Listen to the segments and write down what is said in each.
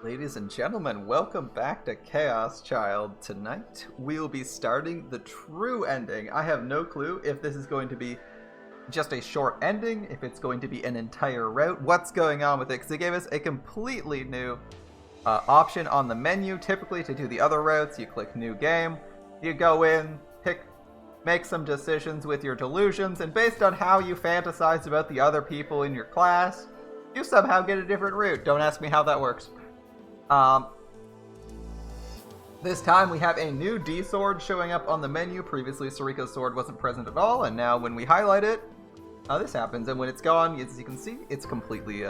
Ladies and gentlemen, welcome back to Chaos Child. Tonight, we will be starting the true ending. I have no clue if this is going to be just a short ending, if it's going to be an entire route, what's going on with it, because they gave us a completely new option on the menu. Typically, to do the other routes, you click New Game, you go in, make some decisions with your delusions, and based on how you fantasize about the other people in your class, you somehow get a different route. Don't ask me how that works. This time we have a new D sword showing up on the menu. Previously, Serika's sword wasn't present at all, and now when we highlight it, this happens. And when it's gone, as you can see, it's completely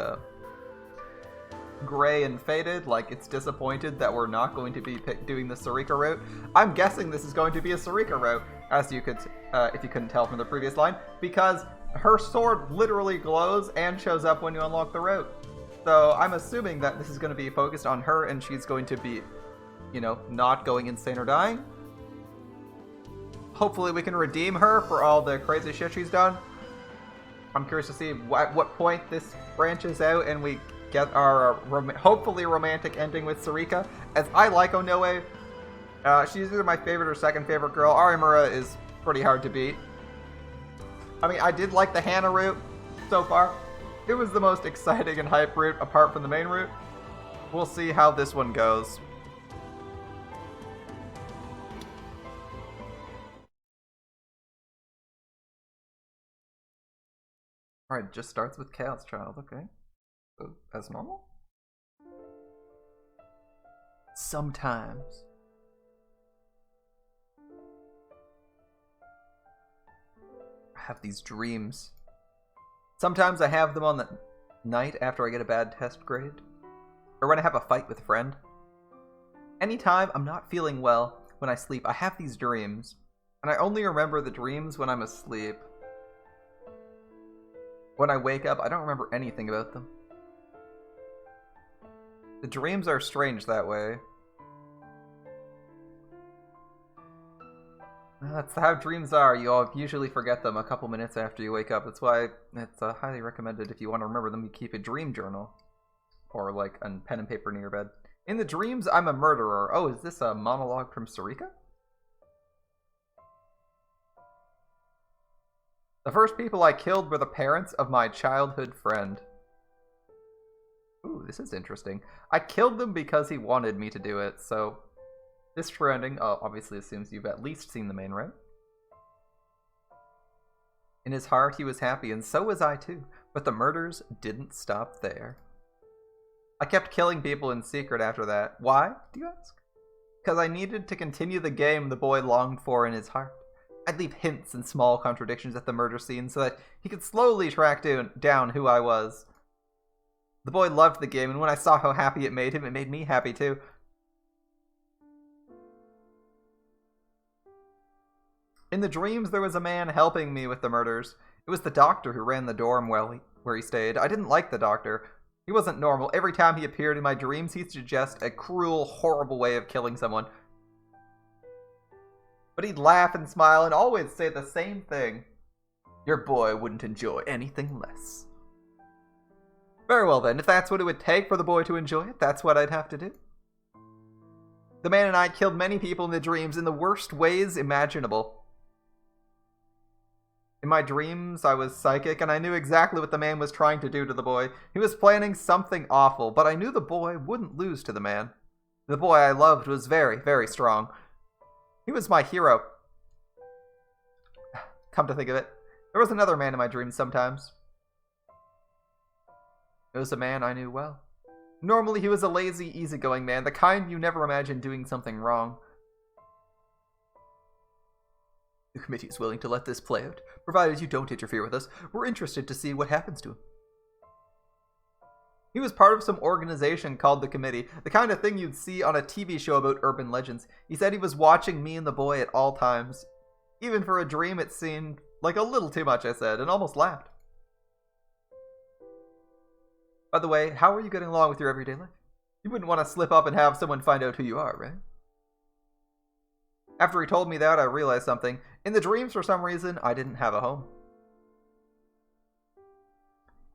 gray and faded, like it's disappointed that we're not going to be doing the Serika route. I'm guessing this is going to be a Serika route, as you could, if you couldn't tell from the previous line, because her sword literally glows and shows up when you unlock the route. So I'm assuming that this is going to be focused on her and she's going to be, you know, not going insane or dying. Hopefully we can redeem her for all the crazy shit she's done. I'm curious to see at what point this branches out and we get our hopefully romantic ending with Serika. As I like Onoe, she's either my favorite or second favorite girl. Arimura is pretty hard to beat. I mean, I did like the Hana route so far. It was the most exciting and hype route apart from the main route. We'll see how this one goes. Alright, just starts with Chaos Child, okay. So, as normal? Sometimes. I have these dreams. Sometimes I have them on the night after I get a bad test grade, or when I have a fight with a friend. Anytime I'm not feeling well when I sleep, I have these dreams, and I only remember the dreams when I'm asleep. When I wake up, I don't remember anything about them. The dreams are strange that way. That's how dreams are. You all usually forget them a couple minutes after you wake up. That's why it's highly recommended if you want to remember them, you keep a dream journal. Or like a pen and paper near your bed. In the dreams, I'm a murderer. Oh, is this a monologue from Serika? The first people I killed were the parents of my childhood friend. Ooh, this is interesting. I killed them because he wanted me to do it, so... This true ending obviously assumes you've at least seen the main route. In his heart, he was happy, and so was I too. But the murders didn't stop there. I kept killing people in secret after that. Why, do you ask? Because I needed to continue the game the boy longed for in his heart. I'd leave hints and small contradictions at the murder scene so that he could slowly track down who I was. The boy loved the game, and when I saw how happy it made him, it made me happy too. In the dreams, there was a man helping me with the murders. It was the doctor who ran the dorm where he stayed. I didn't like the doctor. He wasn't normal. Every time he appeared in my dreams, he'd suggest a cruel, horrible way of killing someone. But he'd laugh and smile and always say the same thing. Your boy wouldn't enjoy anything less. Very well then, if that's what it would take for the boy to enjoy it, that's what I'd have to do. The man and I killed many people in the dreams in the worst ways imaginable. In my dreams, I was psychic, and I knew exactly what the man was trying to do to the boy. He was planning something awful, but I knew the boy wouldn't lose to the man. The boy I loved was very, very strong. He was my hero. Come to think of it, there was another man in my dreams sometimes. It was a man I knew well. Normally, he was a lazy, easygoing man, the kind you never imagine doing something wrong. The committee is willing to let this play out, provided you don't interfere with us. We're interested to see what happens to him. He was part of some organization called the committee, the kind of thing you'd see on a TV show about urban legends. He said he was watching me and the boy at all times. Even for a dream, it seemed like a little too much, I said, and almost laughed. By the way, how are you getting along with your everyday life? You wouldn't want to slip up and have someone find out who you are, right? After he told me that, I realized something. In the dreams, for some reason, I didn't have a home.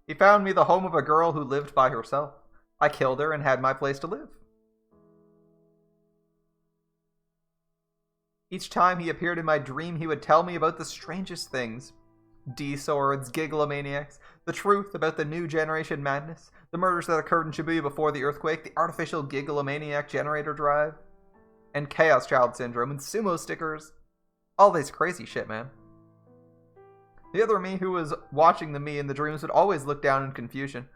He found me the home of a girl who lived by herself. I killed her and had my place to live. Each time he appeared in my dream, he would tell me about the strangest things. D-swords, gigalomaniacs, the truth about the new generation madness, the murders that occurred in Shibuya before the earthquake, the artificial gigalomaniac generator drive, and Chaos Child Syndrome, and sumo stickers. All this crazy shit, man. The other me who was watching the me in the dreams would always look down in confusion.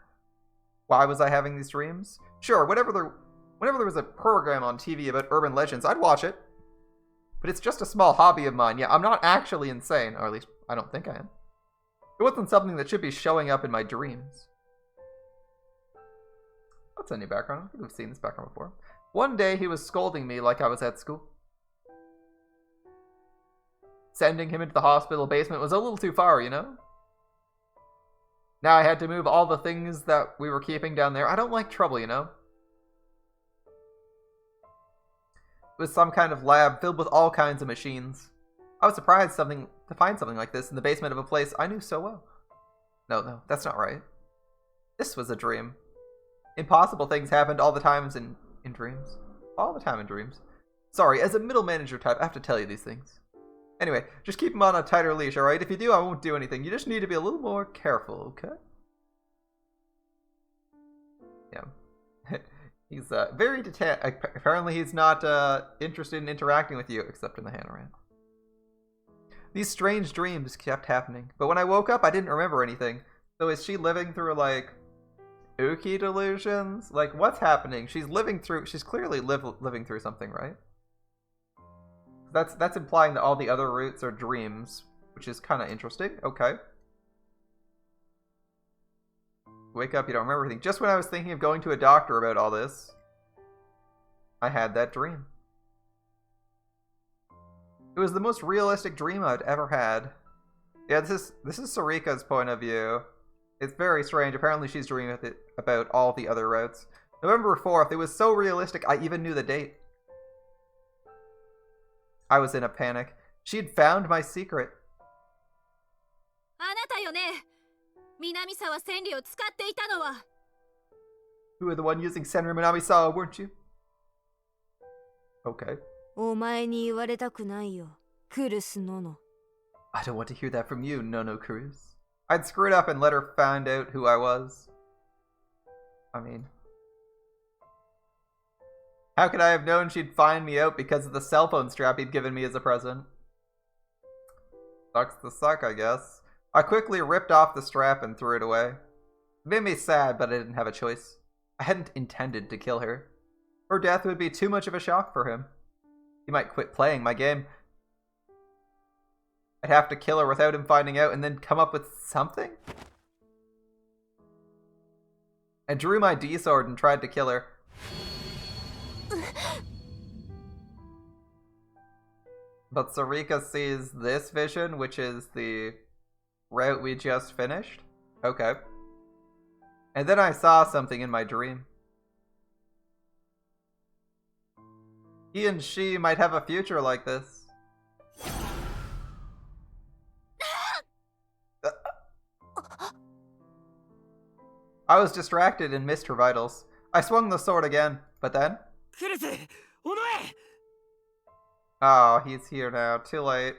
Why was I having these dreams? Sure, whenever there was a program on TV about urban legends, I'd watch it. But it's just a small hobby of mine. Yeah, I'm not actually insane, or at least I don't think I am. It wasn't something that should be showing up in my dreams. That's a new background. I think we've seen this background before. One day he was scolding me like I was at school. Sending him into the hospital basement was a little too far, you know? Now I had to move all the things that we were keeping down there. I don't like trouble, you know? It was some kind of lab filled with all kinds of machines. I was surprised to find something like this in the basement of a place I knew so well. No, that's not right. This was a dream. Impossible things happened all the times in dreams. All the time in dreams. Sorry, as a middle manager type, I have to tell you these things. Anyway, just keep him on a tighter leash, alright? If you do, I won't do anything. You just need to be a little more careful, okay? Yeah. He's very detached. Apparently he's not interested in interacting with you, except in the Hanoran. These strange dreams kept happening. But when I woke up, I didn't remember anything. So is she living through, like, Uki delusions? Like, what's happening? She's clearly living through something, right? That's implying that all the other routes are dreams, which is kind of interesting. Okay. Wake up, you don't remember anything. Just when I was thinking of going to a doctor about all this, I had that dream. It was the most realistic dream I'd ever had. Yeah, this is Serika's point of view. It's very strange. Apparently she's dreaming about all the other routes. November 4th, it was so realistic I even knew the date. I was in a panic. She'd found my secret. You were the one using Senri Minamisawa, weren't you? Okay. I don't want to hear that from you, Nono Cruz. I'd screwed up and let her find out who I was. I mean... How could I have known she'd find me out because of the cell phone strap he'd given me as a present? Sucks to suck, I guess. I quickly ripped off the strap and threw it away. It made me sad, but I didn't have a choice. I hadn't intended to kill her. Her death would be too much of a shock for him. He might quit playing my game. I'd have to kill her without him finding out and then come up with something? I drew my D-sword and tried to kill her. But Serika sees this vision, which is the route we just finished. Okay. And then I saw something in my dream. He and she might have a future like this. I was distracted and missed her vitals. I swung the sword again, but then... Oh, he's here now. Too late.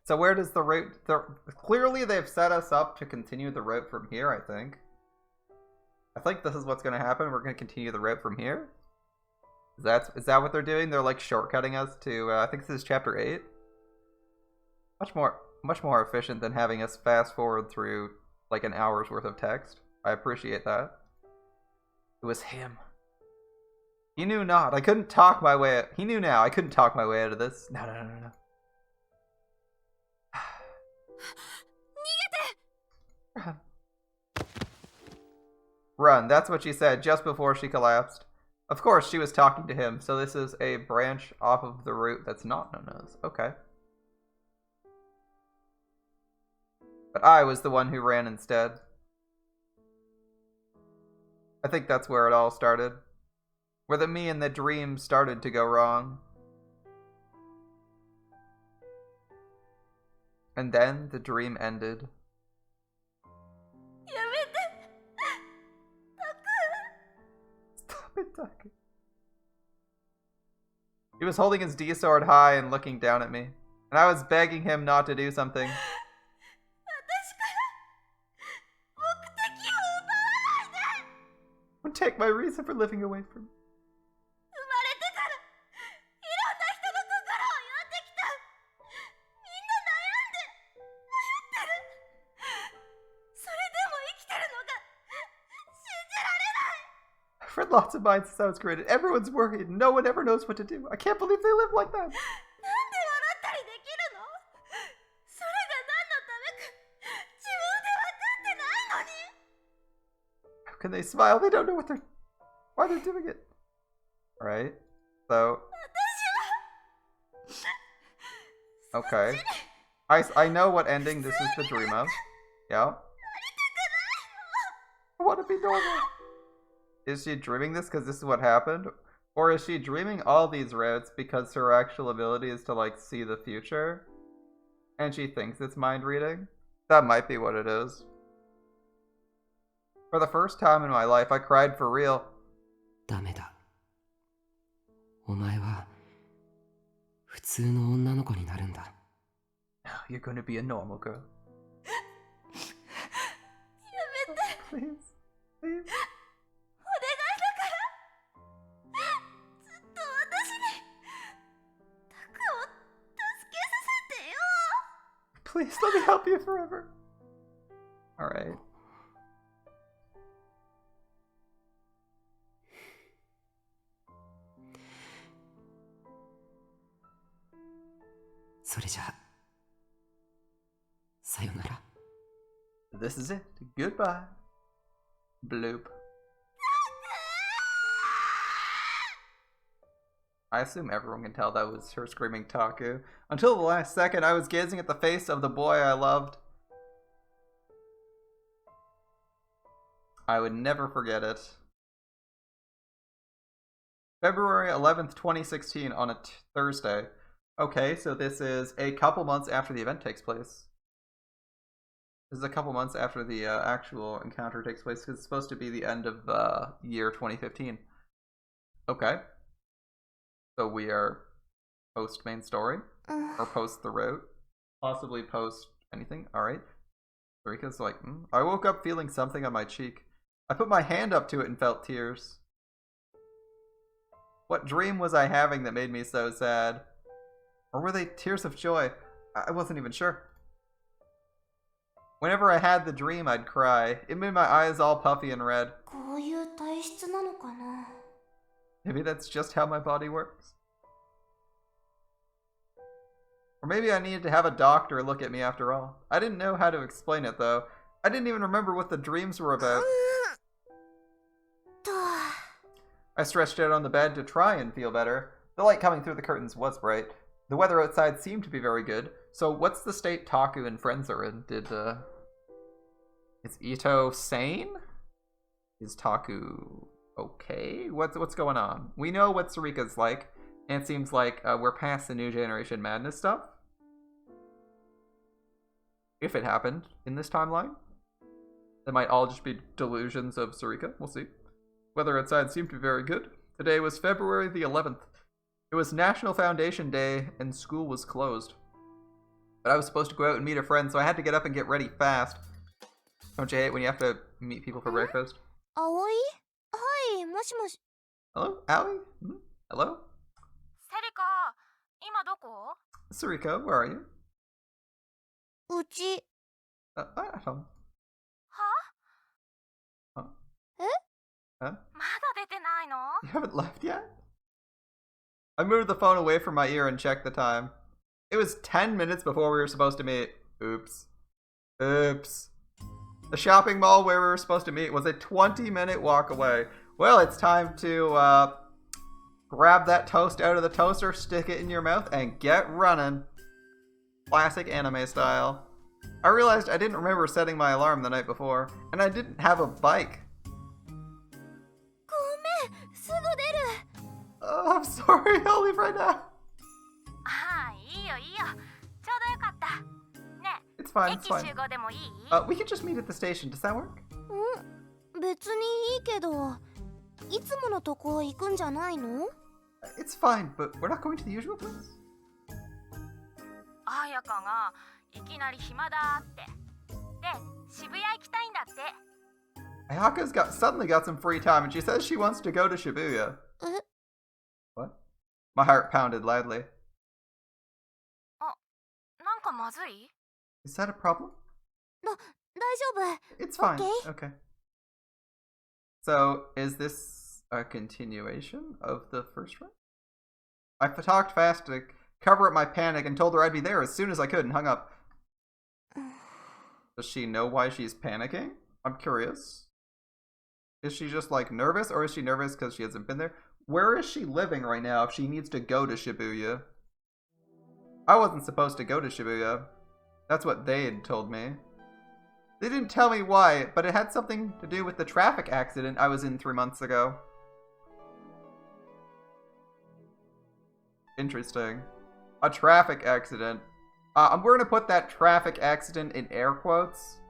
So where does the route... Clearly they've set us up to continue the route from here, I think. I think this is what's going to happen. We're going to continue the route from here. Is that what they're doing? They're like shortcutting us to... I think this is chapter 8. Much more efficient than having us fast forward through like an hour's worth of text. I appreciate that. It was him. He knew not. I couldn't talk my way out. He knew now. I couldn't talk my way out of this. No. Run. Run. That's what she said just before she collapsed. Of course, she was talking to him, so this is a branch off of the route that's not Nono's. Okay. But I was the one who ran instead. I think that's where it all started. Where the me and the dream started to go wrong. And then the dream ended. Taku. He was holding his D-sword high and looking down at me, and I was begging him not to do something. Don't take my reason for living away from me. I've read lots of mine since I was created. Everyone's worried. No one ever knows what to do. I can't believe they live like that. How can they smile? They don't know why they're doing it. Right? So. Okay. I know what ending this is the dream of. Yeah. I want to be normal. Is she dreaming this because this is what happened? Or is she dreaming all these routes because her actual ability is to, like, see the future? And she thinks it's mind reading? That might be what it is. For the first time in my life, I cried for real. ダメだ。お前は普通の女の子になるんだ。You're gonna be a normal girl. やめて。 Please. Please. お願いだから、ずっと私にタクを助けさせてよ。 Please let me help you forever. Alright. それじゃあ、さよなら。This is it. Goodbye. Bloop. I assume everyone can tell that was her screaming Taku. Until the last second, I was gazing at the face of the boy I loved. I would never forget it. February 11th, 2016, on a Thursday. Okay, so this is a couple months after the event takes place. This is a couple months after the actual encounter takes place, because it's supposed to be the end of year 2015. Okay. So we are post main story, or post the route, possibly post anything. Alright. Serika's like, I woke up feeling something on my cheek. I put my hand up to it and felt tears. What dream was I having that made me so sad? Or were they tears of joy? I wasn't even sure. Whenever I had the dream, I'd cry. It made my eyes all puffy and red. こういう体質なのかな。 Maybe that's just how my body works. Or maybe I needed to have a doctor look at me after all. I didn't know how to explain it though. I didn't even remember what the dreams were about. I stretched out on the bed to try and feel better. The light coming through the curtains was bright. The weather outside seemed to be very good. So what's the state Taku and friends are in? Is Ito sane? Is Taku okay? What's going on? We know what Serika's like, and it seems like we're past the new generation madness stuff. If it happened in this timeline. That might all just be delusions of Serika. We'll see. Weather outside seemed to be very good. Today was February the 11th. It was National Foundation Day, and school was closed. But I was supposed to go out and meet a friend, so I had to get up and get ready fast. Don't you hate when you have to meet people for breakfast? Aoi? Hi, もしもし。 Hello? Allie? Hello? セリカ、今どこ？ Serika, where are you? うち。At home. は？ Huh? え？ Huh? まだ出てないの？ You haven't left yet? I moved the phone away from my ear and checked the time. It was 10 minutes before we were supposed to meet. Oops. Oops. The shopping mall where we were supposed to meet was a 20-minute walk away. Well, it's time to grab that toast out of the toaster, stick it in your mouth, and get running. Classic anime style. I realized I didn't remember setting my alarm the night before, and I didn't have a bike. ごめん、すぐ出る。 Oh, I'm sorry, I'll leave right now. ああ、いいよいいよ。ちょうどよかった。ね、 It's fine, it's 駅 fine. 集合でもいい？ We can just meet at the station. Does that work? 別にいいけど。いつものとこ行くんじゃないの？ It's fine, but we're not going to the usual place? 彩香がいきなり暇だって。で、渋谷行きたいんだって。Ayaka's suddenly got some free time and she says she wants to go to Shibuya. What? My heart pounded loudly. なんかまずい？ Is that a problem? 大丈夫。 It's fine. Okay. Okay. So, is this a continuation of the first one? I talked fast to cover up my panic and told her I'd be there as soon as I could and hung up. Does she know why she's panicking? I'm curious. Is she just like nervous, or is she nervous because she hasn't been there? Where is she living right now if she needs to go to Shibuya? I wasn't supposed to go to Shibuya. That's what they had told me. They didn't tell me why, but it had something to do with the traffic accident I was in 3 months ago. Interesting. A traffic accident. We're gonna put that traffic accident in air quotes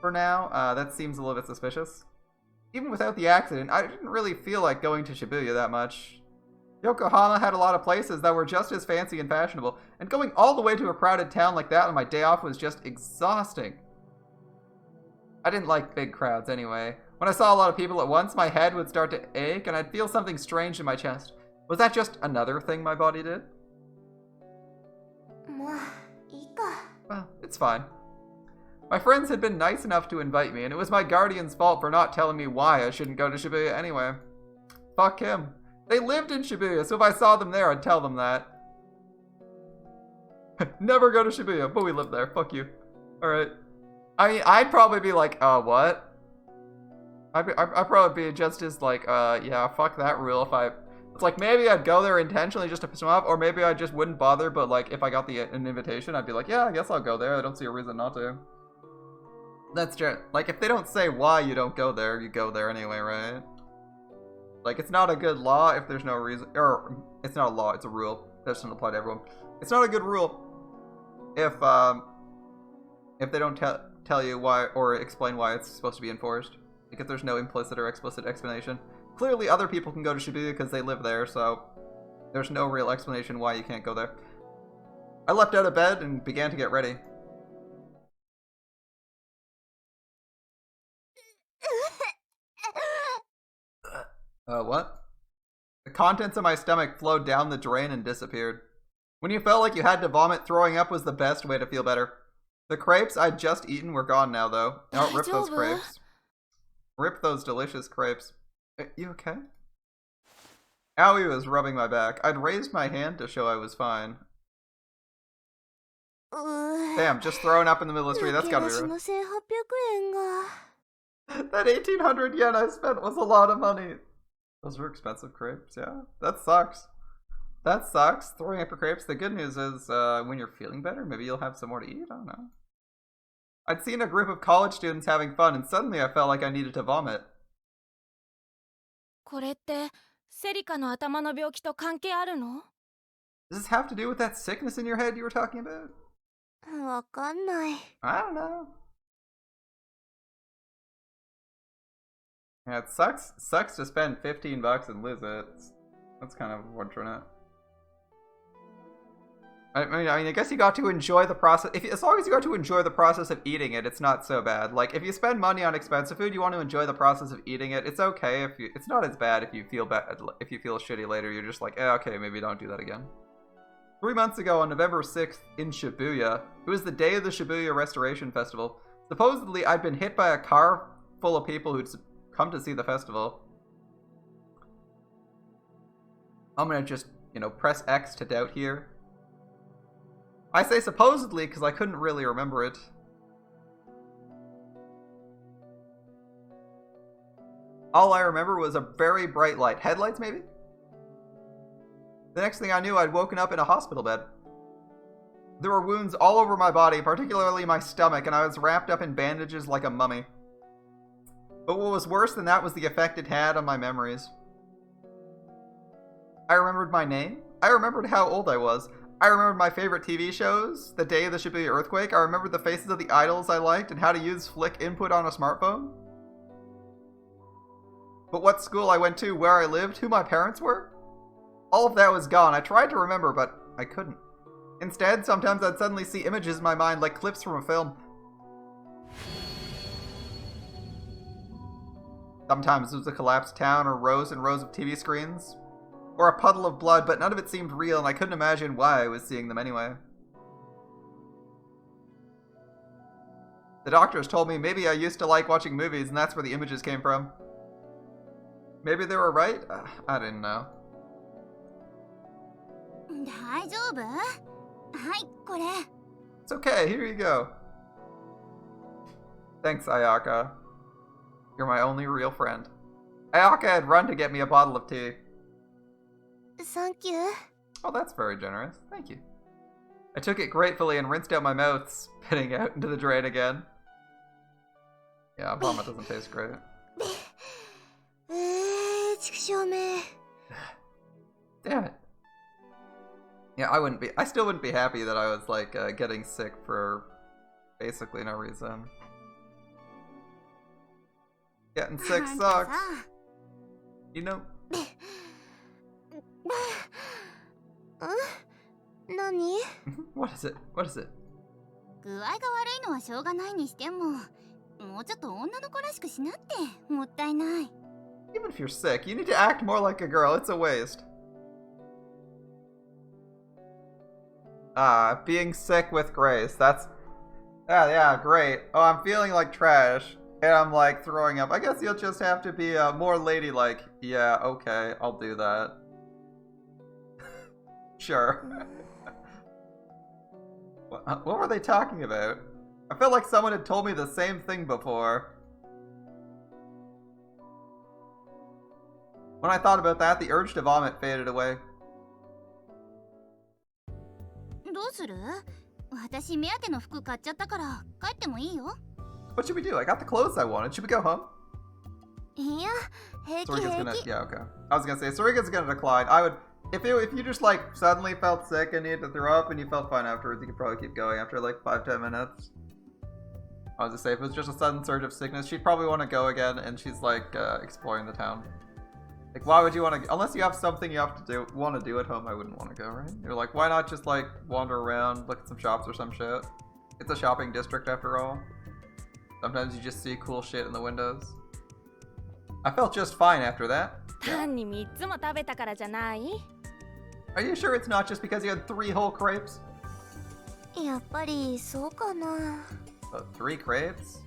for now. That seems a little bit suspicious. Even without the accident, I didn't really feel like going to Shibuya that much. Yokohama had a lot of places that were just as fancy and fashionable, and going all the way to a crowded town like that on my day off was just exhausting. I didn't like big crowds anyway. When I saw a lot of people at once, my head would start to ache and I'd feel something strange in my chest. Was that just another thing my body did? まあいいか。 Well, it's fine. My friends had been nice enough to invite me, and it was my guardian's fault for not telling me why I shouldn't go to Shibuya anyway. Fuck him. They lived in Shibuya, so if I saw them there, I'd tell them that. Never go to Shibuya, but we live there. Fuck you. Alright. I mean, I'd probably be like, what? I'd probably be just as like, yeah, fuck that rule if I... It's like, maybe I'd go there intentionally just to piss them off, or maybe I just wouldn't bother, but like, if I got an invitation, I'd be like, yeah, I guess I'll go there. I don't see a reason not to. That's just, like, if they don't say why you don't go there, you go there anyway, right? Like, it's not a good law if there's no reason, or, it's not a law, it's a rule. That doesn't apply to everyone. It's not a good rule if they don't tell you why, or explain why it's supposed to be enforced. Because there's no implicit or explicit explanation. Clearly other people can go to Shibuya because they live there, so there's no real explanation why you can't go there. I leapt out of bed and began to get ready. What? The contents of my stomach flowed down the drain and disappeared. When you felt like you had to vomit, throwing up was the best way to feel better. The crepes I'd just eaten were gone now, though. Don't rip those crepes. Rip those delicious crepes. You okay? Aoi was rubbing my back. I'd raised my hand to show I was fine. Damn, just throwing up in the middle of the street, that's gotta be rough. That 1,800 yen I spent was a lot of money. Those were expensive crepes, yeah. That sucks. That sucks, throwing up your crepes. The good news is, when you're feeling better, maybe you'll have some more to eat, I don't know. I'd seen a group of college students having fun, and suddenly I felt like I needed to vomit. これってセリカの頭の病気と関係あるの？ Does this have to do with that sickness in your head you were talking about? わかんない。 I don't know. Yeah, it sucks to spend $15 and lose it. That's kind of unfortunate. I mean, I guess you got to enjoy the process. As long as you got to enjoy the process of eating it, it's not so bad. Like, if you spend money on expensive food, you want to enjoy the process of eating it. It's okay if you. It's not as bad if you feel bad. If you feel shitty later, you're just like, okay, maybe don't do that again. 3 months ago, on November 6th in Shibuya, it was the day of the Shibuya Restoration Festival. Supposedly, I'd been hit by a car full of people who'd come to see the festival. I'm gonna just, press X to doubt here. I say supposedly because I couldn't really remember it. All I remember was a very bright light. Headlights, maybe? The next thing I knew, I'd woken up in a hospital bed. There were wounds all over my body, particularly my stomach, and I was wrapped up in bandages like a mummy. But what was worse than that was the effect it had on my memories. I remembered my name. I remembered how old I was. I remembered my favorite TV shows, the day of the Shibuya earthquake. I remembered the faces of the idols I liked and how to use Flick input on a smartphone. But what school I went to, where I lived, who my parents were? All of that was gone. I tried to remember, but I couldn't. Instead, sometimes I'd suddenly see images in my mind like clips from a film. Sometimes it was a collapsed town or rows and rows of TV screens. Or a puddle of blood, but none of it seemed real and I couldn't imagine why I was seeing them anyway. The doctors told me maybe I used to like watching movies and that's where the images came from. Maybe they were right? I didn't know. 大丈夫？はい、これ。 It's okay, here you go. Thanks, Ayaka. You're my only real friend. Ayaka had run to get me a bottle of tea. Thank you. Oh, that's very generous. Thank you. I took it gratefully and rinsed out my mouth, spitting out into the drain again. Yeah, vomit doesn't taste great. 畜生め。 Damn it. Yeah, I still wouldn't be happy that I was, like, getting sick for basically no reason. Getting sick sucks. You know... 何？ What is it? What is it? 具合が悪いのはしょうがないにしても、もうちょっと女の子らしくしなって、もったいない。 Even if you're sick, you need to act more like a girl. It's a waste. Being sick with grace. That's... Yeah, great. Oh, I'm feeling like trash. And I'm like throwing up. I guess you'll just have to be more ladylike. Yeah, okay, I'll do that. Sure. What were they talking about? I felt like someone had told me the same thing before. When I thought about that, the urge to vomit faded away. どうする？私目当ての服買っちゃったから帰ってもいいよ。 What should we do? I got the clothes I wanted. Should we go home? いや、平気 Sarika's 平 gonna... 気。 Yeah, okay. I was gonna say, Sarika's gonna decline. I would... If you just, like, suddenly felt sick and needed to throw up and you felt fine afterwards, you could probably keep going after, like, 5-10 minutes. I was gonna say, if it was just a sudden surge of sickness, she'd probably want to go again, and she's, like, exploring the town. Like, why would you want to... Unless you have something you have to want to do at home, I wouldn't want to go, right? You're like, why not just, like, wander around, look at some shops or some shit? It's a shopping district, after all. Sometimes you just see cool shit in the windows. I felt just fine after that.単に3つも食べたからじゃない？ Are you sure it's not just because you had 3 whole crepes? やっぱりそうかな。 3 crepes?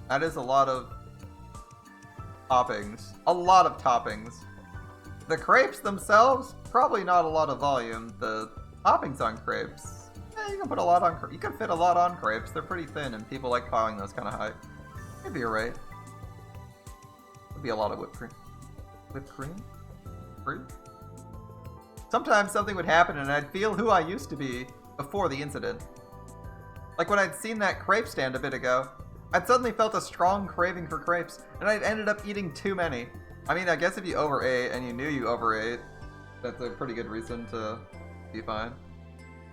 That is a lot of toppings. A lot of toppings. The crepes themselves, probably not a lot of volume. The toppings on crepes, you can put a lot on. You can fit a lot on crepes. They're pretty thin, and people like piling those kind of high. Maybe you're right. Would be a lot of whipped cream. Whipped cream? Fruit? Sometimes something would happen, and I'd feel who I used to be before the incident. Like when I'd seen that crepe stand a bit ago, I'd suddenly felt a strong craving for crepes, and I'd ended up eating too many. I mean, I guess if you overate and you knew you overate, that's a pretty good reason to be fine.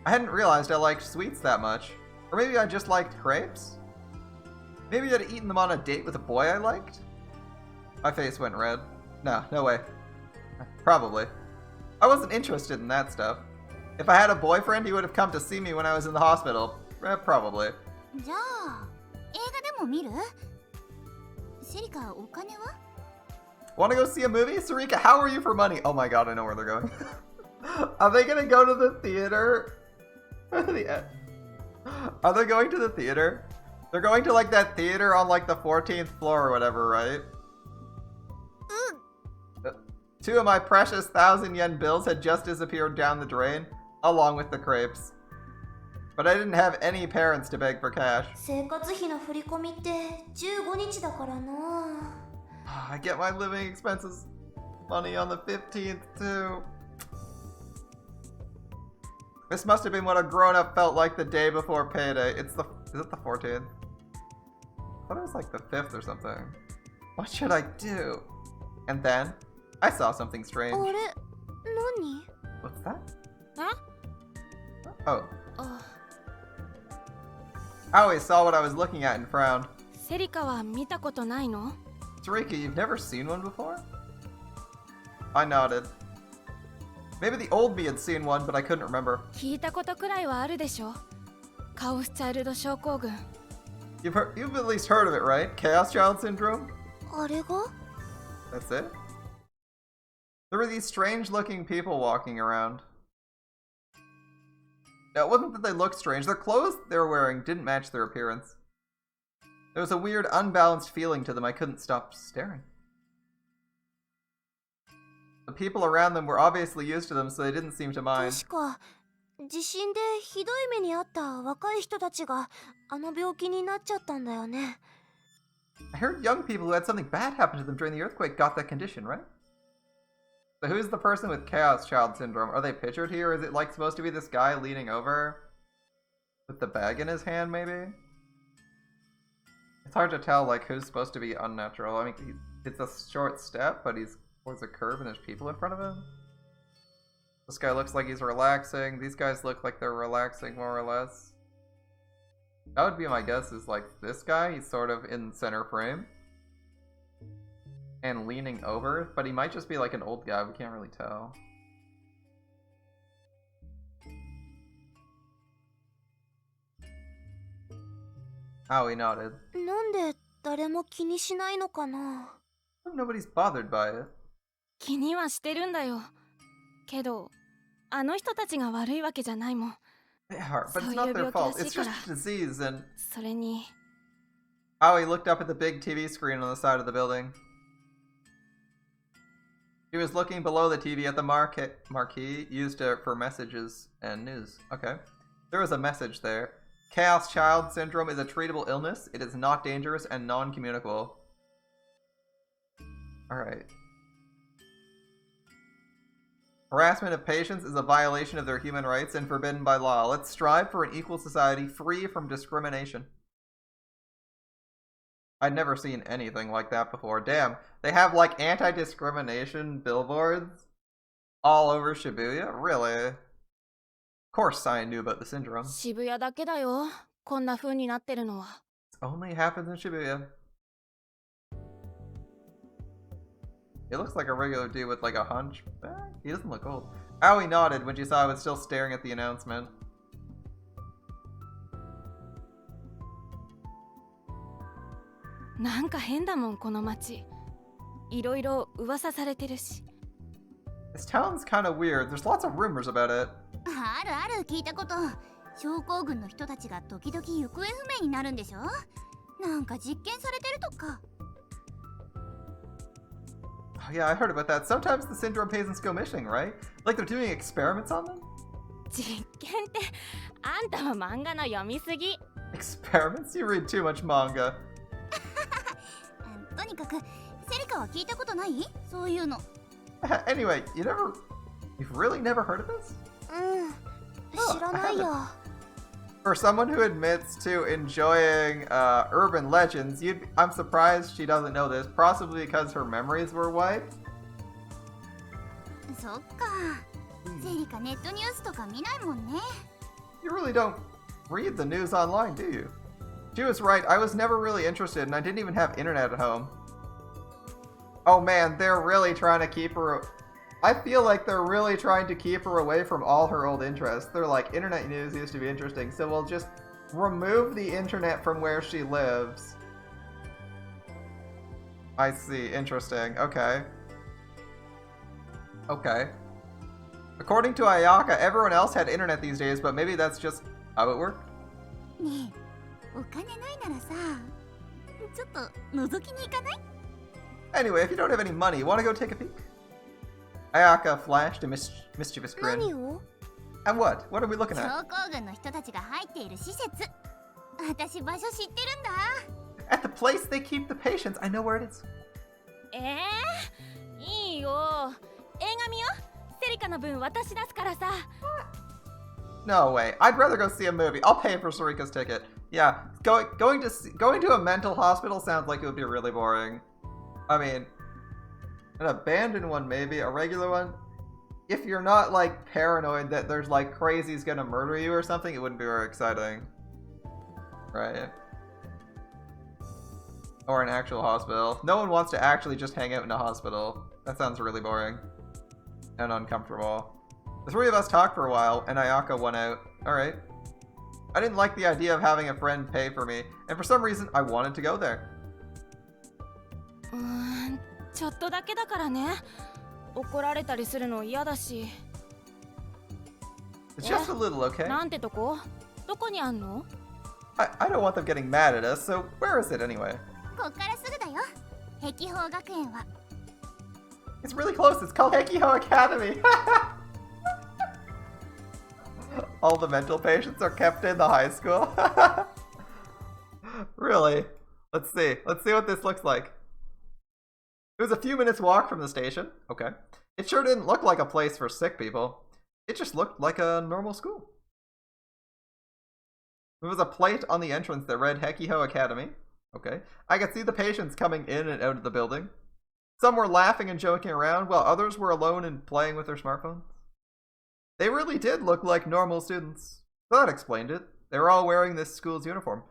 I hadn't realized I liked sweets that much. Or maybe I just liked crepes? Maybe I'd eaten them on a date with a boy I liked? My face went red. No way. Probably. I wasn't interested in that stuff. If I had a boyfriend, he would have come to see me when I was in the hospital. Probably. じゃあ、映画でも見る？セリカ、お金は？ Want to go see a movie? Serika, how are you for money? Oh my god, I know where they're going. Are they gonna go to the theater? Are they going to the theater? They're going to like that theater on like the 14th floor or whatever, right? 2 of my precious 1,000 yen bills had just disappeared down the drain, along with the crepes. But I didn't have any parents to beg for cash. 生活費の振り込みって15日だからな。 I get my living expenses money on the 15th too. This must have been what a grown-up felt like the day before payday. Is it the 14th? I thought it was like the 5th or something. What should I do? And then I saw something strange. あれ、何？ What's that? あ？ Oh. あ、 I always saw what I was looking at and frowned. セリカは見たことないの？ Serika, you've never seen one before? I nodded. Maybe the old me had seen one, but I couldn't remember. 聞いたことくらいはあるでしょ。カオスチャイルド症候群。You've at least heard of it, right? Chaos Child Syndrome? あれが That's it? There were these strange-looking people walking around. Now, it wasn't that they looked strange. Their clothes they were wearing didn't match their appearance. There was a weird, unbalanced feeling to them. I couldn't stop staring. The people around them were obviously used to them, so they didn't seem to mind. 確か地震でひどい目に遭った若い人たちがあの病気になっちゃったんだよね。 I heard young people who had something bad happen to them during the earthquake got that condition, right? So who's the person with Chaos Child Syndrome? Are they pictured here? Is it like supposed to be this guy leaning over with the bag in his hand, maybe? It's hard to tell like who's supposed to be unnatural. I mean, it's a short step, but he's towards a curve and there's people in front of him. This guy looks like he's relaxing. These guys look like they're relaxing more or less. That would be my guess is like this guy. He's sort of in center frame. And leaning over, but he might just be like an old guy, we can't really tell. Oh, he nodded. なんで誰も気にしないのかな Nobody's bothered by it. 気にはしてるんだよ。けど、あの人たちが悪いわけじゃないもん。 They are, but it's not their fault. It's just a disease and... それに... Oh, he looked up at the big TV screen on the side of the building. He was looking below the TV at the marquee used for messages and news. Okay. There was a message there. Chaos Child Syndrome is a treatable illness. It is not dangerous and non-communicable. Alright. Harassment of patients is a violation of their human rights and forbidden by law. Let's strive for an equal society free from discrimination. I'd never seen anything like that before. Damn, they have like anti-discrimination billboards all over Shibuya? Really? Of course I knew about the syndrome. 渋谷だけだよ。こんな風になってるのは。It only happens in Shibuya. It looks like a regular dude with like a hunchback. He doesn't look old. Aoi nodded when she saw I was still staring at the announcement.なんか変だもん、この街。いろいろ噂されてるし。This town's kind of weird. There's lots of rumors about it. あるある聞いたこと。症候群の人たちが時々行方不明になるんでしょなんか実験されてるとか。Oh, yeah, I heard about that. Sometimes the syndrome patients go missing, right? Like they're doing experiments on them? 実験って、あんたは漫画の読みすぎ。Experiments? You read too much manga. とにかくセリカは聞いたことないそういうの。Anyway, you've really never heard of this? 知らないよ。For someone who admits to enjoying urban legends, I'm surprised she doesn't know this, possibly because her memories were wiped. そっか。セリカネットニュースとか見ないもんね。You really don't read the news online, do you? She was right, I was never really interested and I didn't even have internet at home. Oh man, they're really trying to keep her... I feel like they're really trying to keep her away from all her old interests. They're like, internet news used to be interesting, so we'll just remove the internet from where she lives. I see, interesting, okay. Okay. According to Ayaka, everyone else had internet these days, but maybe that's just how it worked? ねえ、お金ないならさ、ちょっと覗きに行かない Anyway, if you don't have any money, wanna go take a peek? Ayaka flashed a mischievous grin. 何を And what? What are we looking 症 at? 候群の人たちが入っている施設。私場所知ってるんだ。At the place they keep the patients. I know where it is. いいよ。映画見よ。セリカの分私出すからさ。No way. I'd rather go see a movie. I'll pay for Sarika's ticket. Yeah, going to a mental hospital sounds like it would be really boring. I mean, an abandoned one maybe, a regular one. If you're not like paranoid that there's like crazies gonna murder you or something, it wouldn't be very exciting. Right. Or an actual hospital. No one wants to actually just hang out in a hospital. That sounds really boring. And uncomfortable. The three of us talked for a while, and Ayaka went out. Alright. I didn't like the idea of having a friend pay for me, and for some reason, I wanted to go there. ちょっとだけだからね。怒られたりするの嫌だし。It's just a little, okay? なんてとこ？どこにあんの？ I don't want them getting mad at us, so where is it anyway? こっからすぐだよ。碧峰学園は。 It's really close. It's called Hekiho Academy. All the mental patients are kept in the high school. Really? Let's see. Let's see what this looks like. It was a few minutes walk from the station. Okay. It sure didn't look like a place for sick people. It just looked like a normal school. There was a plate on the entrance that read Hekiho Academy. Okay. I could see the patients coming in and out of the building. Some were laughing and joking around, while others were alone and playing with their smartphones. They really did look like normal students. So that explained it. They were all wearing this school's uniform.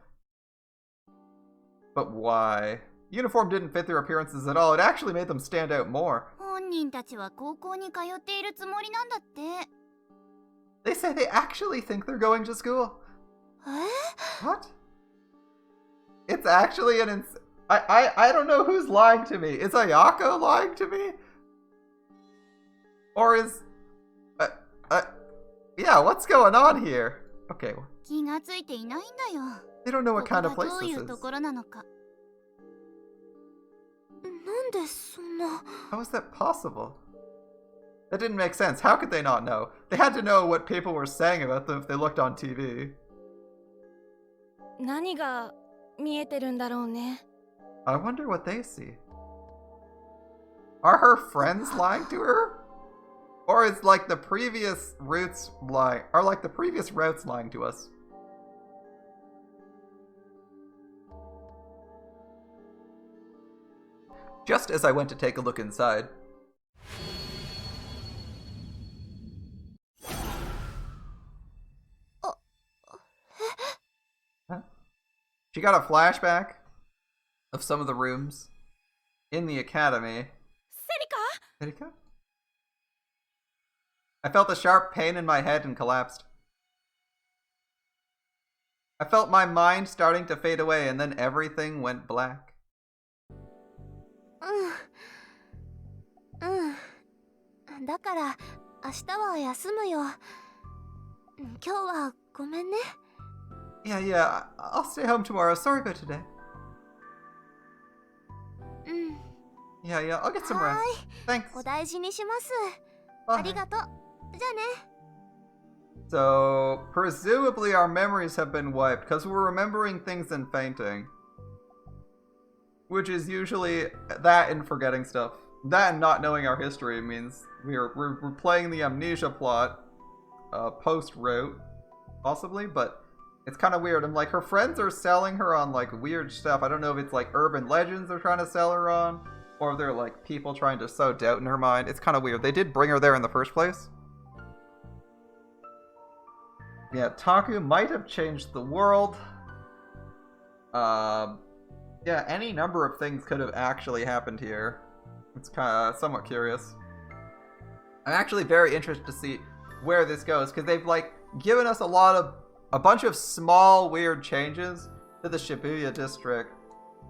But why? Uniform didn't fit their appearances at all. It actually made them stand out more. 本人たちは高校に通っているつもりなんだって。 They say they actually think they're going to school. え？ What? It's actually an I don't know who's lying to me. Is Ayako lying to me? Or is... yeah, what's going on here? Okay. 気がついていないんだよ。 They don't know こ what こ kind が of place どう this いう is. ところなのか。なんでそんな。 How is that possible? That didn't make sense. How could they not know? They had to know what people were saying about them if they looked on TV. 何が見えてるんだろうね。 I wonder what they see. Are her friends lying to her? Or is like the previous routes lying? Are like the previous routes lying to us? Just as I went to take a look inside. Huh? She got a flashback of some of the rooms in the academy. Serika? Serika? I felt a sharp pain in my head and collapsed. I felt my mind starting to fade away, and then everything went black. だから明日は休むよ。今日はごめんね。 Yeah, I'll stay home tomorrow. Sorry about today. うん。 Yeah, I'll get some rest. Thanks. お大事にします。 Bye. ありがとう。じゃあね。 So, presumably our memories have been wiped because we're remembering things and fainting. Which is usually that and forgetting stuff. That and not knowing our history means we're playing the amnesia plot post-route, possibly, but it's kind of weird. I'm like, her friends are selling her on like weird stuff. I don't know if it's like urban legends they're trying to sell her on, or if they're like people trying to sow doubt in her mind. It's kind of weird. They did bring her there in the first place. Yeah, Taku might have changed the world. Yeah, any number of things could have actually happened here. It's kind of somewhat curious. I'm actually very interested to see where this goes, because they've like given us a bunch of small weird changes to the Shibuya district,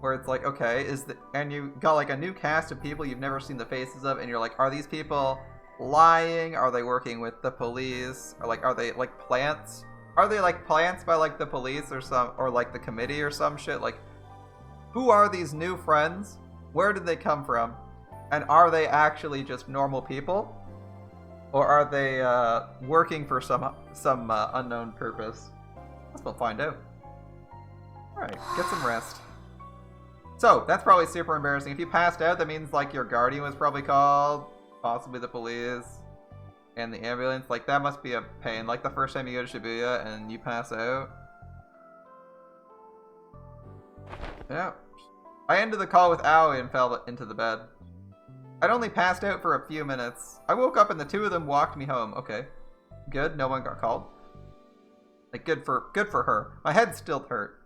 where it's like, okay, and you got like a new cast of people you've never seen the faces of, and you're like, are these people lying? Are they working with the police? Or like, are they like plants? Are they like plants by like the police or like the committee or some shit? Like, who are these new friends? Where did they come from? And are they actually just normal people? Or are they working for some unknown purpose? Guess we'll find out. Alright, get some rest. So, that's probably super embarrassing. If you passed out, that means like your guardian was probably called. Possibly the police. And the ambulance. Like, that must be a pain. Like the first time you go to Shibuya and you pass out. Yeah. I ended the call with Aoi and fell into the bed. I'd only passed out for a few minutes. I woke up and the two of them walked me home. Okay. Good, no one got called. Like, good for her. My head still hurt.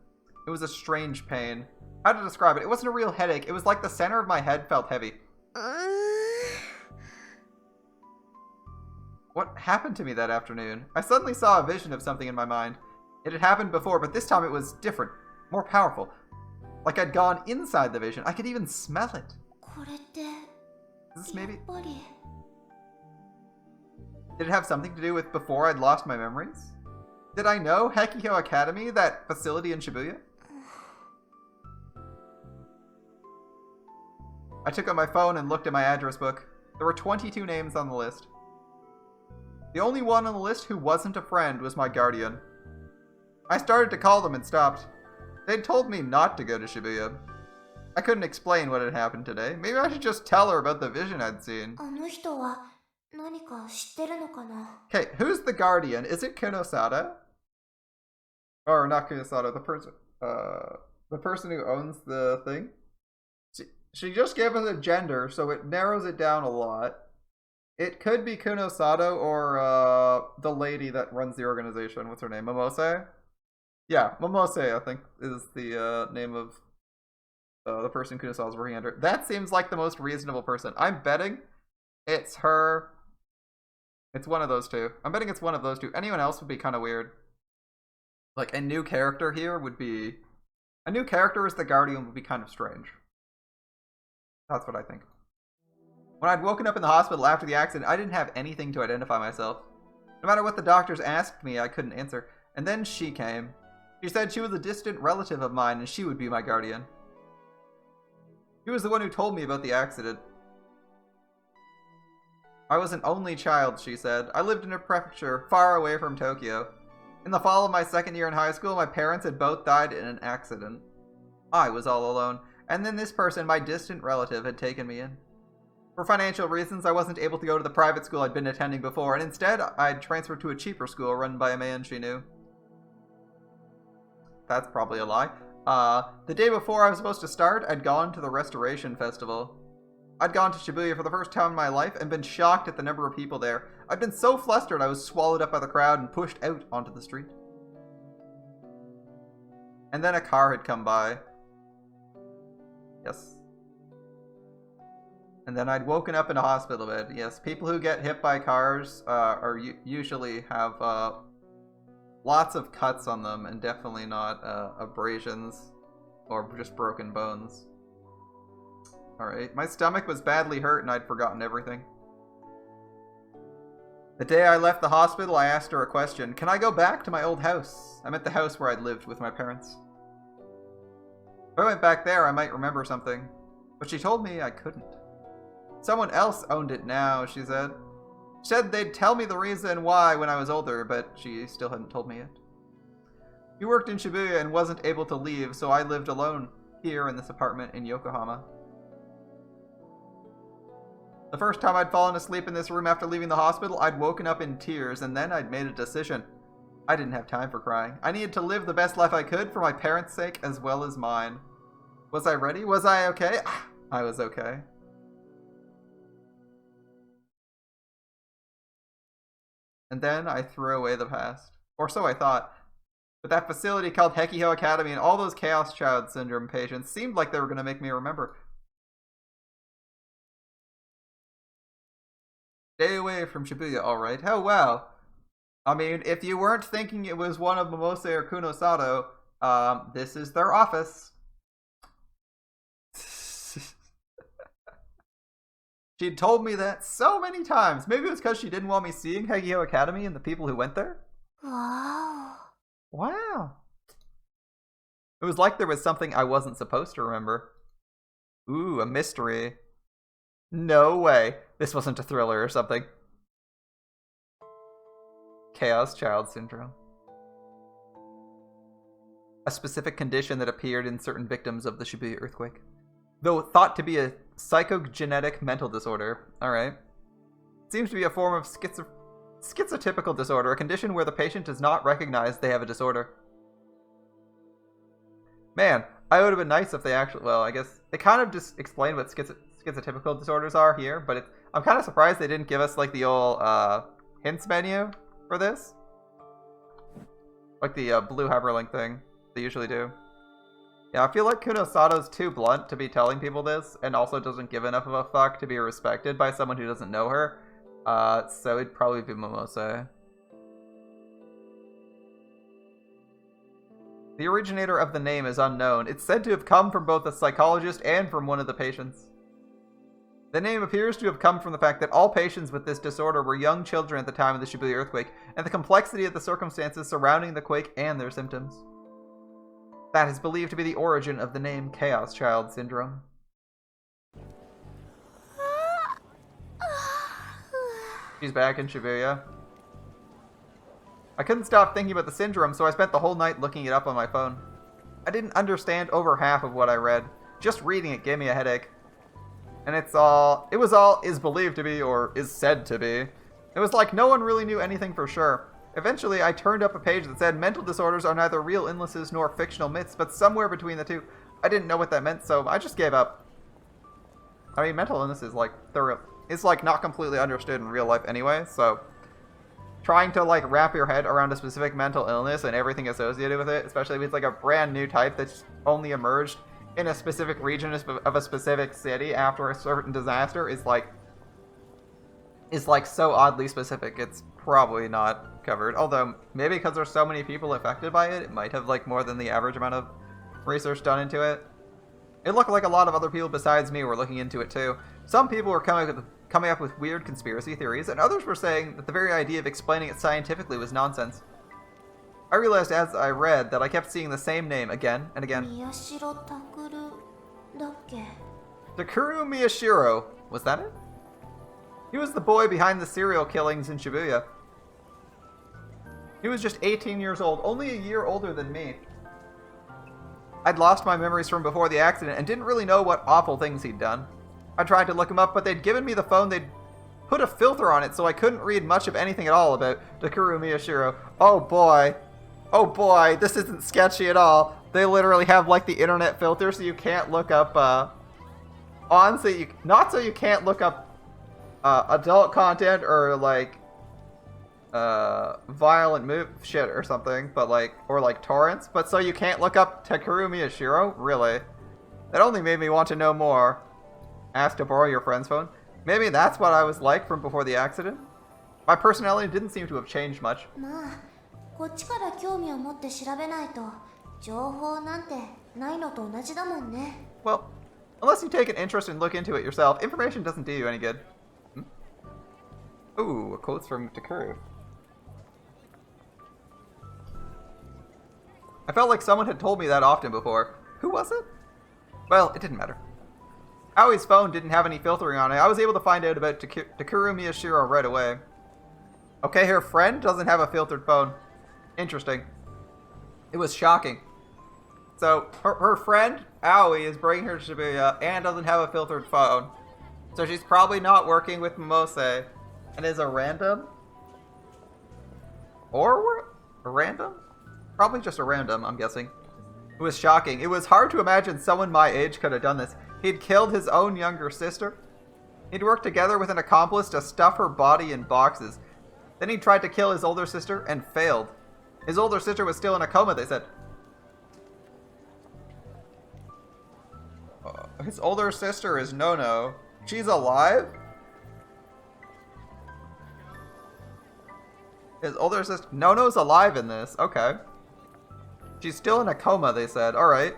It was a strange pain. How to describe it? It wasn't a real headache. It was like the center of my head felt heavy. What happened to me that afternoon? I suddenly saw a vision of something in my mind. It had happened before, but this time it was different, more powerful. Like I'd gone inside the vision. I could even smell it. Is this maybe? Did it have something to do with before I'd lost my memories? Did I know Hekiho Academy, that facility in Shibuya? I took out my phone and looked at my address book. There were 22 names on the list. The only one on the list who wasn't a friend was my guardian. I started to call them and stopped. They'd told me not to go to Shibuya. I couldn't explain what had happened today. Maybe I should just tell her about the vision I'd seen. Okay, who's the guardian? Is it Kunosada? Or not Kunosada, the person who owns the thing? She just gave us a gender, so it narrows it down a lot. It could be Kunosada or the lady that runs the organization. What's her name? Momose? Yeah, Momose, I think, is the name of the person Kunosada's working under. That seems like the most reasonable person. I'm betting it's her. It's one of those two. I'm betting it's one of those two. Anyone else would be kind of weird. Like, a new character here would be... A new character as the Guardian would be kind of strange. That's what I think. When I'd woken up in the hospital after the accident, I didn't have anything to identify myself. No matter what the doctors asked me, I couldn't answer. And then she came. She said she was a distant relative of mine and she would be my guardian. She was the one who told me about the accident. I was an only child, she said. I lived in a prefecture far away from Tokyo. In the fall of my second year in high school, my parents had both died in an accident. I was all alone. And then this person, my distant relative, had taken me in. For financial reasons, I wasn't able to go to the private school I'd been attending before, and instead, I'd transferred to a cheaper school run by a man she knew. That's probably a lie. The day before I was supposed to start, I'd gone to the Restoration Festival. I'd gone to Shibuya for the first time in my life and been shocked at the number of people there. I'd been so flustered I was swallowed up by the crowd and pushed out onto the street. And then a car had come by. Yes. And then I'd woken up in a hospital bed. Yes, people who get hit by cars usually have lots of cuts on them and definitely not abrasions or just broken bones. Alright, my stomach was badly hurt and I'd forgotten everything. The day I left the hospital, I asked her a question. Can I go back to my old house? I meant the house where I'd lived with my parents. If I went back there, I might remember something. But she told me I couldn't. Someone else owned it now, she said. She said they'd tell me the reason why when I was older, but she still hadn't told me yet. She worked in Shibuya and wasn't able to leave, so I lived alone here in this apartment in Yokohama. The first time I'd fallen asleep in this room after leaving the hospital, I'd woken up in tears, and then I'd made a decision. I didn't have time for crying. I needed to live the best life I could for my parents' sake as well as mine. Was I ready? Was I okay? I was okay. And then I threw away the past. Or so I thought. But that facility called Hekiho Academy and all those Chaos Child Syndrome patients seemed like they were going to make me remember. Stay away from Shibuya, alright. Oh, wow. I mean, if you weren't thinking it was one of Momose or Kunosado, this is their office. She'd told me that so many times. Maybe it was because she didn't want me seeing Hekiho Academy and the people who went there? Wow. Wow. It was like there was something I wasn't supposed to remember. Ooh, a mystery. No way. This wasn't a thriller or something. Chaos Child Syndrome. A specific condition that appeared in certain victims of the Shibuya earthquake. Though thought to be a psychogenetic mental disorder. Alright. Seems to be a form of schizotypical disorder, a condition where the patient does not recognize they have a disorder. Man, I would have been nice if they actually... Well, I guess they kind of just explained what schizotypical disorders are here, but I'm kind of surprised they didn't give us like the old hints menu for this. Like the blue hyperlink thing they usually do. Yeah, I feel like Kunosato's too blunt to be telling people this, and also doesn't give enough of a fuck to be respected by someone who doesn't know her. So it'd probably be Momose. The originator of the name is unknown. It's said to have come from both a psychologist and from one of the patients. The name appears to have come from the fact that all patients with this disorder were young children at the time of the Shibuya earthquake, and the complexity of the circumstances surrounding the quake and their symptoms. That is believed to be the origin of the name Chaos Child Syndrome. She's back in Shibuya. I couldn't stop thinking about the syndrome, so I spent the whole night looking it up on my phone. I didn't understand over half of what I read. Just reading it gave me a headache. And is believed to be, or is said to be. It was like no one really knew anything for sure. Eventually, I turned up a page that said mental disorders are neither real illnesses nor fictional myths, but somewhere between the two. I didn't know what that meant, so I just gave up. I mean, mental illness is it's like not completely understood in real life anyway, so trying to like wrap your head around a specific mental illness and everything associated with it, especially if it's like a brand new type that's only emerged in a specific region of a specific city after a certain disaster, is like so oddly specific. It's probably not covered, although maybe because there's so many people affected by it, it might have like more than the average amount of research done into it. It looked like a lot of other people besides me were looking into it too. Some people were coming up with weird conspiracy theories, and others were saying that the very idea of explaining it scientifically was nonsense. I realized as I read that I kept seeing the same name again and again. Takuru Miyashiro. Was that it? He was the boy behind the serial killings in Shibuya. He was just 18 years old, only a year older than me. I'd lost my memories from before the accident and didn't really know what awful things he'd done. I tried to look him up, but they'd given me the phone, they'd put a filter on it, so I couldn't read much of anything at all about Takuru Miyashiro. Oh boy, this isn't sketchy at all. They literally have like the internet filter, so you can't look up, not so you can't look up adult content or like violent shit or something, but like, or like torrents, but so you can't look up Takuru Miyashiro? Really? That only made me want to know more. Ask to borrow your friend's phone? Maybe that's what I was like from before the accident? My personality didn't seem to have changed much. Well, unless you take an interest and look into it yourself, information doesn't do you any good. Ooh, a quote's from Takuru. I felt like someone had told me that often before. Who was it? Well, it didn't matter. Aoi's phone didn't have any filtering on it. I was able to find out about Takuru Miyashiro right away. Okay, her friend doesn't have a filtered phone. Interesting. It was shocking. So, her friend, Aoi, is bringing her to Shibuya and doesn't have a filtered phone. So she's probably not working with Momose. And is a random? Or a random? Probably just a random, I'm guessing. It was shocking. It was hard to imagine someone my age could have done this. He'd killed his own younger sister. He'd worked together with an accomplice to stuff her body in boxes. Then he tried to kill his older sister and failed. His older sister was still in a coma, they said. His older sister is Nono. She's alive? His older sister... Nono's alive in this. Okay. She's still in a coma, they said. Alright.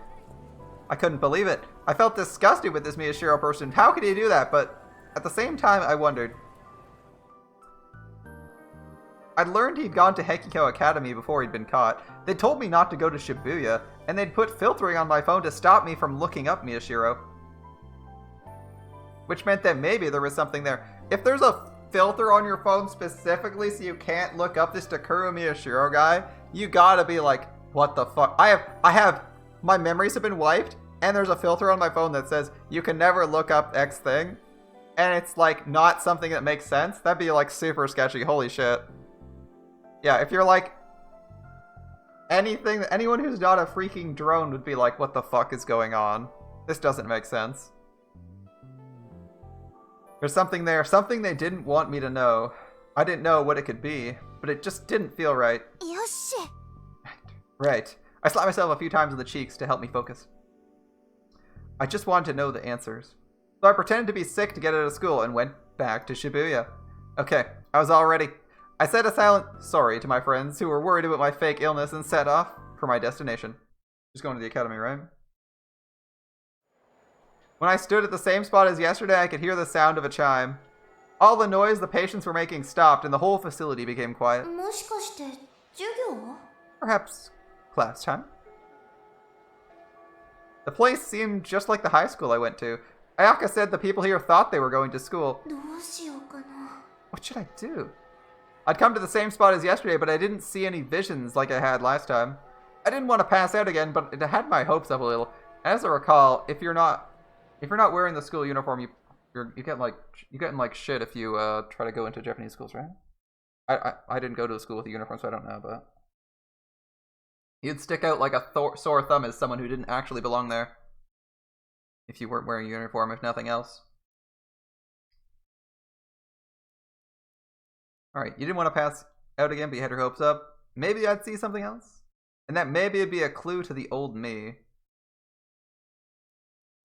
I couldn't believe it. I felt disgusted with this Miyashiro person. How could he do that? But at the same time, I wondered. I'd learned he'd gone to Hekiko Academy before he'd been caught. They told me not to go to Shibuya, and they'd put filtering on my phone to stop me from looking up Miyashiro. Which meant that maybe there was something there. If there's a filter on your phone specifically so you can't look up this Takuru Miyashiro guy, you gotta be like, what the fuck? I have, my memories have been wiped, and there's a filter on my phone that says, you can never look up X thing, and it's like, not something that makes sense. That'd be like super sketchy, holy shit. Yeah, if you're like, anyone who's not a freaking drone would be like, what the fuck is going on? This doesn't make sense. There's something there, something they didn't want me to know. I didn't know what it could be, but it just didn't feel right. Right. I slapped myself a few times in the cheeks to help me focus. I just wanted to know the answers. So I pretended to be sick to get out of school and went back to Shibuya. Okay, I was all ready. I said a silent sorry to my friends who were worried about my fake illness and set off for my destination. Just going to the academy, right? When I stood at the same spot as yesterday, I could hear the sound of a chime. All the noise the patients were making stopped and the whole facility became quiet. もしかして授業？ Perhaps class time? The place seemed just like the high school I went to. Ayaka said the people here thought they were going to school. どうしようかな。 What should I do? I'd come to the same spot as yesterday, but I didn't see any visions like I had last time. I didn't want to pass out again, but it had my hopes up a little. As I recall, if you're not wearing the school uniform, you get like shit if you try to go into Japanese schools, right? I didn't go to a school with a uniform, so I don't know, but you'd stick out like a sore thumb as someone who didn't actually belong there if you weren't wearing a uniform, if nothing else. Alright, you didn't want to pass out again, but you had your hopes up. Maybe I'd see something else? And that maybe it'd be a clue to the old me.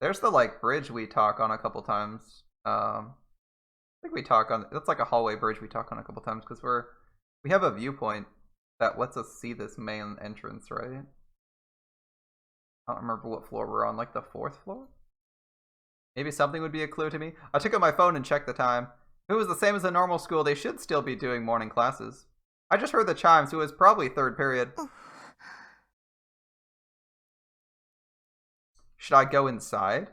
There's the, like, bridge we talk on a couple times. I think we talk on... That's like a hallway bridge we talk on a couple times, because we have a viewpoint that lets us see this main entrance, right? I don't remember what floor we're on, like the 4th floor? Maybe something would be a clue to me. I took out my phone and checked the time. If it was the same as a normal school, they should still be doing morning classes. I just heard the chimes, so it was probably 3rd period. Should I go inside?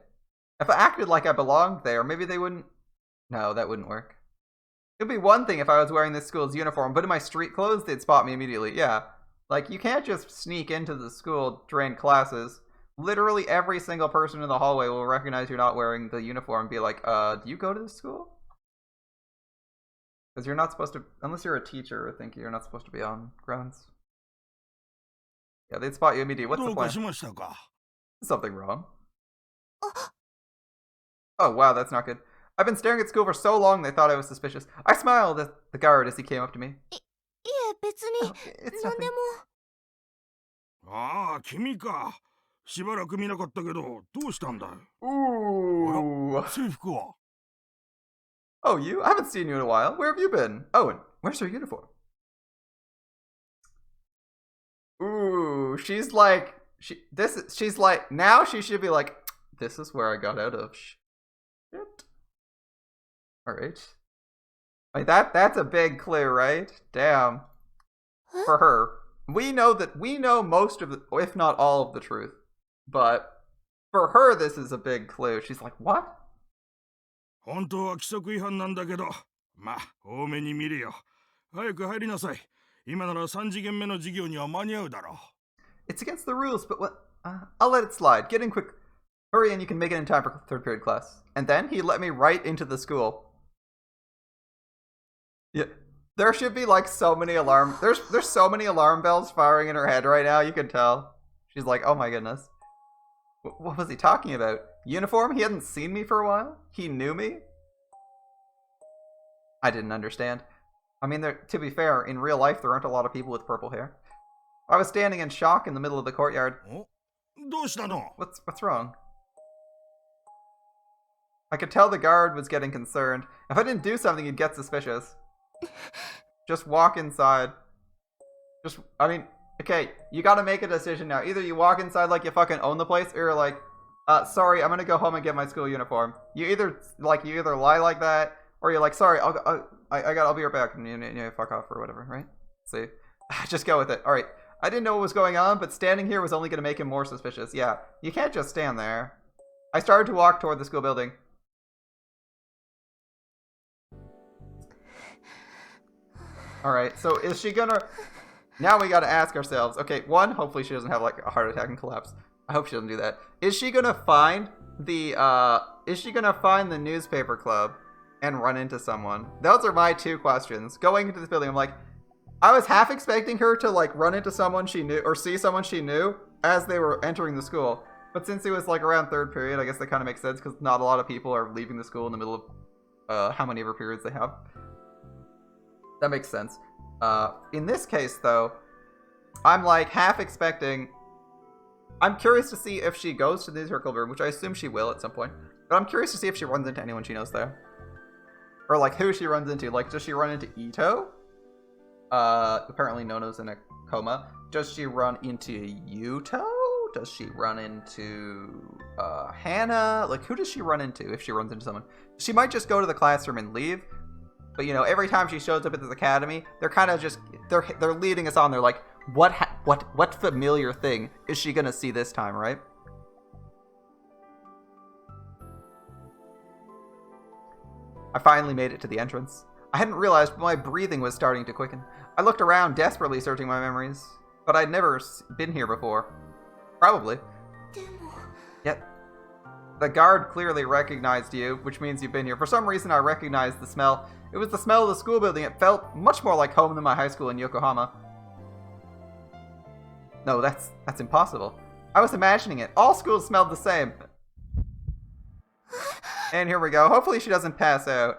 If I acted like I belonged there, maybe they wouldn't... No, that wouldn't work. It would be one thing if I was wearing this school's uniform, but in my street clothes, they'd spot me immediately. Yeah. Like, you can't just sneak into the school during classes. Literally every single person in the hallway will recognize you're not wearing the uniform and be like, do you go to this school? Because you're not supposed to... Unless you're a teacher, I think you're not supposed to be on grounds. Yeah, they'd spot you immediately. What's the plan? Something wrong. Oh, wow, that's not good. I've been staring at school for so long they thought I was suspicious. I smiled at the guard as he came up to me. いえ、別に、 It's 何で nothing. も。ああ、君か。しばらく見なかったけど、どうしたんだい？ Ooh. 制服は？ Oh, you? I haven't seen you in a while. Where have you been? Oh, and where's her uniform? Ooh, she's like... She's like... Now she should be like, this is where I got out of shit. Alright. Like, that's a big clue, right? Damn. For her. We know most of the... If not all of the truth. But... For her, this is a big clue. She's like, what? 本当は規則違反なんだけど、まあ、多めに見るよ。早く入りなさい。今なら3次元目の授業には間に合うだろう。 It's against the rules, but what? I'll let it slide. Get in quick. Hurry and you can make it in time for 3rd period class. And then he let me right into the school. Yeah, there should be like so many alarm. There's so many alarm bells firing in her head right now. You can tell. She's like, oh my goodness. What was he talking about? Uniform? He hadn't seen me for a while? He knew me? I didn't understand. I mean, to be fair, in real life, there aren't a lot of people with purple hair. I was standing in shock in the middle of the courtyard. どうしたの？ What's wrong? I could tell the guard was getting concerned. If I didn't do something, he'd get suspicious. Just walk inside. I mean, okay, you gotta make a decision now. Either you walk inside like you fucking own the place, or you're like, sorry, I'm gonna go home and get my school uniform. You either lie like that, or you're like, sorry, I'll be right back, and you fuck off or whatever, right? See, just go with it. All right, I didn't know what was going on, but standing here was only gonna make him more suspicious. Yeah, you can't just stand there. I started to walk toward the school building. All right, so is she gonna? Now we gotta ask ourselves. Okay, one, hopefully she doesn't have like a heart attack and collapse. I hope she doesn't do that. Is she gonna find the newspaper club and run into someone? Those are my 2 questions. Going into this building, I'm like, I was half expecting her to like run into someone she knew or see someone she knew as they were entering the school. But since it was like around 3rd period, I guess that kind of makes sense because not a lot of people are leaving the school in the middle of how many ever periods they have. That makes sense. In this case, though, I'm like half expecting I'm curious to see if she goes to the circle room, which I assume she will at some point. But I'm curious to see if she runs into anyone she knows there. Or, like, who she runs into. Like, does she run into Ito? Apparently Nono's in a coma. Does she run into Yuto? Does she run into, Hannah? Like, who does she run into if she runs into someone? She might just go to the classroom and leave. But, you know, every time she shows up at this academy, they're kind of just, they're leading us on. They're like, what familiar thing is she gonna see this time, right? I finally made it to the entrance. I hadn't realized, but my breathing was starting to quicken. I looked around, desperately searching my memories, but I'd never been here before. Probably. Yet, the guard clearly recognized you, which means you've been here. For some reason, I recognized the smell. It was the smell of the school building. It felt much more like home than my high school in Yokohama. No, that's impossible. I was imagining it. All schools smelled the same. And here we go. Hopefully she doesn't pass out.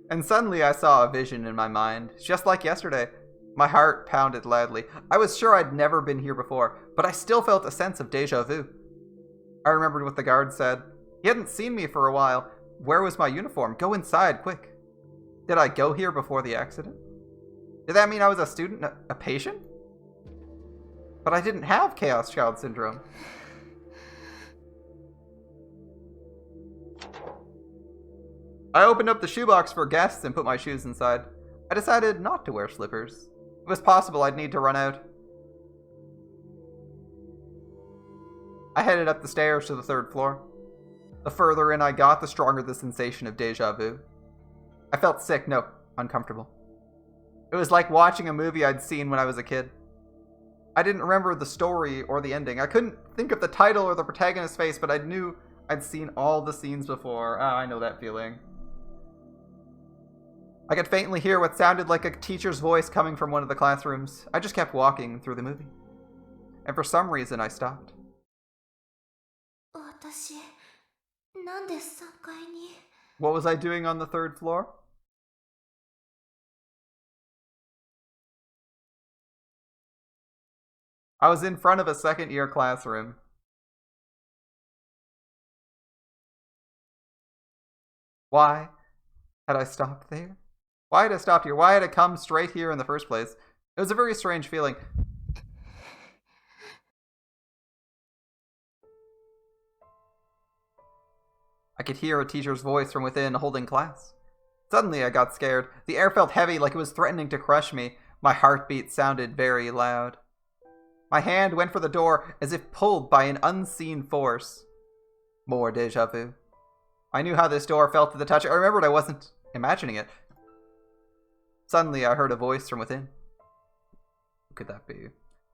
And suddenly I saw a vision in my mind. Just like yesterday. My heart pounded loudly. I was sure I'd never been here before, but I still felt a sense of deja vu. I remembered what the guard said. He hadn't seen me for a while. Where was my uniform? Go inside, quick. Did I go here before the accident? Did that mean I was a student, a patient? But I didn't have Chaos Child Syndrome. I opened up the shoebox for guests and put my shoes inside. I decided not to wear slippers. It was possible I'd need to run out. I headed up the stairs to the 3rd floor. The further in I got, the stronger the sensation of deja vu. I felt sick, no, uncomfortable. It was like watching a movie I'd seen when I was a kid. I didn't remember the story or the ending. I couldn't think of the title or the protagonist's face, but I knew I'd seen all the scenes before. I know that feeling. I could faintly hear what sounded like a teacher's voice coming from one of the classrooms. I just kept walking through the movie. And for some reason, I stopped. What was I doing on the 3rd floor? I was in front of a 2nd-year classroom. Why had I stopped there? Why had I stopped here? Why had I come straight here in the first place? It was a very strange feeling. I could hear a teacher's voice from within holding class. Suddenly I got scared. The air felt heavy, like it was threatening to crush me. My heartbeat sounded very loud. My hand went for the door as if pulled by an unseen force. More deja vu. I knew how this door felt to the touch. I remembered I wasn't imagining it. Suddenly I heard a voice from within. Who could that be?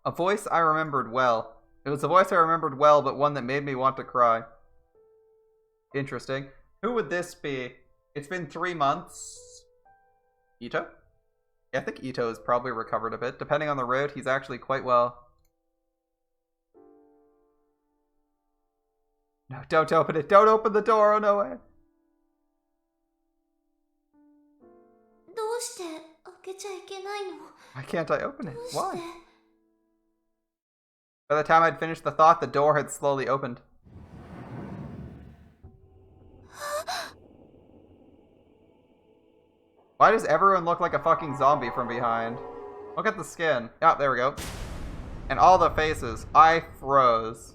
A voice I remembered well. It was a voice I remembered well, but one that made me want to cry. Interesting. Who would this be? It's been 3 months. Ito? Yeah, I think Ito has probably recovered a bit. Depending on the route, he's actually quite well. No, don't open it. Don't open the door, Onoe. Why can't I open it? Why? By the time I'd finished the thought, the door had slowly opened. Why does everyone look like a fucking zombie from behind? Look at the skin. Yeah, there we go. And all the faces. I froze.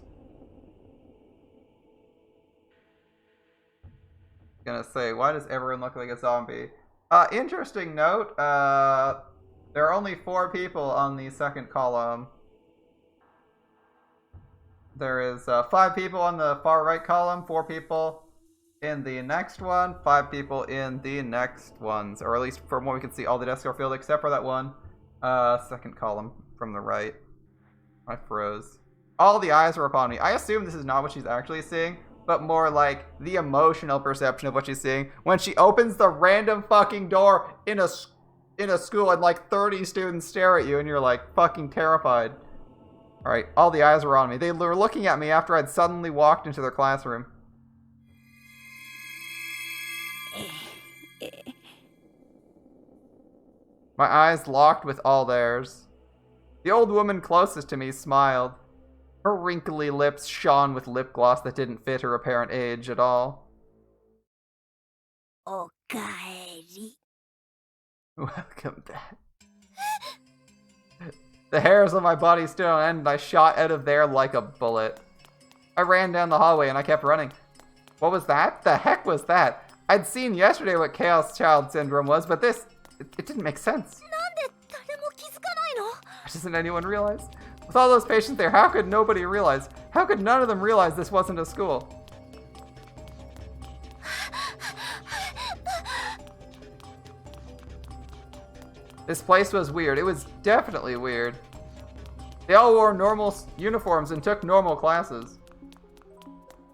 Gonna say, why does everyone look like a zombie? Interesting note. There are only 4 people on the 2nd column. There is 5 people on the far right column, 4 people in the next one, 5 people in the next ones, or at least from what we can see, all the desks are filled except for that one 2nd column from the right. I froze. All the eyes are upon me. I assume this is not what she's actually seeing, but more like the emotional perception of what she's seeing when she opens the random fucking door in a school and like 30 students stare at you and you're like fucking terrified. Alright, all the eyes were on me. They were looking at me after I'd suddenly walked into their classroom. My eyes locked with all theirs. The old woman closest to me smiled. Her wrinkly lips shone with lip gloss that didn't fit her apparent age at all. Okaeri. Welcome back. The hairs on my body stood on end and I shot out of there like a bullet. I ran down the hallway and I kept running. What was that? The heck was that? I'd seen yesterday what Chaos Child Syndrome was, but this, it didn't make sense. Why doesn't anyone realize? With all those patients there, how could nobody realize? How could none of them realize this wasn't a school? This place was weird. It was definitely weird. They all wore normal uniforms and took normal classes.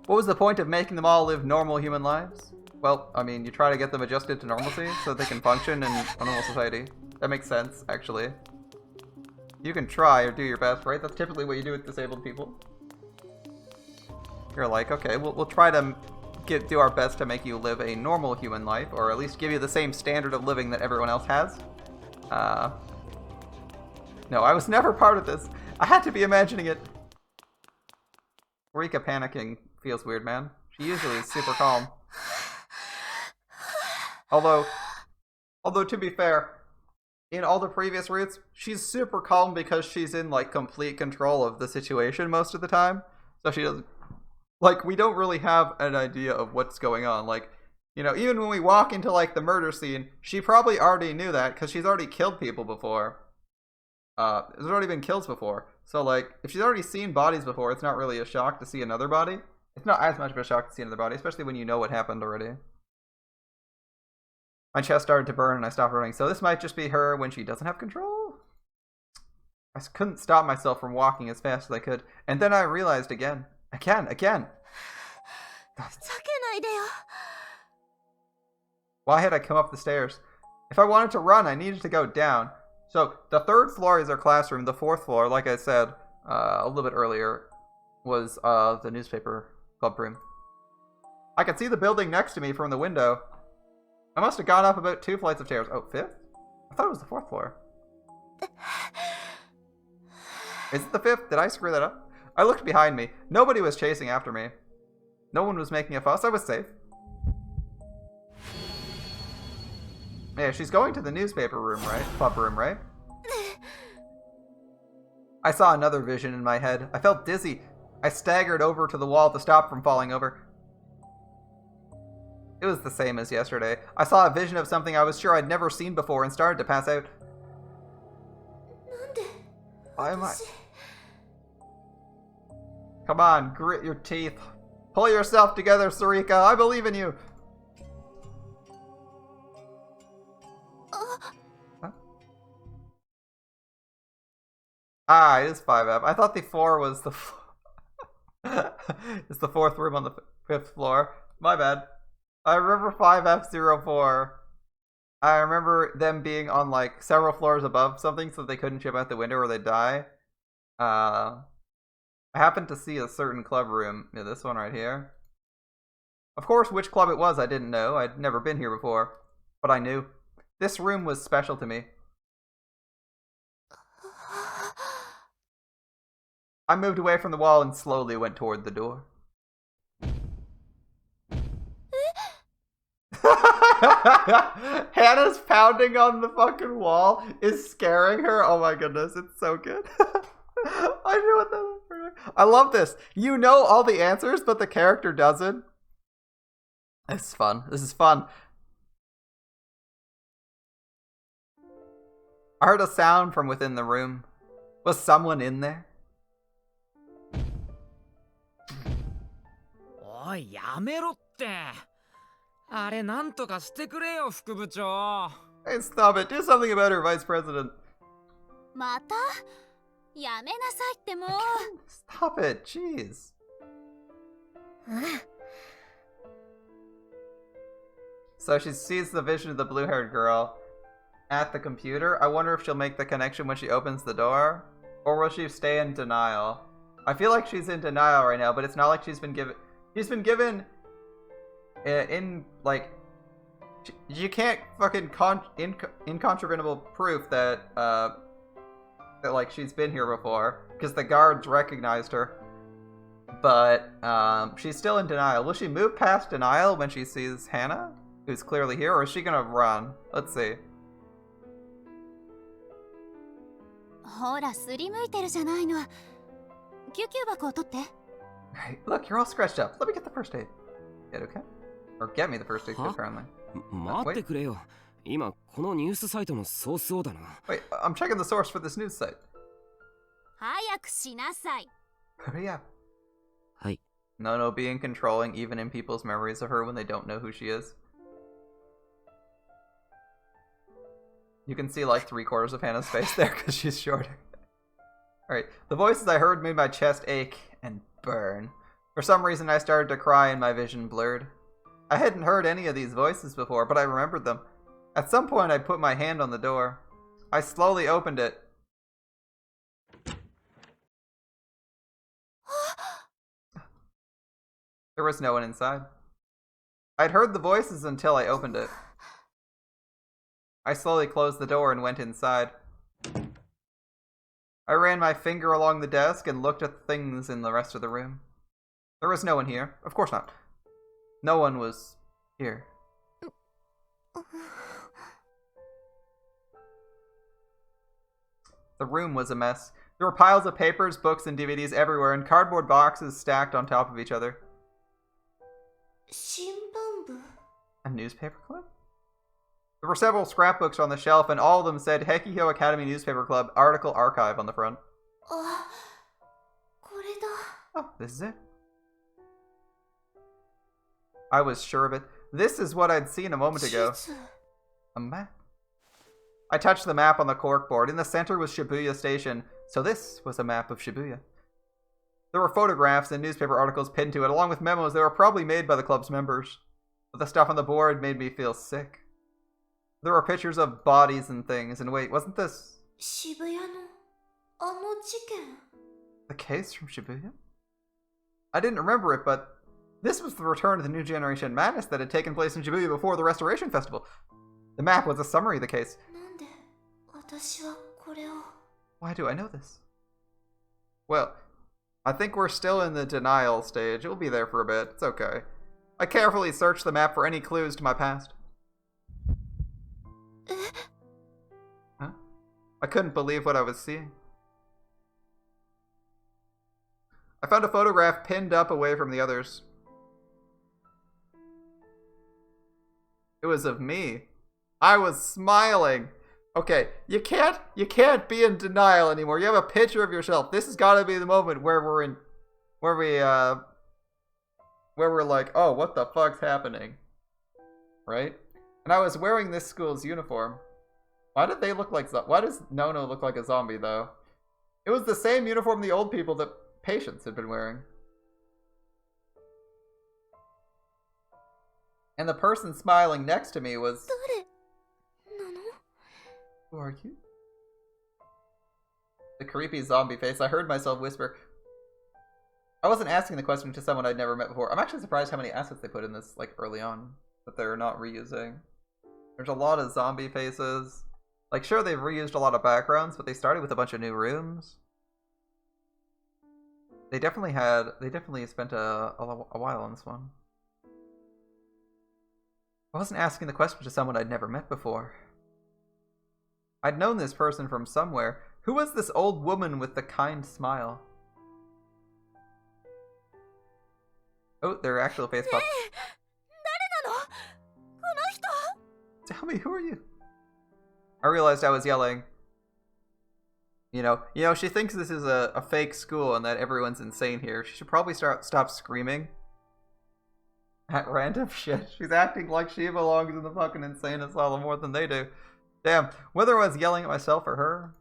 What was the point of making them all live normal human lives? Well, I mean, you try to get them adjusted to normalcy so they can function in a normal society. That makes sense, actually. You can try or do your best, right? That's typically what you do with disabled people. You're like, okay, we'll try to do our best to make you live a normal human life, or at least give you the same standard of living that everyone else has. No, I was never part of this. I had to be imagining it. Serika panicking feels weird, man. She usually is super calm. Although to be fair, in all the previous routes, she's super calm because she's in, like, complete control of the situation most of the time. So she doesn't... Like, we don't really have an idea of what's going on. Like, you know, even when we walk into, like, the murder scene, she probably already knew that because she's already killed people before. There's already been kills before. So, like, if she's already seen bodies before, it's not really a shock to see another body. It's not as much of a shock to see another body, especially when you know what happened already. My chest started to burn and I stopped running. So this might just be her when she doesn't have control? I couldn't stop myself from walking as fast as I could. And then I realized again. Again. Why had I come up the stairs? If I wanted to run, I needed to go down. So the third floor is our classroom. The fourth floor, like I said a little bit earlier, was the newspaper club room. I could see the building next to me from the window. I must have gone up about 2 flights of stairs. Oh, 5th? I thought it was the 4th floor. Is it the 5th? Did I screw that up? I looked behind me. Nobody was chasing after me. No one was making a fuss. I was safe. Yeah, she's going to the newspaper room, right? Club room, right? I saw another vision in my head. I felt dizzy. I staggered over to the wall to stop from falling over. It was the same as yesterday. I saw a vision of something I was sure I'd never seen before and started to pass out. Why am I... Come on, grit your teeth. Pull yourself together, Serika. I believe in you. Huh? Ah, it is 5F. I thought the 4 was the... It's the 4th room on the 5th floor. My bad. I remember 5F04. I remember them being on, like, several floors above something so they couldn't jump out the window or they'd die. I happened to see a certain club room. Yeah, this one right here. Of course, which club it was I didn't know. I'd never been here before. But I knew. This room was special to me. I moved away from the wall and slowly went toward the door. Hannah's pounding on the fucking wall is scaring her. Oh my goodness, it's so good. I knew what that was. I love this. You know all the answers, but the character doesn't. This is fun. This is fun. I heard a sound from within the room. Was someone in there? おい、やめろって。あれなんとかしてくれよ、副部長。Hey, stop it. Do something about her, Vice President. またやめなさいってもう。Stop it. Jeez. So she sees the vision of the blue-haired girl at the computer. I wonder if she'll make the connection when she opens the door. Or will she stay in denial? I feel like she's in denial right now, but it's not like she's been given... She's been given... in, like... You can't fucking... incontrovertible proof that, that, like, she's been here before. Because the guards recognized her. But she's still in denial. Will she move past denial when she sees Hannah, who's clearly here, or is she gonna run? Let's see. ほらすりむいてるじゃないの。救急箱を取って。 Right. Look, you're all scratched up. Let me get the first aid. Get okay? Or get me the first aid kit, apparently. 待ってくれよ。今このニュースサイトのソースをだな。Wait, I'm checking the source for this news site. 早くしなさい。 Hurry up. はい。 No being controlling even in people's memories of her when they don't know who she is. You can see like 3/4 of Hannah's face there because she's shorter. Alright, the voices I heard made my chest ache and burn. For some reason I started to cry and my vision blurred. I hadn't heard any of these voices before, but I remembered them. At some point I put my hand on the door. I slowly opened it. There was no one inside. I'd heard the voices until I opened it. I slowly closed the door and went inside. I ran my finger along the desk and looked at things in the rest of the room. There was no one here. Of course not. No one was here. The room was a mess. There were piles of papers, books, and DVDs everywhere, and cardboard boxes stacked on top of each other. 新聞部。 A newspaper club? There were several scrapbooks on the shelf, and all of them said Hekiho Academy Newspaper Club Article Archive on the front. あ、これだ。 Oh, this is it. I was sure of it. This is what I'd seen a moment ago. 地図。 A map. I touched the map on the corkboard. In the center was Shibuya Station, so this was a map of Shibuya. There were photographs and newspaper articles pinned to it, along with memos that were probably made by the club's members. But the stuff on the board made me feel sick. There were pictures of bodies and things, and wait, wasn't this 渋谷のあの事件。 the case from Shibuya? I didn't remember it, but this was the return of the New Generation Madness that had taken place in Shibuya before the Restoration Festival. The map was a summary of the case. なんで私はこれを。 Why do I know this? Well, I think we're still in the denial stage. It'll be there for a bit. It's okay. I carefully searched the map for any clues to my past. Huh? I couldn't believe what I was seeing. I found a photograph pinned up away from the others. It was of me. I was smiling. Okay, you can't be in denial anymore. You have a picture of yourself. This has got to be the moment where we're like, oh, what the fuck's happening? Right? And I was wearing this school's uniform. Why did they look like why does Nono look like a zombie though? It was the same uniform the old people that Patience had been wearing. And the person smiling next to me was... 誰なの？ Who are you? The creepy zombie face. I heard myself whisper. I wasn't asking the question to someone I'd never met before. I'm actually surprised how many assets they put in this, like, early on. That they're not reusing. There's a lot of zombie faces. Like, sure, they've reused a lot of backgrounds, but they started with a bunch of new rooms. They definitely spent a while on this one. I wasn't asking the question to someone I'd never met before. I'd known this person from somewhere. Who was this old woman with the kind smile? Oh, their actual face popped. 誰なの？この人。 Tell me, who are you? I realized I was yelling. You know, she thinks this is a fake school and that everyone's insane here. She should probably stop screaming at random shit. She's acting like she belongs in the fucking insane asylum more than they do. Damn, whether I was yelling at myself or her,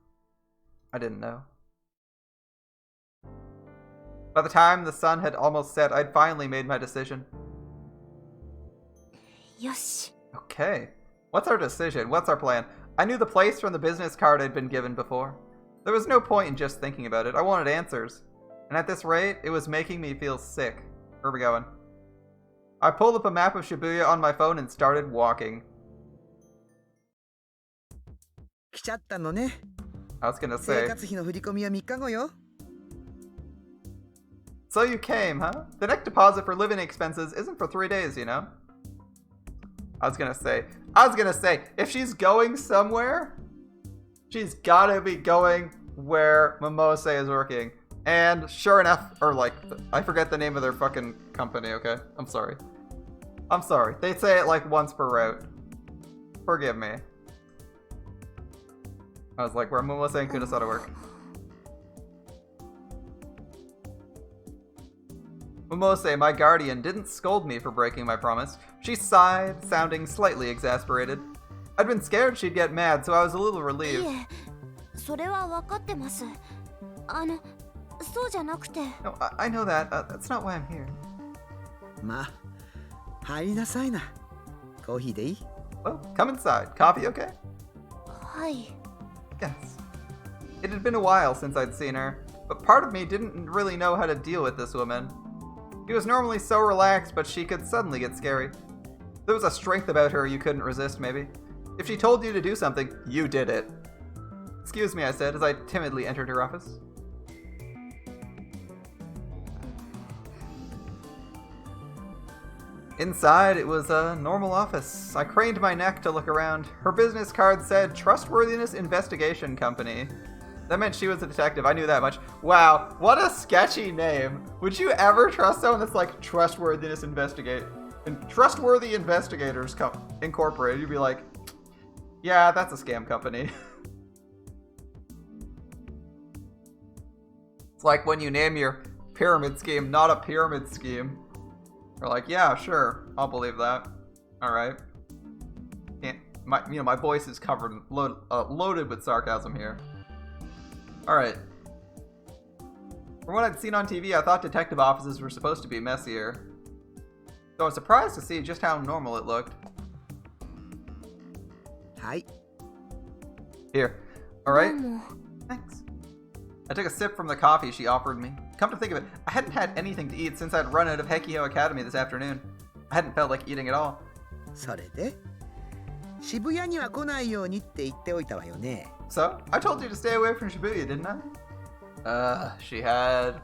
I didn't know. By the time the sun had almost set, I'd finally made my decision. よし。 Okay. What's our decision? What's our plan? I knew the place from the business card I'd been given before. There was no point in just thinking about it. I wanted answers. And at this rate, it was making me feel sick. Where are we going? I pulled up a map of Shibuya on my phone and started walking. 来ちゃったのね。 I was gonna 生 say, 活費の振り込みは3日後よ。So you came, huh? The next deposit for living expenses isn't for 3 days, you know? I was gonna say, if she's going somewhere, she's gotta be going where Momose is working. And sure enough, or like, I forget the name of their fucking company, okay? I'm sorry. They say it like once per route. Forgive me. I was like, where Momose and Kudasada work. Momose, my guardian, didn't scold me for breaking my promise. She sighed, sounding slightly exasperated. I'd been scared she'd get mad, so I was a little relieved. いえ、それは分かってます。そうじゃなくて。No, I know that. That's not why I'm here. まあ、入りなさいな。コーヒーでいい？ Well, come inside. Coffee, okay? はい。Yes. It had been a while since I'd seen her, but part of me didn't really know how to deal with this woman. She was normally so relaxed, but she could suddenly get scary. There was a strength about her you couldn't resist, maybe. If she told you to do something, you did it. Excuse me, I said as I timidly entered her office. Inside, it was a normal office. I craned my neck to look around. Her business card said Trustworthiness Investigation Company. That meant she was a detective. I knew that much. Wow, what a sketchy name. Would you ever trust someone that's like Trustworthy Investigators Incorporated? You'd be like, yeah, that's a scam company. It's like when you name your pyramid scheme not a pyramid scheme. You're like, yeah, sure, I'll believe that. All right. My voice is covered, loaded with sarcasm here. All right. From what I'd seen on TV, I thought detective offices were supposed to be messier. So I was surprised to see just how normal it looked. はい。 Here. All right. どうも。 Thanks. I took a sip from the coffee she offered me. Come to think of it, I hadn't had anything to eat since I'd run out of Hekiho Academy this afternoon. I hadn't felt like eating at all. それで渋谷には来ないようにって言っておいたわよね。 So, I told you to stay away from Shibuya, didn't I? She had...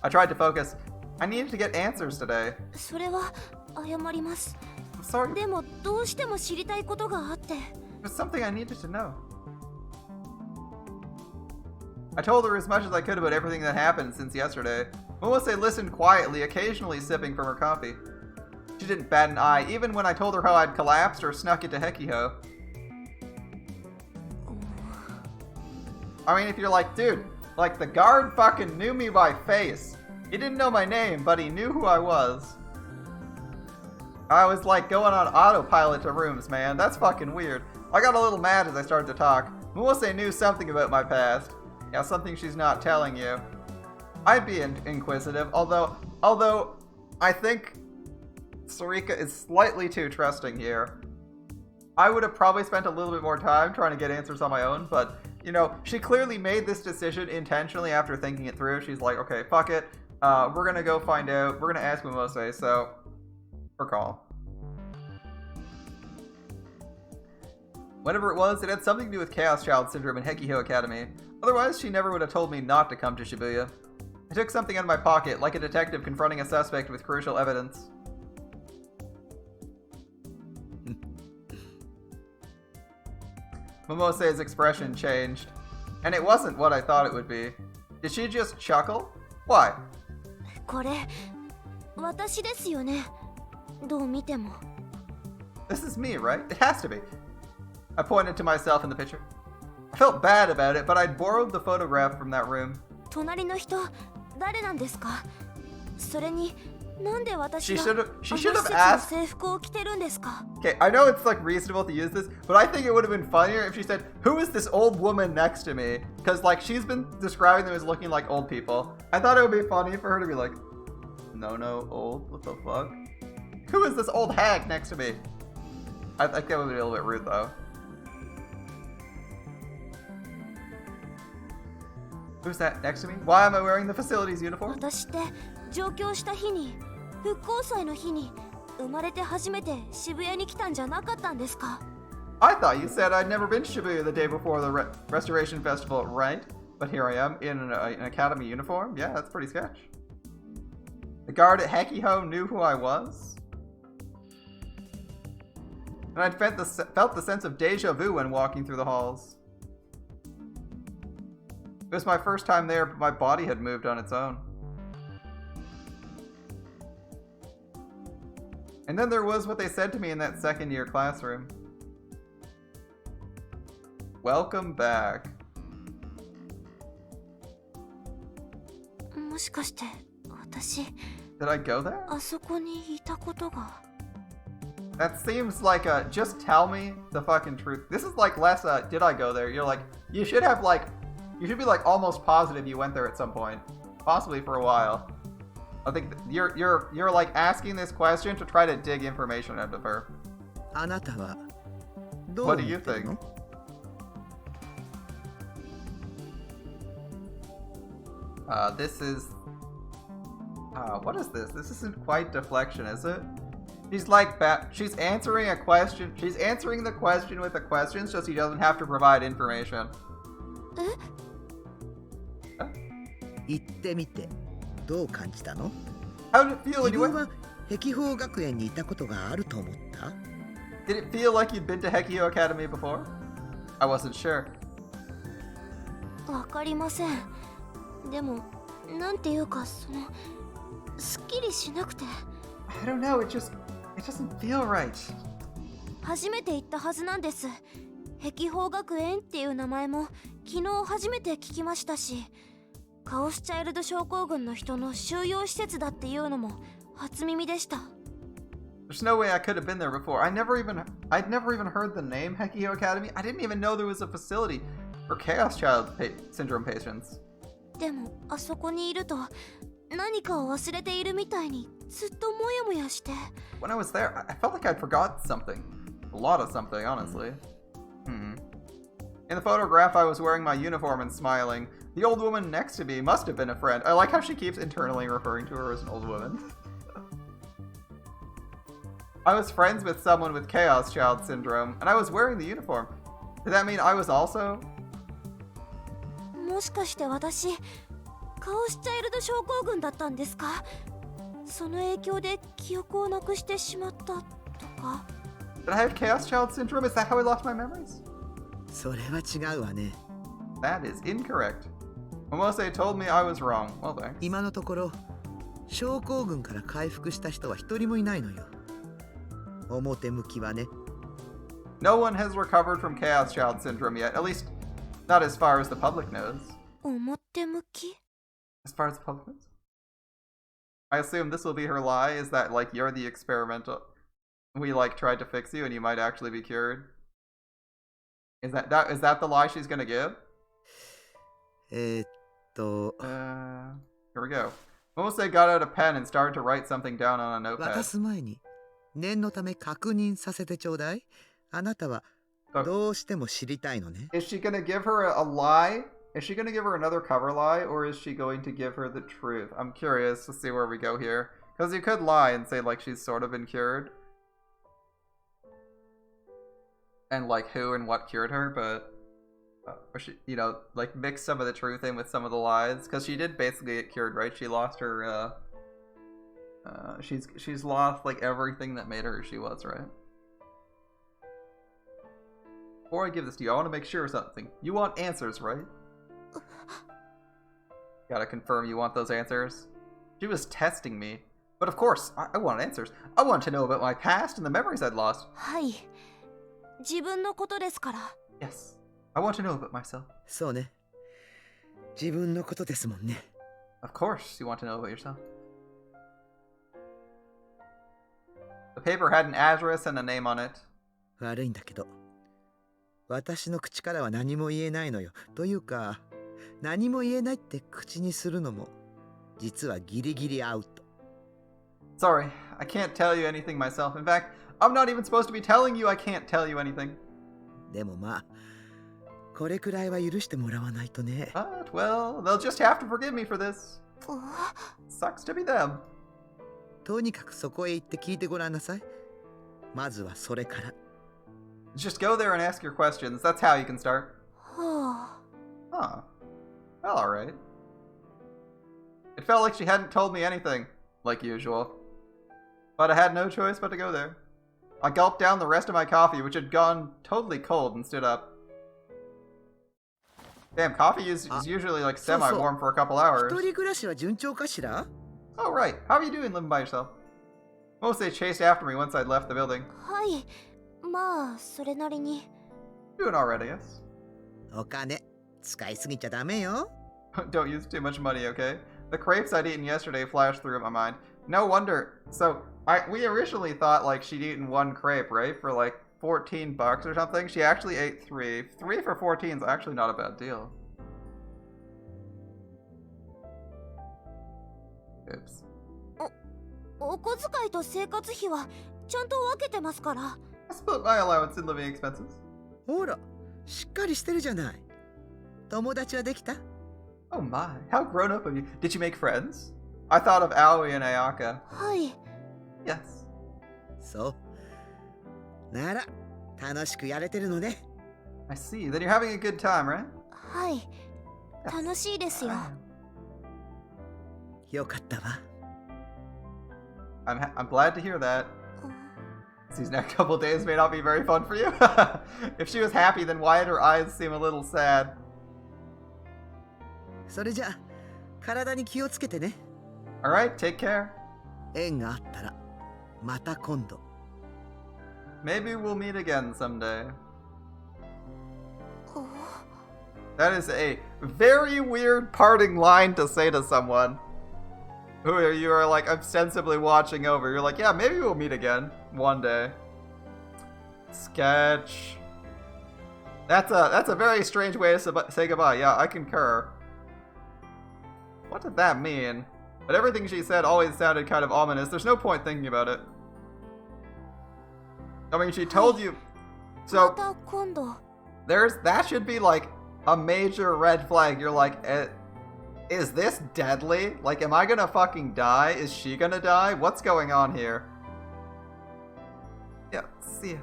I tried to focus. I needed to get answers today. それは謝ります。 I'm sorry. でもどうしても知りたいことがあって。 There's something I needed to know. I told her as much as I could about everything that happened since yesterday. Momose listened quietly, occasionally sipping from her coffee. She didn't bat an eye, even when I told her how I'd collapsed or snuck into Hekiho. I mean, if you're like, dude, like the guard fucking knew me by face. He didn't know my name, but he knew who I was. I was like going on autopilot to rooms, man. That's fucking weird. I got a little mad as I started to talk. Momose knew something about my past. Yeah, something she's not telling you. I'd be inquisitive, although I think Serika is slightly too trusting here. I would have probably spent a little bit more time trying to get answers on my own, but, you know, she clearly made this decision intentionally after thinking it through. She's like, okay, fuck it. We're gonna go find out. We're gonna ask Momose, so... her call. Whatever it was, it had something to do with Chaos Child Syndrome and Hekiho Academy. Otherwise, she never would have told me not to come to Shibuya. I took something out of my pocket, like a detective confronting a suspect with crucial evidence. Momose's expression changed. And it wasn't what I thought it would be. Did she just chuckle? Why? これ私ですよね。どう見ても。 This is me, right? It has to be. I pointed to myself in the picture. I felt bad about it, but I'd borrowed the photograph from that room. 隣の人誰なんですか？それになんで私が She should have あの asked. 施設の制服を着てるんですか？ Okay, I know it's like reasonable to use this, but I think it would have been funnier if she said, "Who is this old woman next to me?" Because like she's been describing them as looking like old people. I thought it would be funny for her to be like, "No, old. What the fuck? Who is this old hag next to me?" I think that would be a little bit rude though. Who's that next to me? Why am I wearing the facilities uniform? 私って上京した日に復興祭の日に生まれて初めて渋谷に来たんじゃなかったんですか？ I thought you said I'd never been to Shibuya the day before the Restoration Festival, right? But here I am in an academy uniform. Yeah, that's pretty sketch. The guard at Hekiho knew who I was. And I'd felt the sense of deja vu when walking through the halls. It was my first time there, but my body had moved on its own. And then there was what they said to me in that second-year classroom. Welcome back. もしかして私 Did I go there? あそこにいたことが That seems like a just tell me the fucking truth. This is like less did I go there? You're like you should be like almost positive you went there at some point, possibly for a while. I think you're like asking this question to try to dig information out of her. あなたはどう What 思 do って you るの think? This is what is this? This isn't quite deflection, is it? She's like she's answering a question. She's answering the question with a question so she doesn't have to provide information. 言ってみてどう感じたの How did it feel when 自 you 分 went? は碧峰学園にいたことがあると思った Did it feel like you'd been to Hekiho Academy before? I wasn't sure. わかりません。でもなんていうかすっきりしなくて I don't know. It doesn't feel right. 初めて行ったはずなんです。碧峰学園っていう名前も昨日初めて聞きましたし、カオスチャイルド症候群の人の収容施設だっていうのも初耳でした。There's no way I could have been there before. I'd never even heard the name Hekiho Academy. I didn't even know there was a facility for Chaos Child Syndrome patients. でもあそこにいると何かを忘れているみたいにずっともやもやして。When I was there, I felt like I'd forgot something. A lot of something, honestly. In the photograph, I was wearing my uniform and smiling. The old woman next to me must have been a friend. I like how she keeps internally referring to her as an old woman. I was friends with someone with Chaos Child Syndrome, and I was wearing the uniform. Did that mean I was also? もしかして私カオスチャイルド症候群だったんですか？その影響で記憶をなくしてしまったとか。 Did I have Chaos Child Syndrome? Is that how I lost my memories? それは違うわね That is incorrect. Momose told me I was wrong. Well, thanks. 今のところ症候群から回復した人は一人もいないのよ表向きはね No one has recovered from Chaos Child Syndrome yet. At least, not as far as the public knows. 表向き As far as the public knows? I assume this will be her lie, is that, like, you're the experimental... We, like, tried to fix you and you might actually be cured? Is that the lie she's gonna give? えーっと Here we go. Momose got out a pen and started to write something down on a 渡 notepad. す前に念のため確認させてちょうだいあなたはどうしても知りたいのね Is she gonna give her a lie? Is she gonna give her another cover lie, or is she going to give her the truth? I'm curious to see where we go here. Because you could lie and say, like, she's sort of been cured. And, like, who and what cured her, but... or she, you know, like, mix some of the truth in with some of the lies. Because she did basically get cured, right? She lost her, she's lost, like, everything that made her who she was, right? Before I give this to you, I want to make sure of something. You want answers, right? Gotta confirm you want those answers. She was testing me. But of course, I want answers. I want to know about my past and the memories I'd lost. はい。自分のことですから。 Yes. I want to know about myself. そうね自分のことですもんね Of course, you want to know about yourself. The paper had an address and a name on it. 悪いんだけど私の口からは何も言えないのよというか何も言えないって口にするのも実はギリギリアウト Sorry, I can't tell you anything myself. In fact, I'm not even supposed to be telling you I can't tell you anything. でもまあこれくらいは許してもらわないとね But, well, they'll just have to forgive me for this. お Sucks to be them. とにかくそこへ行って聞いてごらんなさいまずはそれから Just go there and ask your questions. That's how you can start. はあ。 Huh. Well, alright. It felt like she hadn't told me anything, like usual. But I had no choice but to go there. I gulped down the rest of my coffee, which had gone totally cold, and stood up. Damn, coffee is usually like semi-warm for a couple hours. 一人暮らしは順調かしら? Oh, right. How are you doing living by yourself? Most they chased after me once I'd left the building. はい、まあそれなりに。 Doing alright, I guess. お金使いすぎちゃダメよ。 Don't use too much money, okay? The crepes I'd eaten yesterday flashed through my mind. No wonder. So, we originally thought like she'd eaten one crepe, right? For like $14 or something. She actually ate 3. 3 for 14 is actually not a bad deal. Oops. お小遣いと生活費はちゃんと分けてますから。 I split my allowance in living expenses. ほら、しっかりしてるじゃない。友達はできた? Oh my, how grown up of you. Did you make friends? I thought of Aoi and Ayaka. はい。 Yes. そう。なら、楽しくやれてるのね。 I see. Then you're having a good time, right? はい。楽しいですよ。よかったわ。I'm glad to hear that. These next couple days may not be very fun for you. If she was happy, then why did her eyes seem a little sad? それじゃあ、体に気をつけてね。Alright, take care. 縁があったら、また今度。 Maybe we'll meet again someday. That is a very weird parting line to say to someone who you are like ostensibly watching over. You're like, yeah, maybe we'll meet again one day. Sketch. That's a very strange way to say goodbye. Yeah, I concur. What did that mean? But everything she said always sounded kind of ominous. There's no point thinking about it. I mean, she told you. ま So た今度。 that should be like a major red flag. You're like, is this deadly? Like, am I gonna fucking die? Is she gonna die? What's going on here? Yeah, see ya.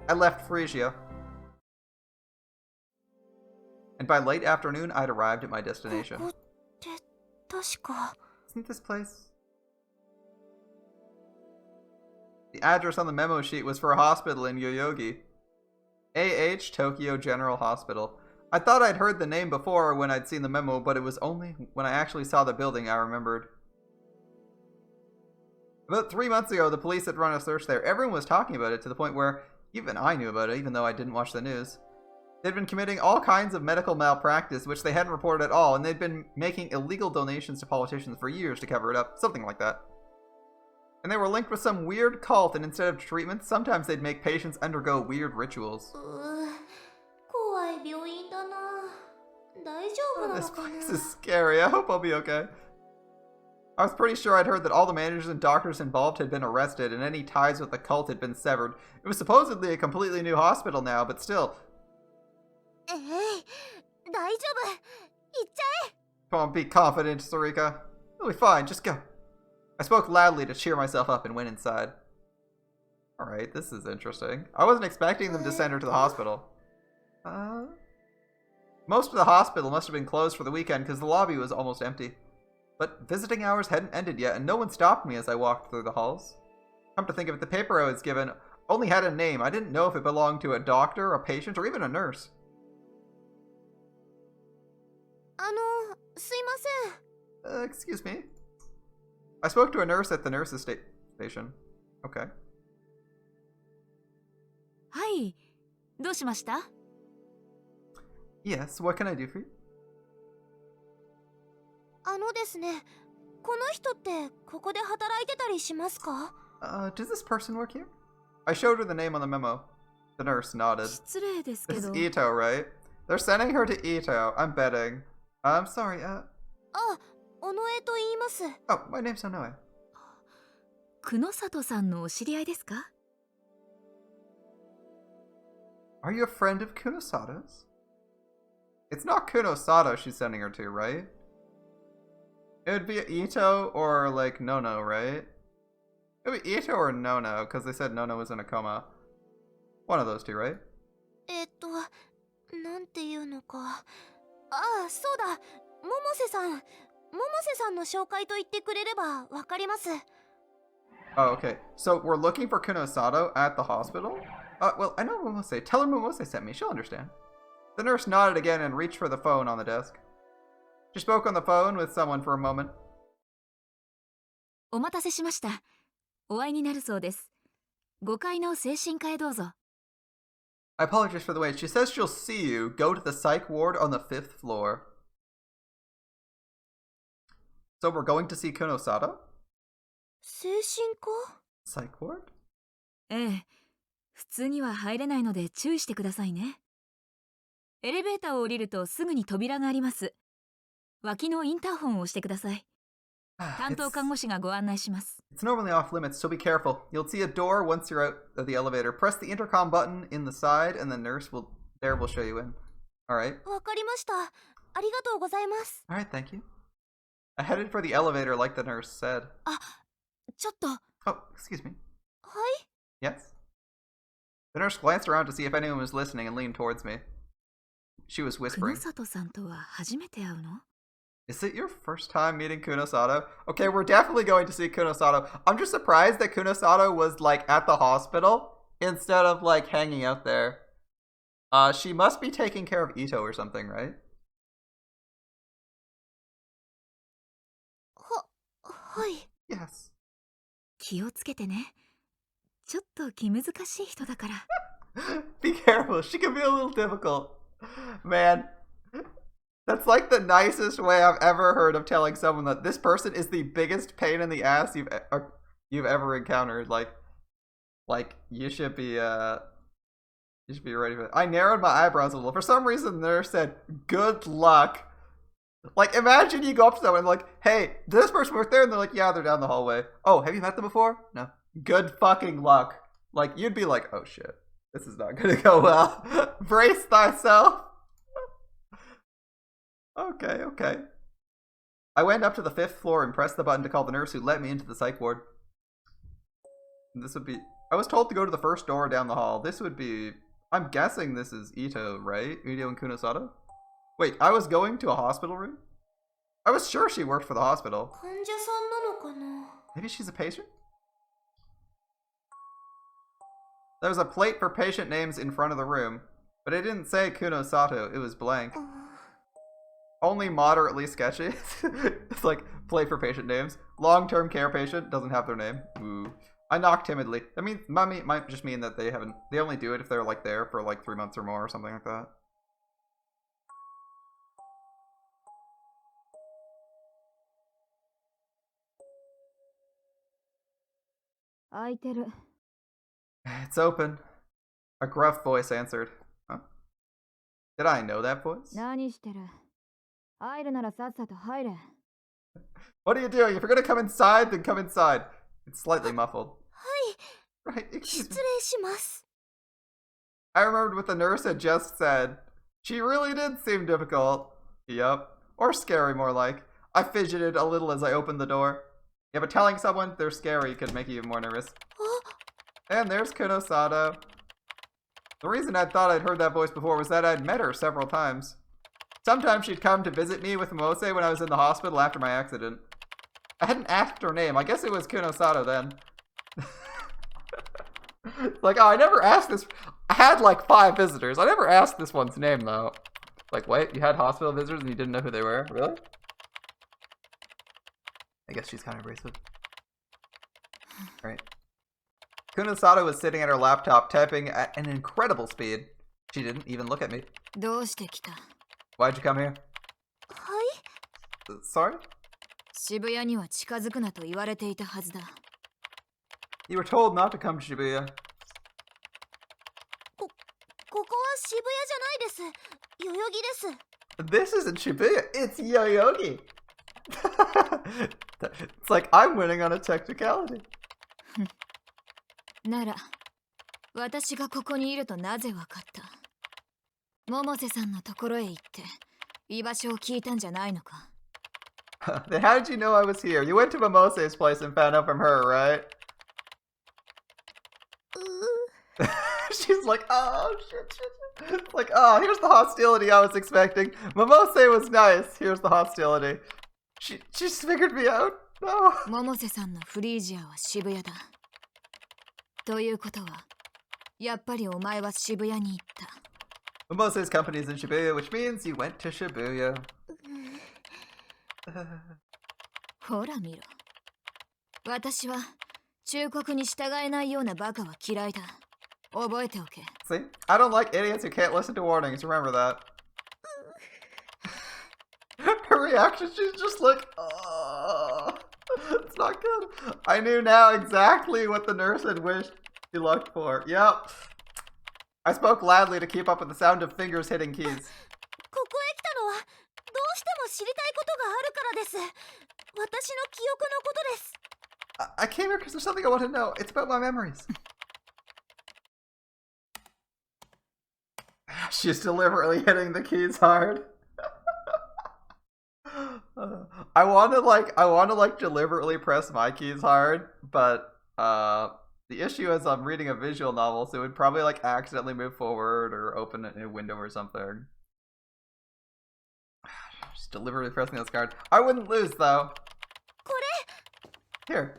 I left Frisia. And by late afternoon, I'd arrived at my こ destination. こって確か。 Isn't this place? The address on the memo sheet was for a hospital in Yoyogi. AH Tokyo General Hospital. I thought I'd heard the name before when I'd seen the memo, but it was only when I actually saw the building I remembered. About 3 months ago, the police had run a search there. Everyone was talking about it to the point where even I knew about it, even though I didn't watch the news. They'd been committing all kinds of medical malpractice, which they hadn't reported at all, and they'd been making illegal donations to politicians for years to cover it up. Something like that. And they were linked with some weird cult, and instead of treatment, sometimes they'd make patients undergo weird rituals. 怖い病院だな。大丈夫な This のか place な。 is scary. I hope I'll be okay. I was pretty sure I'd heard that all the managers and doctors involved had been arrested, and any ties with the cult had been severed. It was supposedly a completely new hospital now, but still. 大丈夫。行っちゃえ。 Come on, be confident, Serika. You'll be fine, just go. I spoke loudly to cheer myself up and went inside. Alright, this is interesting. I wasn't expecting them to send her to the hospital. Most of the hospital must have been closed for the weekend because the lobby was almost empty. But visiting hours hadn't ended yet, and no one stopped me as I walked through the halls. Come to think of it, the paper I was given only had a name. I didn't know if it belonged to a doctor, a patient, or even a nurse. すいません。 Excuse me? I spoke to a nurse at the nurse's station. Okay. はい。どうしました？ Yes, what can I do for you? ですね、この人ってここで働いてたりしますか？ Does this person work here? I showed her the name on the memo. The nurse nodded. 失礼ですけ This is ど。 Ito, right? They're sending her to Ito. I'm betting. I'm sorry, 尾上と言います。 Oh, my name's Onoe. 久野里さんのお知り合いですか？ Are you a friend of Kunosato's? It's not Kunosato she's sending her to, right? It would be Ito or, like, Nono, right? It would be Ito or Nono, because they said Nono was in a coma. One of those two, right? なんていうのか。そうだ。瀬さん百瀬さんの紹介と言ってくれればわかります。 Oh, okay. So we're looking for Kunosato at the hospital? Well, I know Momose. Tell her Momose sent me. She'll understand. The nurse nodded again and reached for the phone on the desk. She spoke on the phone with someone for a moment. お待たせしました。お会いになるそうです。5階の精神科へどうぞ。I apologize for the wait. She says she'll see you. Go to the psych ward on the 5th floor. So we're going to see Kunosato? 精神科？ Psych ward? ええ、普通には入れないので注意してくださいね。エレベーターを降りるとすぐに扉があります。脇のインターホンを押してください。担当看護師がご案内します。It's normally off limits, so be careful. You'll see a door once you're out of the elevator. Press the intercom button in the side, and the nurse will show you in. Alright. わかりました。ありがとうございます。 Alright, thank you. I headed for the elevator like the nurse said. あ、ちょっと。は Oh, excuse me. い。 Yes? The nurse glanced around to see if anyone was listening and leaned towards me. She was 久 whispering. 野里さんとは初めて会うの？ Is it your first time meeting Kunosato? Okay, we're definitely going to see Kunosato. I'm just surprised that Kunosato was, like, at the hospital instead of, like, hanging out there. She must be taking care of Ito or something, right? はい。 Yes. 気をつけてね。ちょっと気難しい人だから。Be careful, she can be a little difficult. Man, that's like the nicest way I've ever heard of telling someone that this person is the biggest pain in the ass you've ever encountered. Like you should be ready for it. I narrowed my eyebrows a little. For some reason, the nurse said, "Good luck." Like, imagine you go up to someone and like, "Hey, does this person work there?" And they're like, "Yeah, they're down the hallway." "Oh, have you met them before?" "No." "Good fucking luck." Like, you'd be like, "Oh shit, this is not gonna go well." Brace thyself. Okay. I went up to the 5th floor and pressed the button to call the nurse who let me into the psych ward. This would be... I was told to go to the first door down the hall. This would be... I'm guessing this is Ito, right? Ito and Kunosato? Wait, I was going to a hospital room? I was sure she worked for the hospital. 患者さんなのかな？ Maybe she's a patient? There was a plate for patient names in front of the room, but it didn't say Kunosato. It was blank. Only moderately sketchy. It's like, plate for patient names. Long-term care patient, doesn't have their name. Ooh. I knocked timidly. That means, might just mean that they only do it if they're like there for like 3 months or more or something like that. It's open. A gruff voice answered. Huh? Did I know that voice? 何してる？入るならさっさと入れ。 What are you doing? If you're gonna come inside, then come inside. It's slightly muffled. はい。 Right, excuse 失 me. 礼します。 I remembered what the nurse had just said. She really did seem difficult. Yup. Or scary, more like. I fidgeted a little as I opened the door. Yeah, but telling someone they're scary could make you even more nervous. And there's Kunosato. The reason I thought I'd heard that voice before was that I'd met her several times. Sometimes she'd come to visit me with Mose when I was in the hospital after my accident. I hadn't asked her name. I guess it was Kunosato then. Like, oh, I never asked this. I had like 5 visitors. I never asked this one's name though. Like, wait, you had hospital visitors and you didn't know who they were? Really? I guess she's kind of abrasive. Alright. Kunosato was sitting at her laptop typing at an incredible speed. She didn't even look at me. どうして来た？ Why'd you come here? はい。 Sorry? 渋谷には近づくなと言われていたはずだ。You were told not to come to Shibuya. ここは渋谷じゃないです。代々木です。 This isn't Shibuya, it's Yoyogi. It's like I'm winning on a technicality. なら、私がここにいるとなぜわかった？百瀬さんのところへ行って、居場所を聞いたんじゃないのか？ Then how did you know I was here? You went to Momose's place and found out from her, right? She's like, oh, shit. Like, oh, here's the hostility I was expecting. Momose was nice. Here's the hostility. She just figured me out. No. 百瀬さんのフリージアは渋谷だ。ということは、やっぱりお前は渋谷に行った。Momose's company is in Shibuya, which means you went to Shibuya. ほら見ろ。私は忠告に従えないようなバカは嫌いだ。覚えておけ。See? I don't like idiots who can't listen to warnings. Remember that. Her reaction, she's just like, oh, it's not good. I knew now exactly what the nurse had wished she looked for. Yep. I spoke loudly to keep up with the sound of fingers hitting keys. ここへ来たのはどうしても知りたいことがあるからです。私の記憶のことです。I came here because there's something I want to know. It's about my memories. She's deliberately hitting the keys hard. I want to deliberately press my keys hard, but the issue is I'm reading a visual novel, so it would probably like accidentally move forward or open a window or something. Just deliberately pressing this card. I wouldn't lose though. これ Here.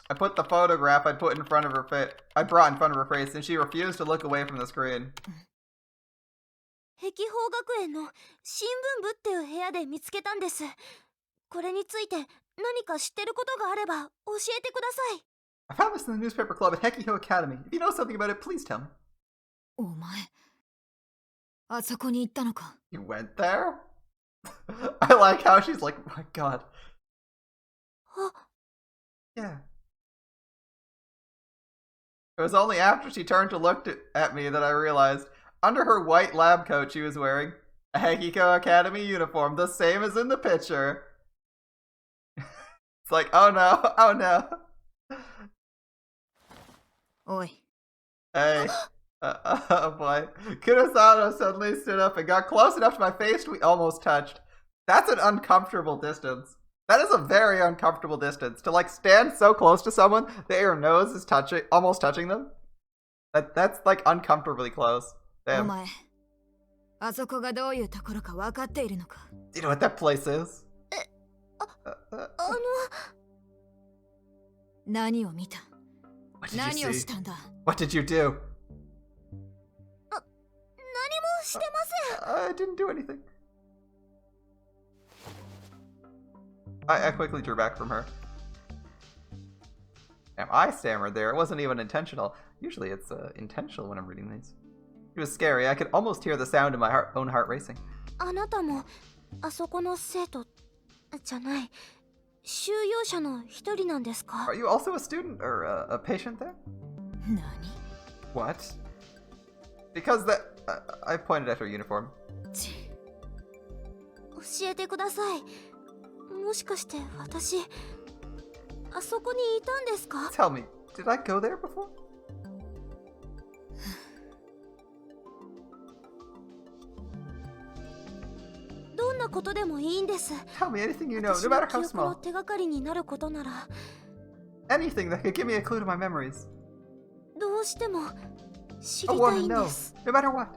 I put the photograph I brought in front of her face, and she refused to look away from the screen. 碧峰学園の新聞部っていう部屋で見つけたんです。これについて何か知ってることがあれば教えてください。I found this in the newspaper club at Hekiho Academy. If you know something about it, please tell me. お前、あそこに行ったのか。You went there? I like how she's like, oh my god. あ、 Yeah. It was only after she turned to look at me that I realized, under her white lab coat she was wearing, a Heikiko Academy uniform, the same as in the picture. It's like, oh no, oh no. おい。 Hey. Oh boy. Kurosawa suddenly stood up and got close enough to my face we almost touched. That's an uncomfortable distance. That is a very uncomfortable distance. To like stand so close to someone that your nose is almost touching them. That's like uncomfortably close. お Damn. 前、あそこがどういうところか分かっているのか。 Do you know what that place is? 何を見た？ What did 何 you を see? したんだ？ What did you do? 何もしてません。 I didn't do anything. I quickly drew back from her. Damn, I stammered there. It wasn't even intentional. Usually it's intentional when I'm reading these. It was scary. I could almost hear the sound of my own heart racing. あなたもあそこの生徒じゃない収容者の一人なんですか？ Are you also a student or a patient there? 何？ What? Because that... I pointed at her uniform. ち、教えてください。もしかして私あそこにいたんですか？ Tell me, did I go there before? どんなことでもいいんです。 Tell me anything you know, 私 no の matter 記 how 憶の small. 手がかりになることなら Anything that could give me a clue to my memories. どうしても知 I りた want い to ん know, です。 no matter what.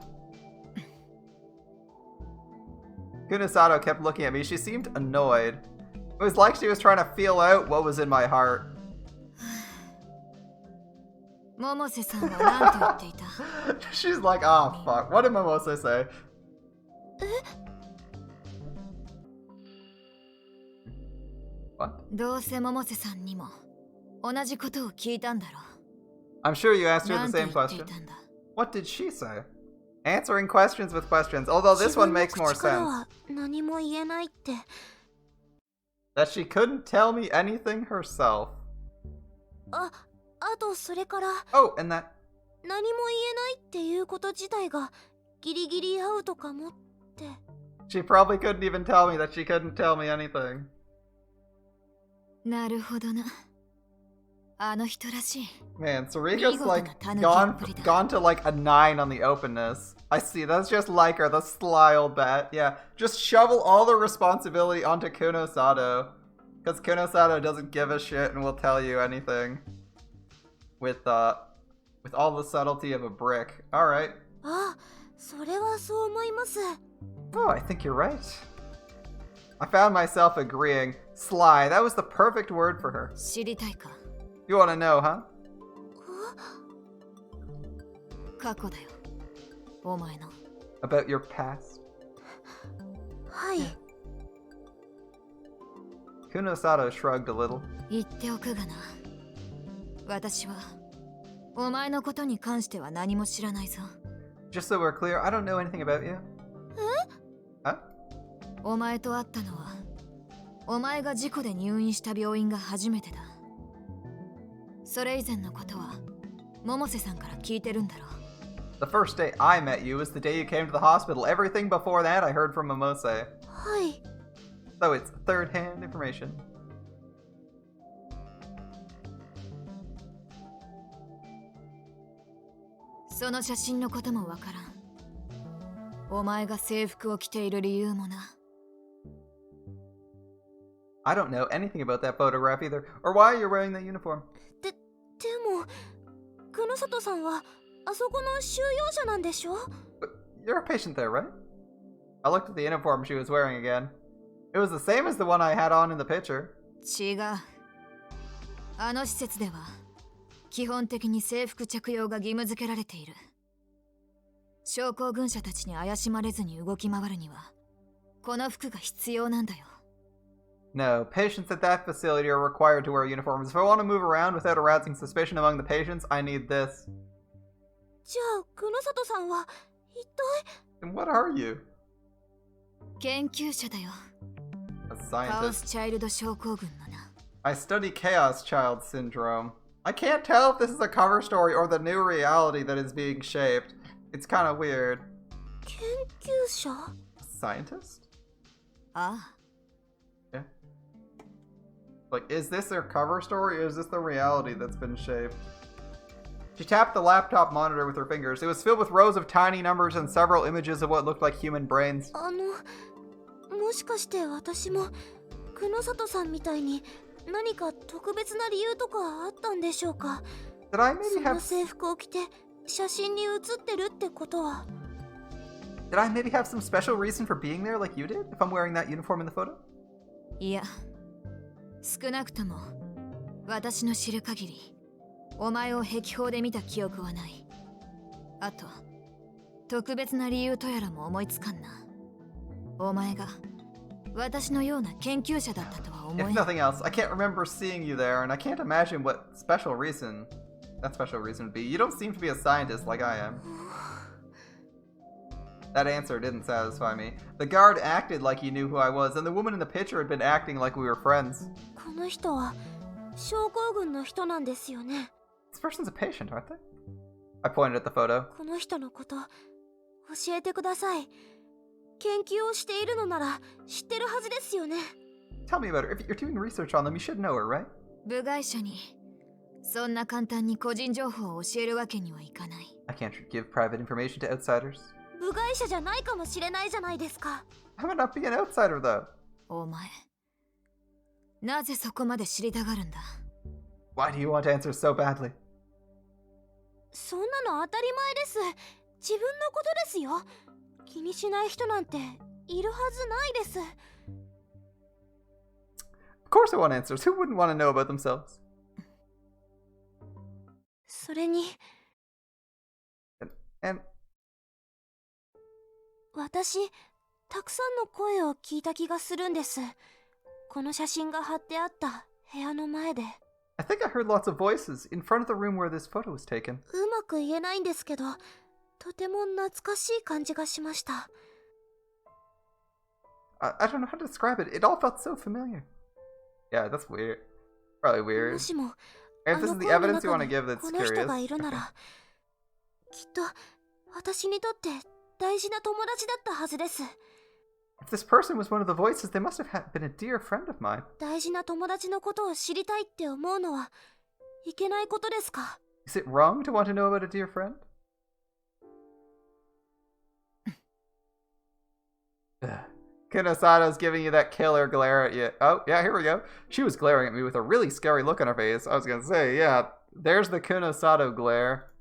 Kunosato kept looking at me. She seemed annoyed. It was like she was trying to feel out what was in my heart. 百瀬さんは何と言っていた？ She's like, oh fuck, what did Momose say? What? どうせ百瀬さんにも同じことを聞いたんだろう。 I'm sure you asked her 何 the と same 言ってい question. たんだ？ What did she say? Answering questions with questions, although this 自 one 分の makes more 口から sense. は何も言えないって。 That she couldn't tell me anything herself. あとそれから Oh, and that... 何も言えないっていうこと自体がギリギリアウトかもって。 She probably couldn't even tell me that she couldn't tell me anything. なるほどな。あの人らしい。 Man, Serika's like Gone gone to like a 9 on the openness. I see, that's just like her, the sly old bat. Yeah, just shovel all the responsibility onto Kunosato. Because Kunosato doesn't give a shit and will tell you anything. With With all the subtlety of a brick. Alright. あ、それはそう思います。 Oh, I think you're right. I found myself agreeing. Sly, that was the perfect word for her. 知りたいか。 You want to know, huh? 過去だよ。お前の。 About your past? はい。 Kunosato shrugged a little. 言っておくがな。私はお前のことに関しては何も知らないぞ。 Just so we're clear, I don't know anything about you. え？ Huh? お前と会ったのはお前が事故で入院した病院が初めてだ。それ以前のことは百瀬さんから聞いてるんだろう。 The first day I met you was the day you came to the hospital. Everything before that I heard from Momose. はい。 So it's third-hand information. その写真のこともわからん。お前が制服を着ている理由もな。 I don't know anything about that photograph either, or why you're wearing that uniform. でも、久野里さんはあそこの収容者なんでしょ？ But you're a patient there, right? I looked at the uniform she was wearing again. It was the same as the one I had on in the picture. 違う。あの施設では基本的に制服着用が義務付けられている。症候群者たちに怪しまれずに動き回るにはこの服が必要なんだよ。 No, patients at that facility are required to wear uniforms. If I want to move around without arousing suspicion among the patients, I need this. じゃあ久野里さんは一体？ And what are you? 研究者だよ。 A カオス scientist. チャイルド症候群のな。 I study Chaos Child Syndrome. I can't tell if this is a cover story or the new reality that is being shaped. It's kind of weird. 研究者？ Scientist? ああ。 Yeah. Like, is this their cover story or is this the reality that's been shaped? She tapped the laptop monitor with her fingers. It was filled with rows of tiny numbers and several images of what looked like human brains. もしかして私も久野里さんみたいに何か特別な理由とかあったんでしょうか？ Did I そ maybe の have 制服を着て写真に写ってるってことは。 Did I maybe have some special reason for being there like you did? If I'm wearing that uniform in the photo? いや、少なくとも私の知る限りお前を壁砲で見た記憶はない。あと特別な理由とやらも思いつかんな。お前が私のような研究者だったとは思 If えない。 nothing else, I can't remember seeing you there, and I can't imagine what special reason that special reason would be. You don't seem to be a scientist like I am. That answer didn't satisfy me. The guard acted like he knew who I was, and the woman in the picture had been acting like we were friends. この人は症候群の人なんですよね。 This person's a patient, aren't they? I pointed at the photo. この人のこと教えてください。研究をしているのなら知ってるはずですよね。 Tell me about her. If you're doing research on them, you should know her, right? 部外者にそんな簡単に個人情報を教えるわけにはいかない。 I can't give private information to outsiders. 部外者じゃないかもしれないじゃないですか。 I might not be an outsider, though. お前、なぜそこまで知りたがるんだ？ Why do you want to answer so badly? そんなの当たり前です。自分のことですよ。気にしない人なんているはずないです。 Of course I want answers. Who wouldn't want to know about themselves? それに And 私たくさんの声を聞いた気がするんです。この写真が貼ってあった部屋の前で。 I think I heard lots of voices in front of the room where this photo was taken. うまく言えないんですけど、とても懐かしい感じがしました。 I don't know how to describe it. It all felt so familiar. Yeah, that's weird. Probably も weird. しも If あ this の is the 声の evidence you 中 want to に give that's この人 curious. がいるなら、きっと私にとって大事な友達だったはずです。 If this person was one of the voices, they must have been a dear friend of mine. 大事な友達のことを知りたいって思うのはいけないことですか？ Is it wrong to want to know about a dear friend? Kunosato's giving you that killer glare at you. Oh, yeah, here we go. She was glaring at me with a really scary look on her face. I was gonna say, yeah, there's the Kunosato glare.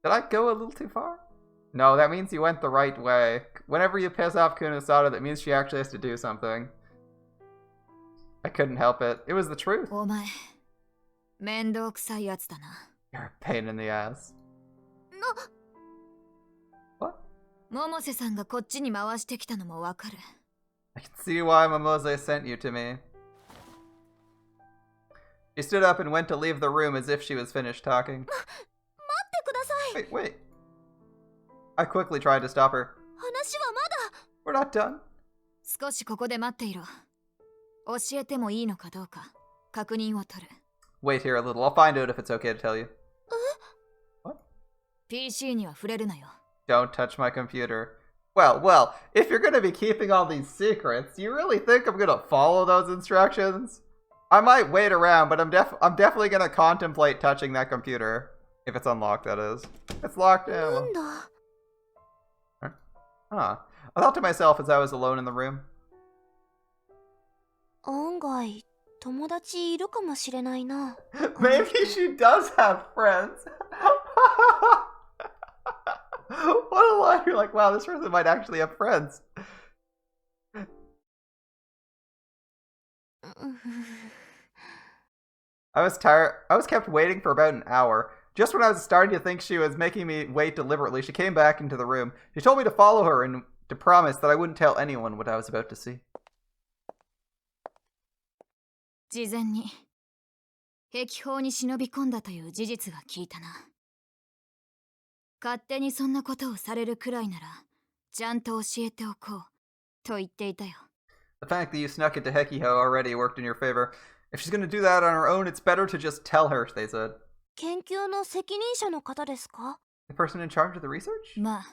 Did I go a little too far? No, that means you went the right way. Whenever you piss off Kunosada, that means she actually has to do something. I couldn't help it. It was the truth. お前面倒くさいやつだな。 You're a pain in the ass. What? 百瀬さんがこっちに回してきたのもわかる。 I can see why Momose sent you to me. She stood up and went to leave the room as if she was finished talking. 待ってください。 Wait. I quickly tried to stop her. 話はまだ。 We're not done. 少しここで待っていろ。教えてもいいのかどうか確認を取る。 Wait here a little. I'll find out if it's okay to tell you. What? PC には触れるなよ。 Don't touch my computer. Well, if you're gonna be keeping all these secrets, you really think I'm gonna follow those instructions? I might wait around, but I'm definitely gonna contemplate touching that computer. If it's unlocked, that is. It's locked now. なんだ。 Huh. I thought to myself as I was alone in the room. 案外友達いるかもしれないな。 Maybe she does have friends. What a lie. You're like, wow, this person might actually have friends. I was tired. I was kept waiting for about an hour. Just when I was starting to think she was making me wait deliberately, she came back into the room. She told me to follow her and to promise that I wouldn't tell anyone what I was about to see. 事前に壁砲に忍び込んだという事実が聞いたな。勝手にそんなことをされるくらいならちゃんと教えておこうと言っていたよ。 The fact that you snuck into Hekiho already worked in your favor. If she's gonna do that on her own, it's better to just tell her, they said. 研究の責任者の方ですか？ The person in charge of the research? まあ、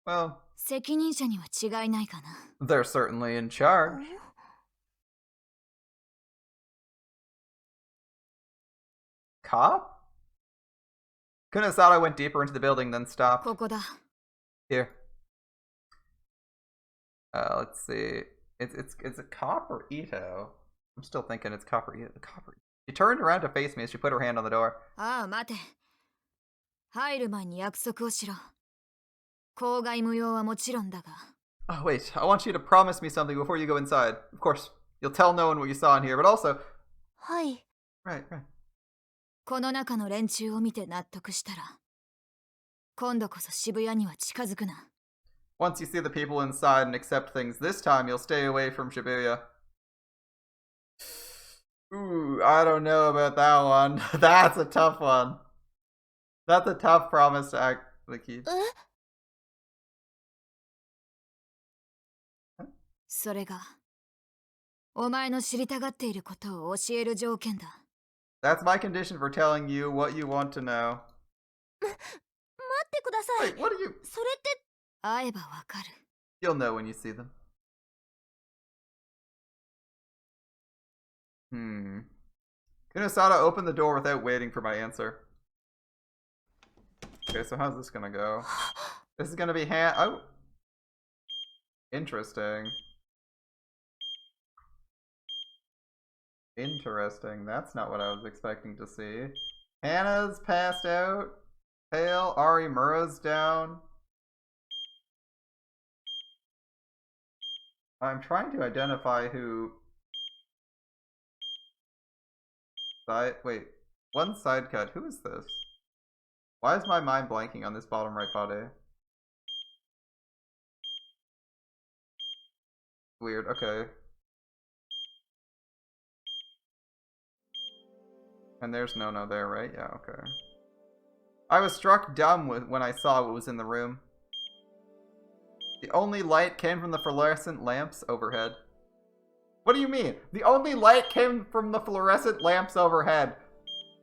Well, 責任者には違いないかな。 they're certainly in charge. Cop? Kunosada went deeper into the building, then stopped. ここだ。 Here. Let's see. It's a cop or Ito? I'm still thinking it's cop or Ito. She turned around to face me as she put her hand on the door. ああ、待て。入る前に約束をしろ。口外無用はもちろんだが。 Oh, wait. I want you to promise me something before you go inside. Of course, you'll tell no one what you saw in here, but also... はい。 Right. この中の連中を見て納得したら、今度こそ渋谷には近づくな。 Once you see the people inside and accept things, this time you'll stay away from Shibuya. Ooh, I don't know about that one. That's a tough one. That's a tough promise to actually keep. それが、お前の知りたがっていることを教える条件だ。 That's my condition for telling you what you want to know. 待ってください。 Wait, what are you... それって。会えばわかる。 You'll know when you see them. Kunosada opened the door without waiting for my answer. Okay, so how's this gonna go? This is gonna be oh. Interesting. Interesting. That's not what I was expecting to see. Hannah's passed out. Pale. Arimura's down. I'm trying to identify who... Wait. One side cut. Who is this? Why is my mind blanking on this bottom right body? Weird. Okay. And there's no there, right? Yeah, okay. I was struck dumb when I saw what was in the room. The only light came from the fluorescent lamps overhead. What do you mean? The only light came from the fluorescent lamps overhead.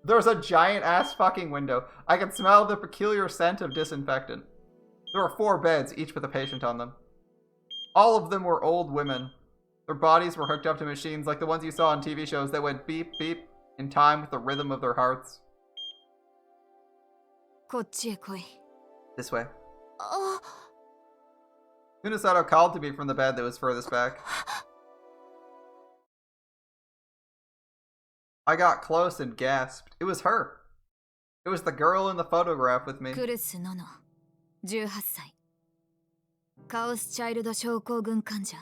There's a giant ass fucking window. I could smell the peculiar scent of disinfectant. There were 4 beds, each with a patient on them. All of them were old women. Their bodies were hooked up to machines like the ones you saw on TV shows that went beep beep in time with the rhythm of their hearts. こっちへ来い。 This way. あ。 Kunosada called to me from the bed that was furthest back. I got close and gasped. It was her. It was the girl in the photograph with me. クルス・ノノ18歳カオスチャイルド症候群患者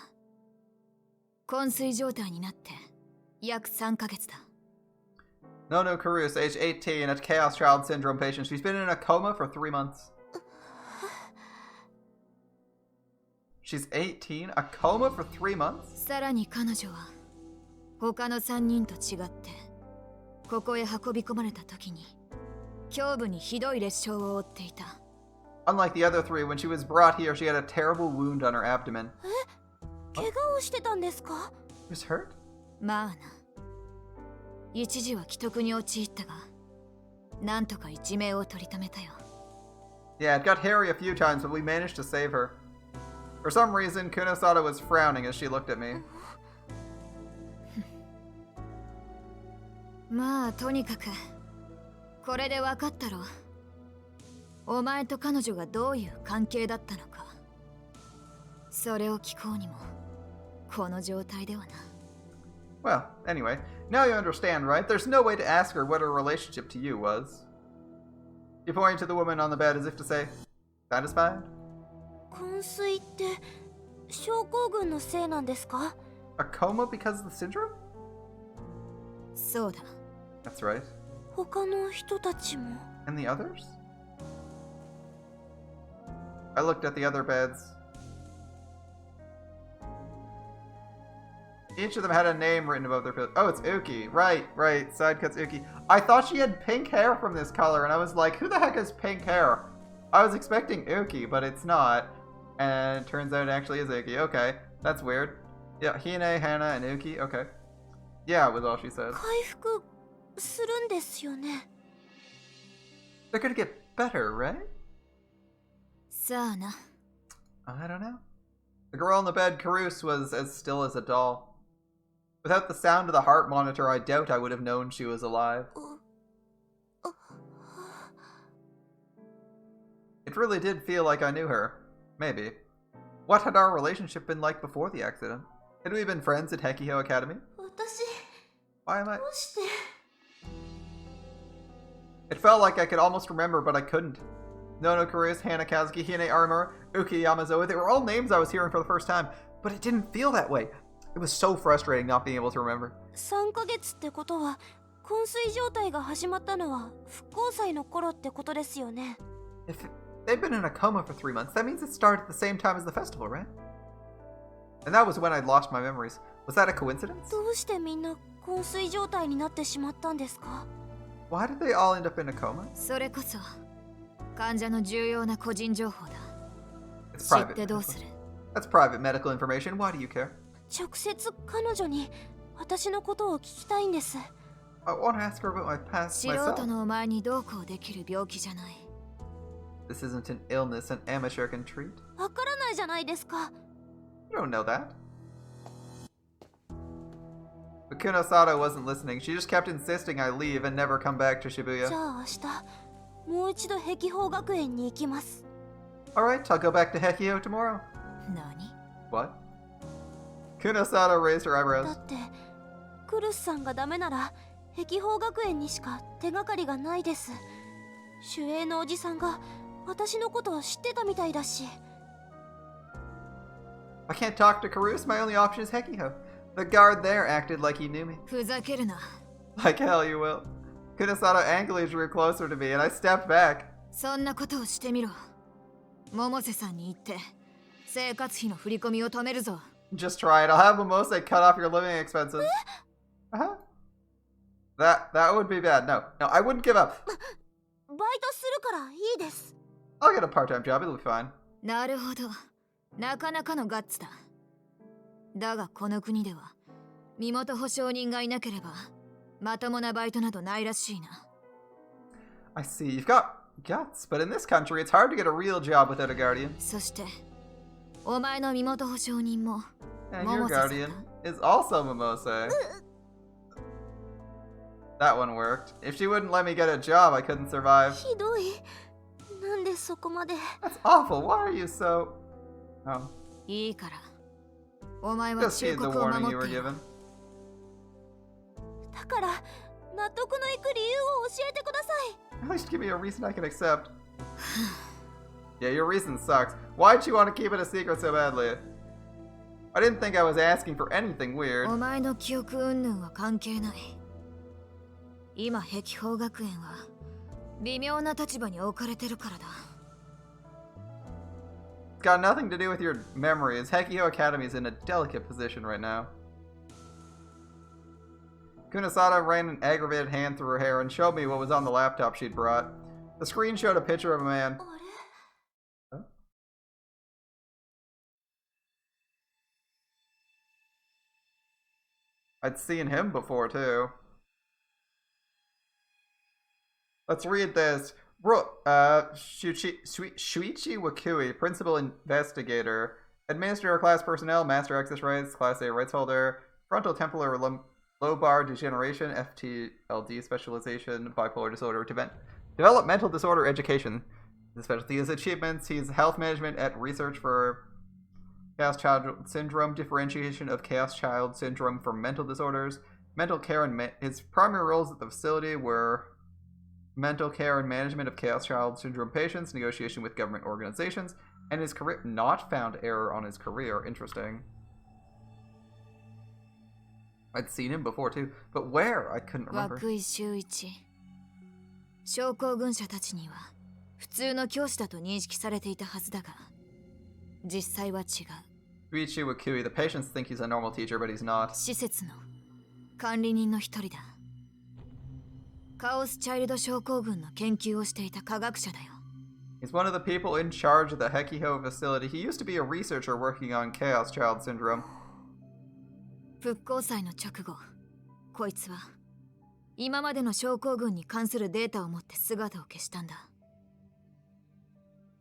昏睡状態になって約3ヶ月だ Nono Karus, age 18, a Chaos Child Syndrome patient. She's been in a coma for 3 months. She's 18? A coma for 3 months? さらに彼女は他の3人と違ってここへ運び込まれた時に胸部にひどい裂傷を負っていた Unlike the other 3, when she was brought here, she had a terrible wound on her abdomen. 怪我をしてたんですか？ She was hurt? まあな一時は危篤に陥ったがなんとか一命を取り留めたよ Yeah, it got hairy a few times, but we managed to save her. For some reason, Kunosada was frowning as she looked at me. まあとにかくこれで分かったろお前と彼女がどういう関係だったのかそれを聞こうにもこの状態ではな Well, anyway, now you understand, right? There's no way to ask her what her relationship to you was. You point to the woman on the bed as if to say, satisfied? 昏睡って症候群のせいなんですか？ A coma because of the syndrome? そうだ That's right. 他の人たちも And the others? I looked at the other beds. Each of them had a name written above their pillow. Oh, it's Uki. Right. Side cuts Uki. I thought she had pink hair from this color, and I was like, who the heck has pink hair? I was expecting Uki, but it's not. And it turns out it actually is Uki. Okay. That's weird. Yeah, Hine, Hana, and Uki. Okay. Yeah, was all she said. 回復するんですよね。 They're gonna get better, right? さあな I don't know. The girl on the bed, Karus, was as still as a doll. Without the sound of the heart monitor, I doubt I would have known she was alive. It really did feel like I knew her. Maybe. What had our relationship been like before the accident? Had we been friends at Hekiho Academy? 私 Why am I... どうして It felt like I could almost remember, but I couldn't. Nono Karus, Hana Kazuki, Hine Armor, Uki Yamazawa, they were all names I was hearing for the first time, but it didn't feel that way. It was so frustrating not being able to remember. 3ヶ月ってことは昏睡状態が始まったのは復興祭の頃ってことですよね。 If they've been in a coma for 3 months, that means it started at the same time as the festival, right? And that was when I'd lost my memories. Was that a coincidence? どうしてみんな昏睡状態になってしまったんですか？ Why did they all end up in a coma? それこそ患者の重要な個人情報だ It's 知っ private. てどうする That's private medical information. Why do you care? 直接彼女に私のことを聞きたいんです。 I want to ask her about my past 素 myself. 人のお前にどうこうできる病気じゃない This isn't an illness an amateur can treat. わからないじゃないですか。 You don't know that. But Kunosada wasn't listening. She just kept insisting I leave and never come back to じゃ Shibuya. あ明日もう一度碧峰学園に行きます。 Alright, I'll go back to Hekiho tomorrow. 何 What? Kunosada raised her だ eyebrows. ってクルスさんがダメなら碧峰学園にしか手がかりがないです。守衛のおじさんが私のことを知ってたみたいだし。 I can't talk to Karus. My only option is Hekiho. The guard there acted like he knew me. ふざけるな Like hell you will. Kunosada angrily drew closer to me, and I stepped back. そんなことをしてみろ百瀬さんに言って生活費の振り込みを止めるぞ Just try it. I'll have Momose cut off your living expenses. Uh-huh. That would be bad. No, I wouldn't give up. バイトするからいいです。 I'll get a part-time job. It'll be fine. なるほどなかなかのガッツだだがこの国では身元保証人がいなければまともなバイトなどないらしいな I see. You've got guts, but in this country, it's hard to get a real job without a guardian. そしてお前の身元保証人も And your 百瀬さん guardian だ is also Momose. That one worked. If she wouldn't let me get a job, I couldn't survive. ひどい。なんでそこまで。 That's awful. Why are you so... Oh. いいからお前は Just 忠 heed the 告を warning 守 you っ were ている given. だから納得のいく理由を教えてください。At least give me a reason I can accept. Yeah, your reason sucks. Why'd you want to keep it a secret so badly? I didn't think I was asking for anything weird. お前の記憶云々は関係ない。今碧峰学園は微妙な立場に置かれてるからだ。It's got nothing to do with your memories. Hekiho Academy is in a delicate position right now. Kunisada ran an aggravated hand through her hair and showed me what was on the laptop she'd brought. The screen showed a picture of a man. Huh? I'd seen him before, too. Let's read this. Shuichi Wakui, Principal Investigator, Administrator of Class Personnel, Master Access Rights, Class A Rights Holder, Frontal Temporal Lobar Degeneration, FTLD Specialization, Bipolar Disorder, Developmental Disorder Education. The specialty is achievements. He's health management at research for Chaos Child Syndrome, differentiation of Chaos Child Syndrome from mental disorders, mental care, and his primary roles at the facility were mental care and management of Chaos Child Syndrome patients, negotiation with government organizations, and his career not found error on his career. Interesting. I'd seen him before too, but where? I couldn't remember. 涌井秀一。症候群者たちには普通の教師だと認識されていたはずだが、実際は違う。Shuichi Wakui, the patients think he's a normal teacher, but he's not. 施設の管理人の一人だ。カオスチャイルド症候群の研究をしていた科学者だよ。He's one of the people in charge of the Hekiho facility. He used to be a researcher working on Chaos Child Syndrome. 復興祭の直後、こいつは今までの症候群に関するデータを持って姿を消したんだ。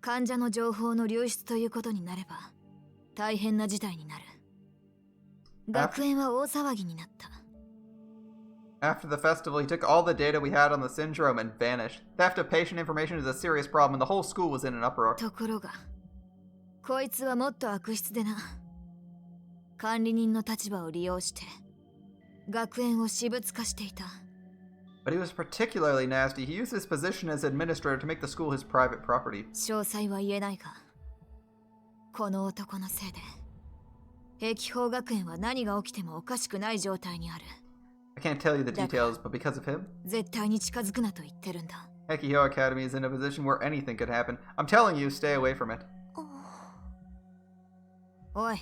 患者の情報の流出ということになれば大変な事態になる。学園は大騒ぎになった。After the festival, he took all the data we had on the syndrome and vanished. Theft of patient information is a serious problem, and the whole school was in an uproar. ところが、こいつはもっと悪質でな。管理人の立場を利用して学園を私物化していた。But he was particularly nasty. He used his position as administrator to make the school his private property. 詳細は言えないが、この男のせいで碧峰学園は何が起きてもおかしくない状態にある。I can't tell you the details, but because of him, 絶対に近づくなと言ってるんだ。Hekiho Academy is in a position where anything could happen. I'm telling you, stay away from it. おい、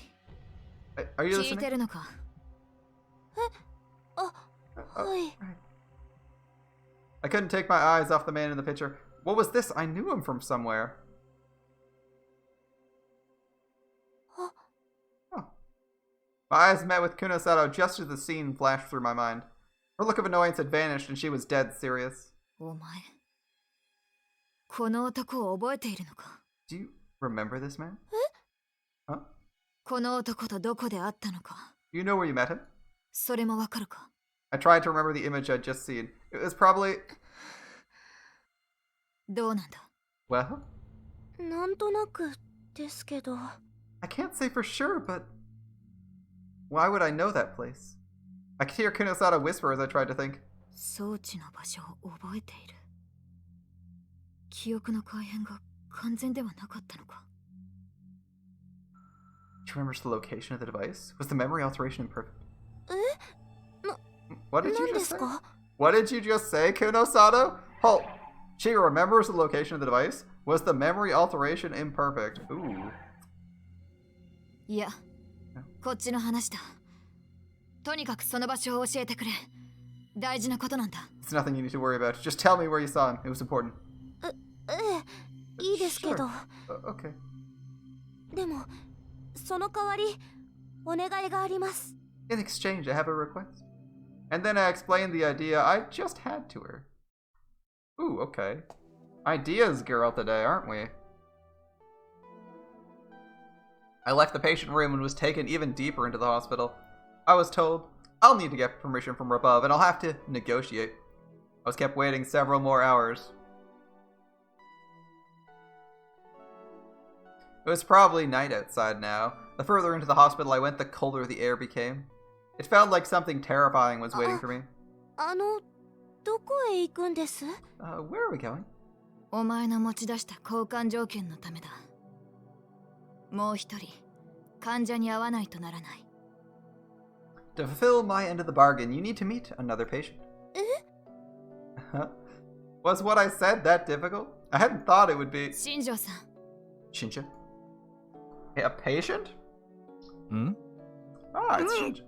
Are you 聞いて listening? るのか？はい。 I couldn't take my eyes off the man in the picture. What was this? I knew him from somewhere. Oh. My eyes met with Kunosato just as the scene flashed through my mind. Her look of annoyance had vanished and she was dead serious. お前、この男を覚えているのか？ Do you remember this man? Huh? この男とどこで会ったのか？ Do you know where you met him? それもわかるか？ I tried to remember the image I'd just seen. It was probably... どうなんだ？ Well? なんとなくですけど。I can't say for sure, but... Why would I know that place? I could hear Kunosato whisper as I tried to think. 装置の場所を覚えている。記憶の改変が完全ではなかったのか？ She remembers the location of the device? Was the memory alteration imperfect? え？ What did 何 you で just す say? か？ What did you just say, Kunosato? Halt! She remembers the location of the device? Was the memory alteration imperfect? Ooh. いや、こっちの話だ。とにかくその場所を教えてくれ。大事なことなんだ。It's nothing you need to worry about. Just tell me where you saw him. It was important. いいですけど。Okay. でも、その代わり、お願いがあります。In exchange, I have a request. And then I explained the idea I just had to her. Ooh, okay. Ideas girl today, aren't we? I left the patient room and was taken even deeper into the hospital. I was told, I'll need to get permission from above and I'll have to negotiate. I was kept waiting several more hours. It was probably night outside now. The further into the hospital I went, the colder the air became. It felt like something terrifying was waiting for me. どこへ行くんです？ Where are we going? お前の持ち出した交換条件のためだ。もう一人患者に会わないとならない。 To fulfill my end of the bargain, you need to meet another patient. Was what I said that difficult? I hadn't thought it would be. 新庄さん、 Shinja? A patient? Hmm? Ah, it's Shinja.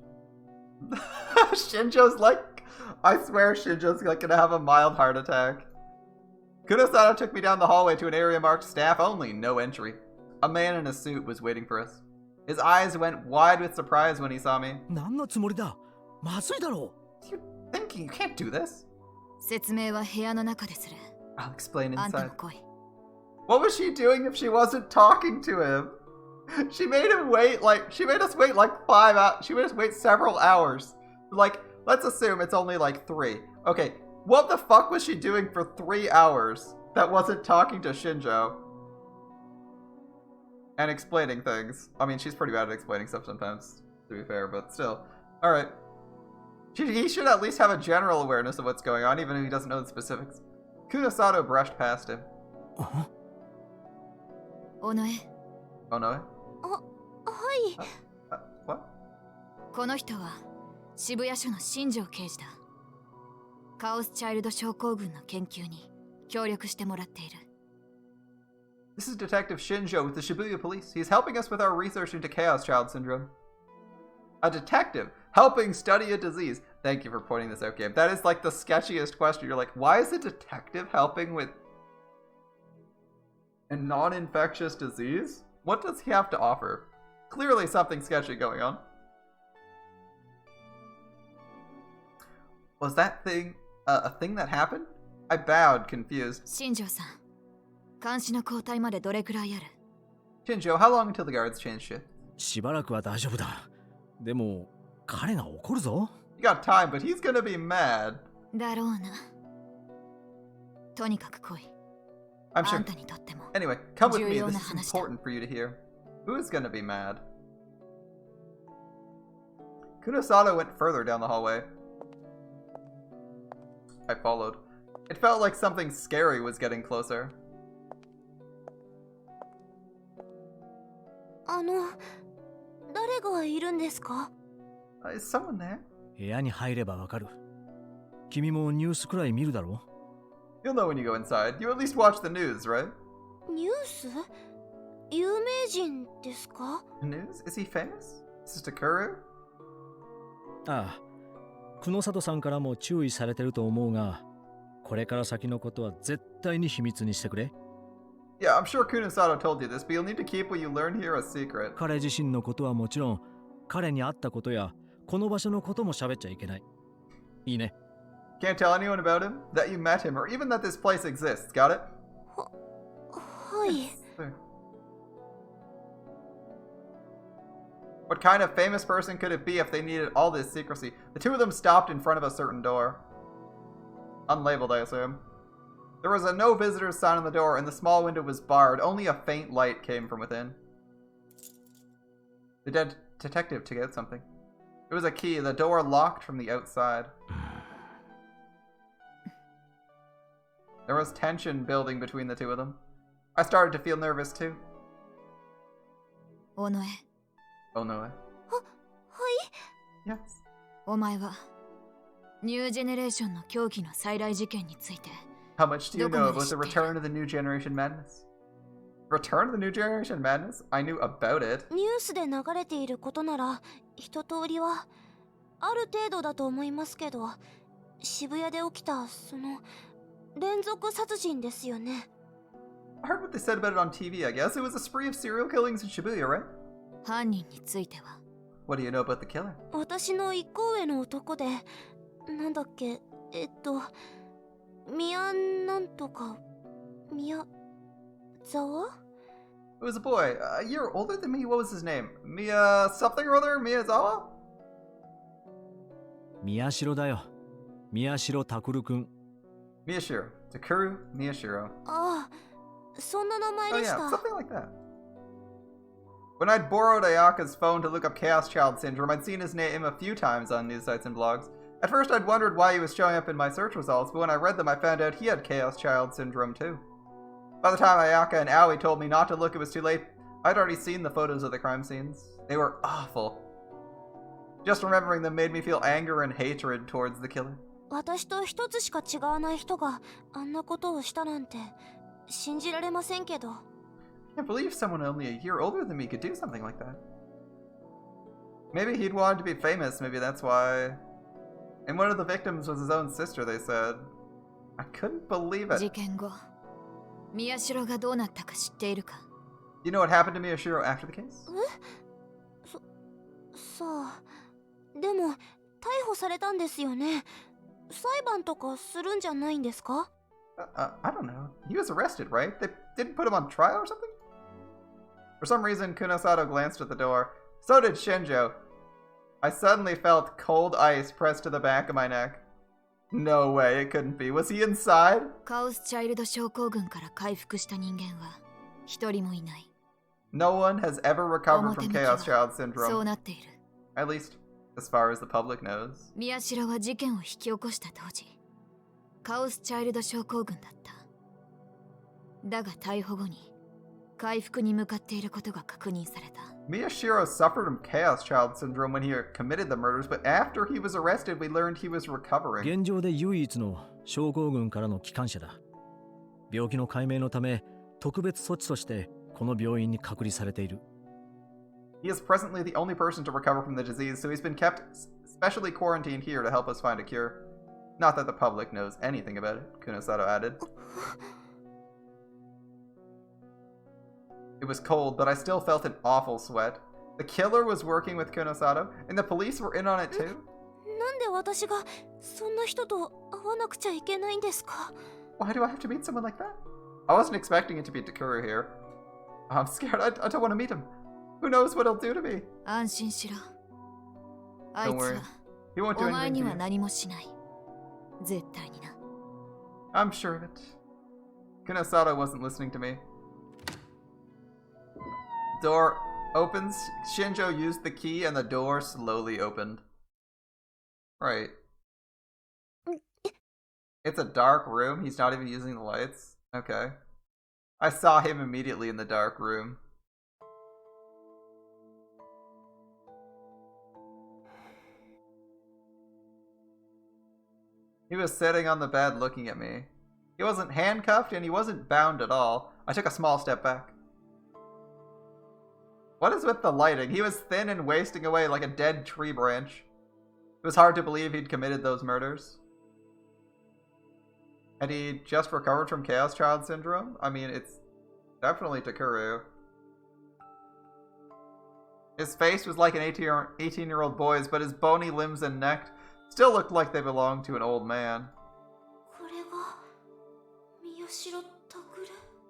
Shinjo's like, I swear Shinjo's like gonna have a mild heart attack. Kunosada took me down the hallway to an area marked staff only, no entry. A man in a suit was waiting for us. His eyes went wide with surprise when he saw me. 何のつもりだ？まずいだろ You thinking you can't do this? 説明は部屋の中でする。 I'll explain あんた inside. も来い。 What was she doing if she wasn't talking to him? She made him wait she made us wait like 5 hours. She made us wait several hours. Like, let's assume it's only like 3. Okay, what the fuck was she doing for 3 hours that wasn't talking to Shinjo? And explaining things. I mean, she's pretty bad at explaining stuff sometimes, to be fair, but still. Alright. He should at least have a general awareness of what's going on, even if he doesn't know the specifics. Kunosato brushed past him. 尾上、 Oh no? はい。 What? この人は渋谷署の新庄刑事だ。カオスチャイルド症候群の研究に協力してもらっている。 This is Detective Shinjo with the Shibuya police. He's helping us with our research into Chaos Child Syndrome. A detective helping study a disease. Thank you for pointing this out, Gabe. That is like the sketchiest question. You're like, why is a detective helping with a non-infectious disease? What does he have to offer? Clearly something sketchy going on. Was that thing a thing that happened? I bowed, confused. 新庄さん、監視の交代までどれくらいある？ Shinjo, how long until the guards change shift? しばらくは大丈夫だ。でも、彼が怒るぞ。You got time, but he's gonna be mad. だろうな。とにかく来い。 I'm あ sure. んたにとっても。 Anyway, come with me. 重要 This な is 話だ。 important for you to hear. Who's gonna be mad? Kunosada went further down the hallway. I followed. It felt like something scary was getting closer. 誰がいるんですか？ Is someone there? 部屋に入ればわかる。君もニュースくらい見るだろ You'll know when you go inside. You at least watch the news, right? ニュース？有名人ですか？ News? Is he famous? Is this Takuru? ああ、久野里さんからも注意されてると思うが、これから先のことは絶対に秘密にしてくれ。Yeah, I'm sure Kunosato told you this, but you'll need to keep what you learn here a secret. 彼自身のことはもちろん、彼に会ったことやこの場所のことも喋っちゃいけない。いいね。Can't tell anyone about him, that you met him, or even that this place exists. Got it? はい。 There. What kind of famous person could it be if they needed all this secrecy? The two of them stopped in front of a certain door. Unlabeled, I assume. There was a no visitors sign on the door, and the small window was barred. Only a faint light came from within. The dead detective took out something. It was a key. The door locked from the outside. There was tension building between the two of them. I started to feel nervous too. 尾上、 Oh no. はい。 Yes. お前はニュージェネレーションの狂気の再来事件について How much do you know about the どこまで知っている？ return of the new generation madness? Return of the new generation madness? I knew about it. ニュースで流れていることなら一通りはある程度だと思いますけど、渋谷で起きたその連続殺人ですよね。 I heard what they said about it on TV, I guess. It was a spree of serial killings in Shibuya, right? 犯人については What do you know about the killer? 私の一個上の男で、なんだっけ、宮なんとか、宮沢？ It was a boy, a year older than me. What was his name? Mia something or other? Miyazawa? 宮代だよ。宮代拓くん。 Miyashiro. Takuru Miyashiro. ああ、そんな名前 Oh でし yeah, た。 something like that. When I'd borrowed Ayaka's phone to look up Chaos Child Syndrome, I'd seen his name a few times on news sites and blogs. At first I'd wondered why he was showing up in my search results, but when I read them I found out he had Chaos Child Syndrome too. By the time Ayaka and Aoi told me not to look, it was too late. I'd already seen the photos of the crime scenes. They were awful. Just remembering them made me feel anger and hatred towards the killer. 私と一つしか違わない人があんなことをしたなんて信じられませんけど。I can't believe someone only a year older than me could do something like that. Maybe he'd wanted to be famous, maybe that's why. And one of the victims was his own sister, they said. I couldn't believe it. 事件後、宮代がどうなったか知っているか？ You know what happened to Miyashiro after the case? さあ、でも逮捕されたんですよね。裁判とかするんじゃないんですか？ I don't know. He was arrested, right? They didn't put him on trial or something? For some reason, Kunosato glanced at the door. So did Shinjo. I suddenly felt cold ice pressed to the back of my neck. No way, it couldn't be. Was he inside? カオスチャイルド症候群から回復した人間は一人もいない。 No one has ever recovered from Chaos Child そう Syndrome. なっている。 At least, as far as the public knows. 宮代は事件を引き起こした当時、カオスチャイルド症候群だった。だが逮捕後に回復に向かっていることが確認された。 Miyashiro suffered from Chaos Child Syndrome when he committed the murders, but after he was arrested, we learned he was recovering. 現状で唯一の症候群からの帰還者だ。病気の解明のため特別措置としてこの病院に隔離されている。 He is presently the only person to recover from the disease, so he's been kept specially quarantined here to help us find a cure. Not that the public knows anything about it, Kunosato added. It was cold, but I still felt an awful sweat. The killer was working with Kunosato, and the police were in on it too? なんで私がそんな人と会わなくちゃいけないんですか？ Why do I have to meet someone like that? I wasn't expecting it to be Takuru here. I'm scared. I don't want to meet him. Who knows what he'll do to me? 安心しろ。あい Don't つ worry. は He won't お do 前 anything に to は you. 何もしない。絶対にな。 I'm sure of it. Kunosato wasn't listening to me. Door opens. Shinjo used the key and the door slowly opened. Right. It's a dark room. He's not even using the lights. Okay. I saw him immediately in the dark room. He was sitting on the bed looking at me. He wasn't handcuffed and he wasn't bound at all. I took a small step back. What is with the lighting? He was thin and wasting away like a dead tree branch. It was hard to believe he'd committed those murders. Had he just recovered from Chaos Child Syndrome? I mean, it's definitely Takuru. His face was like an 18-year-old boy's, but his bony limbs and neck still looked like they belonged to an old man. これが宮代拓。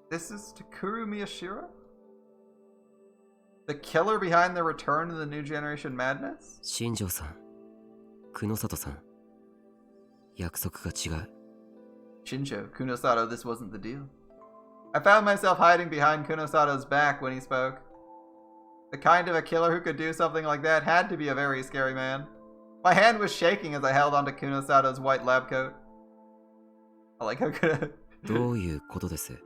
This is Takuru Miyashiro? The killer behind the return of the New Generation Madness? 新庄さん、久野里さん、約束が違う。 Shinjo, Kunosato, this wasn't the deal. I found myself hiding behind Kunosato's back when he spoke. The kind of a killer who could do something like that had to be a very scary man. My hand was shaking as I held onto Kunosato's white lab coat. I like how good. どういうことです？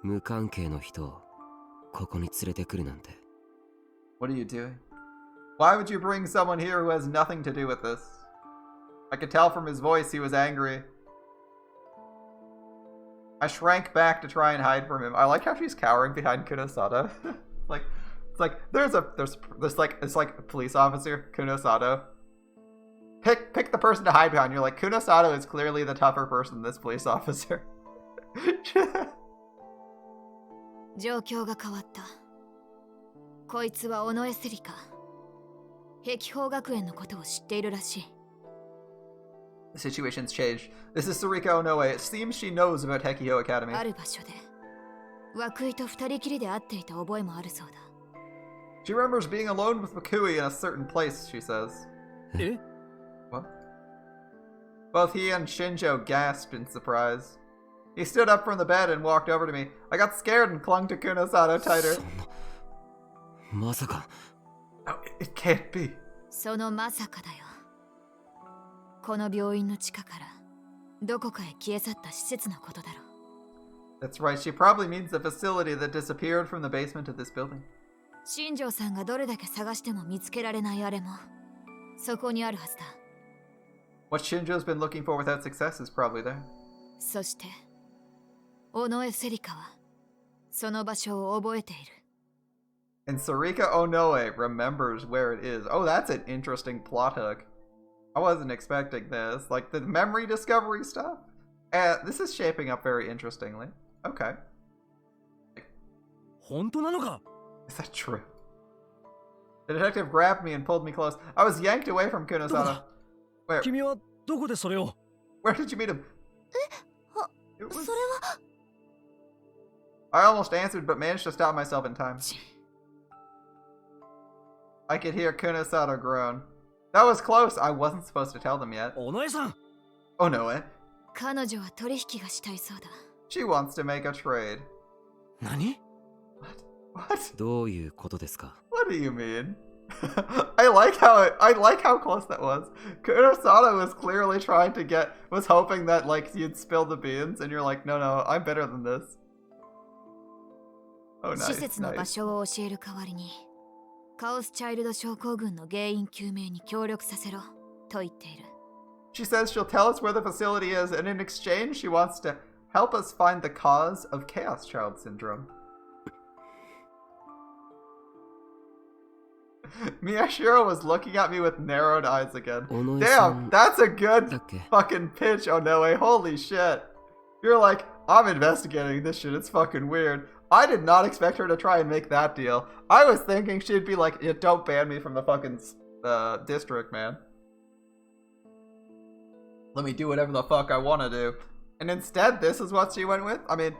無関係の人をここに連れてくるなんて。 What are you doing? Why would you bring someone here who has nothing to do with this? I could tell from his voice he was angry. I shrank back to try and hide from him. I like how she's cowering behind Kunosato. It's like there's like a police officer, Kunosato. Pick the person to hide behind. You're like, Kunosato is clearly the tougher person than this police officer. 状況が変わった。こいつは尾上セリカ。碧峰学園のことを知っているらしい。 The situation's changed. This is Serika Onoe. It seems she knows about Hekihyo Academy. ある場所で涌井と二人きりで会っていた覚えもあるそうだ。 She remembers being alone with Makui in a certain place, she says. え？ What? Both he and Shinjo gasped in surprise. He stood up from the bed and walked over to me. I got scared and clung to Kunosato tighter. そんな、まさか。 No, it can't be. そのまさかだよ。この病院の地下からどこかへ消え去った施設のことだろう。 That's right, she probably means the facility that disappeared from the basement of this building. 新庄さんがどれだけ探しても見つけられないあれもそこにあるはずだ。 What Shinjo's been looking for without success is probably there. そして尾上セリカはその場所を覚えている。 And Serika Onoe remembers where it is. Oh, that's an interesting plot hook. I wasn't expecting this. Like the memory discovery stuff. This is shaping up very interestingly. Okay. 本当なのか？ Is that true? The detective grabbed me and pulled me close. I was yanked away from Kunosato. Where? 君はどこでそれを？ Where did you meet him? それ was... は I almost answered, but managed to stop myself in time. I could hear Kunosato groan. That was close. I wasn't supposed to tell them yet. 尾上さん。 Oh no, eh? 彼女は取引がしたいそうだ。 She wants to make a trade. 何？ What? どういうことですか？ What do you mean? I like how close that was. Kunosato was clearly trying to was hoping that like you'd spill the beans, and you're like, no, I'm better than this. Oh, 施 nice, 設の場 nice. 所を教える代わりにカオスチャイルド症候群の原因究明に協力させろと言っている。 She says she'll tell us where the facility is, and in exchange, she wants to help us find the cause of Chaos Child Syndrome. Miyashiro was looking at me with narrowed eyes again. Damn, that's a good fucking pitch, Onoe. Holy shit. You're like, I'm investigating this shit. It's fucking weird. I did not expect her to try and make that deal. I was thinking she'd be like, yeah, don't ban me from the fucking district, man. Let me do whatever the fuck I want to do. And instead, this is what she went with? I mean,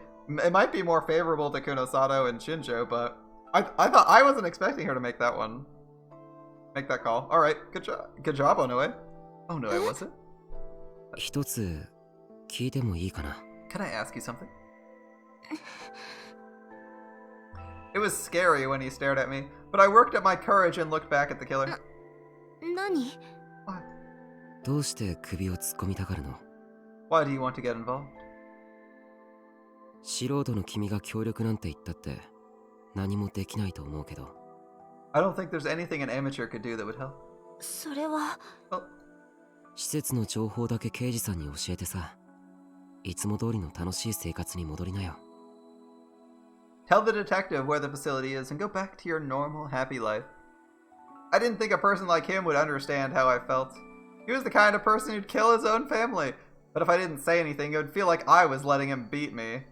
it might be more favorable to Kunosato and Shinjo, but I thought I wasn't expecting her to make that one. Make that call. Alright, good job, Onoe. Onoe, was it? 一つ聞いてもいいかな？ Can I ask you something? It was scary when he stared at me, but I worked up my courage and looked back at the killer. 何？ What? どうして首を突っ込みたがるの？ Why do you want to get involved? 素人の君が協力なんて言ったって何もできないと思うけど。 I don't think there's anything an amateur could do that would help. それは Oh, 施設の情報だけ刑事さんに教えてさ、いつも通りの楽しい生活に戻りなよ。 tell the detective where the facility is and go back to your normal, happy life. I didn't think a person like him would understand how I felt. He was the kind of person who'd kill his own family. But if I didn't say anything, it would feel like I was letting him beat me.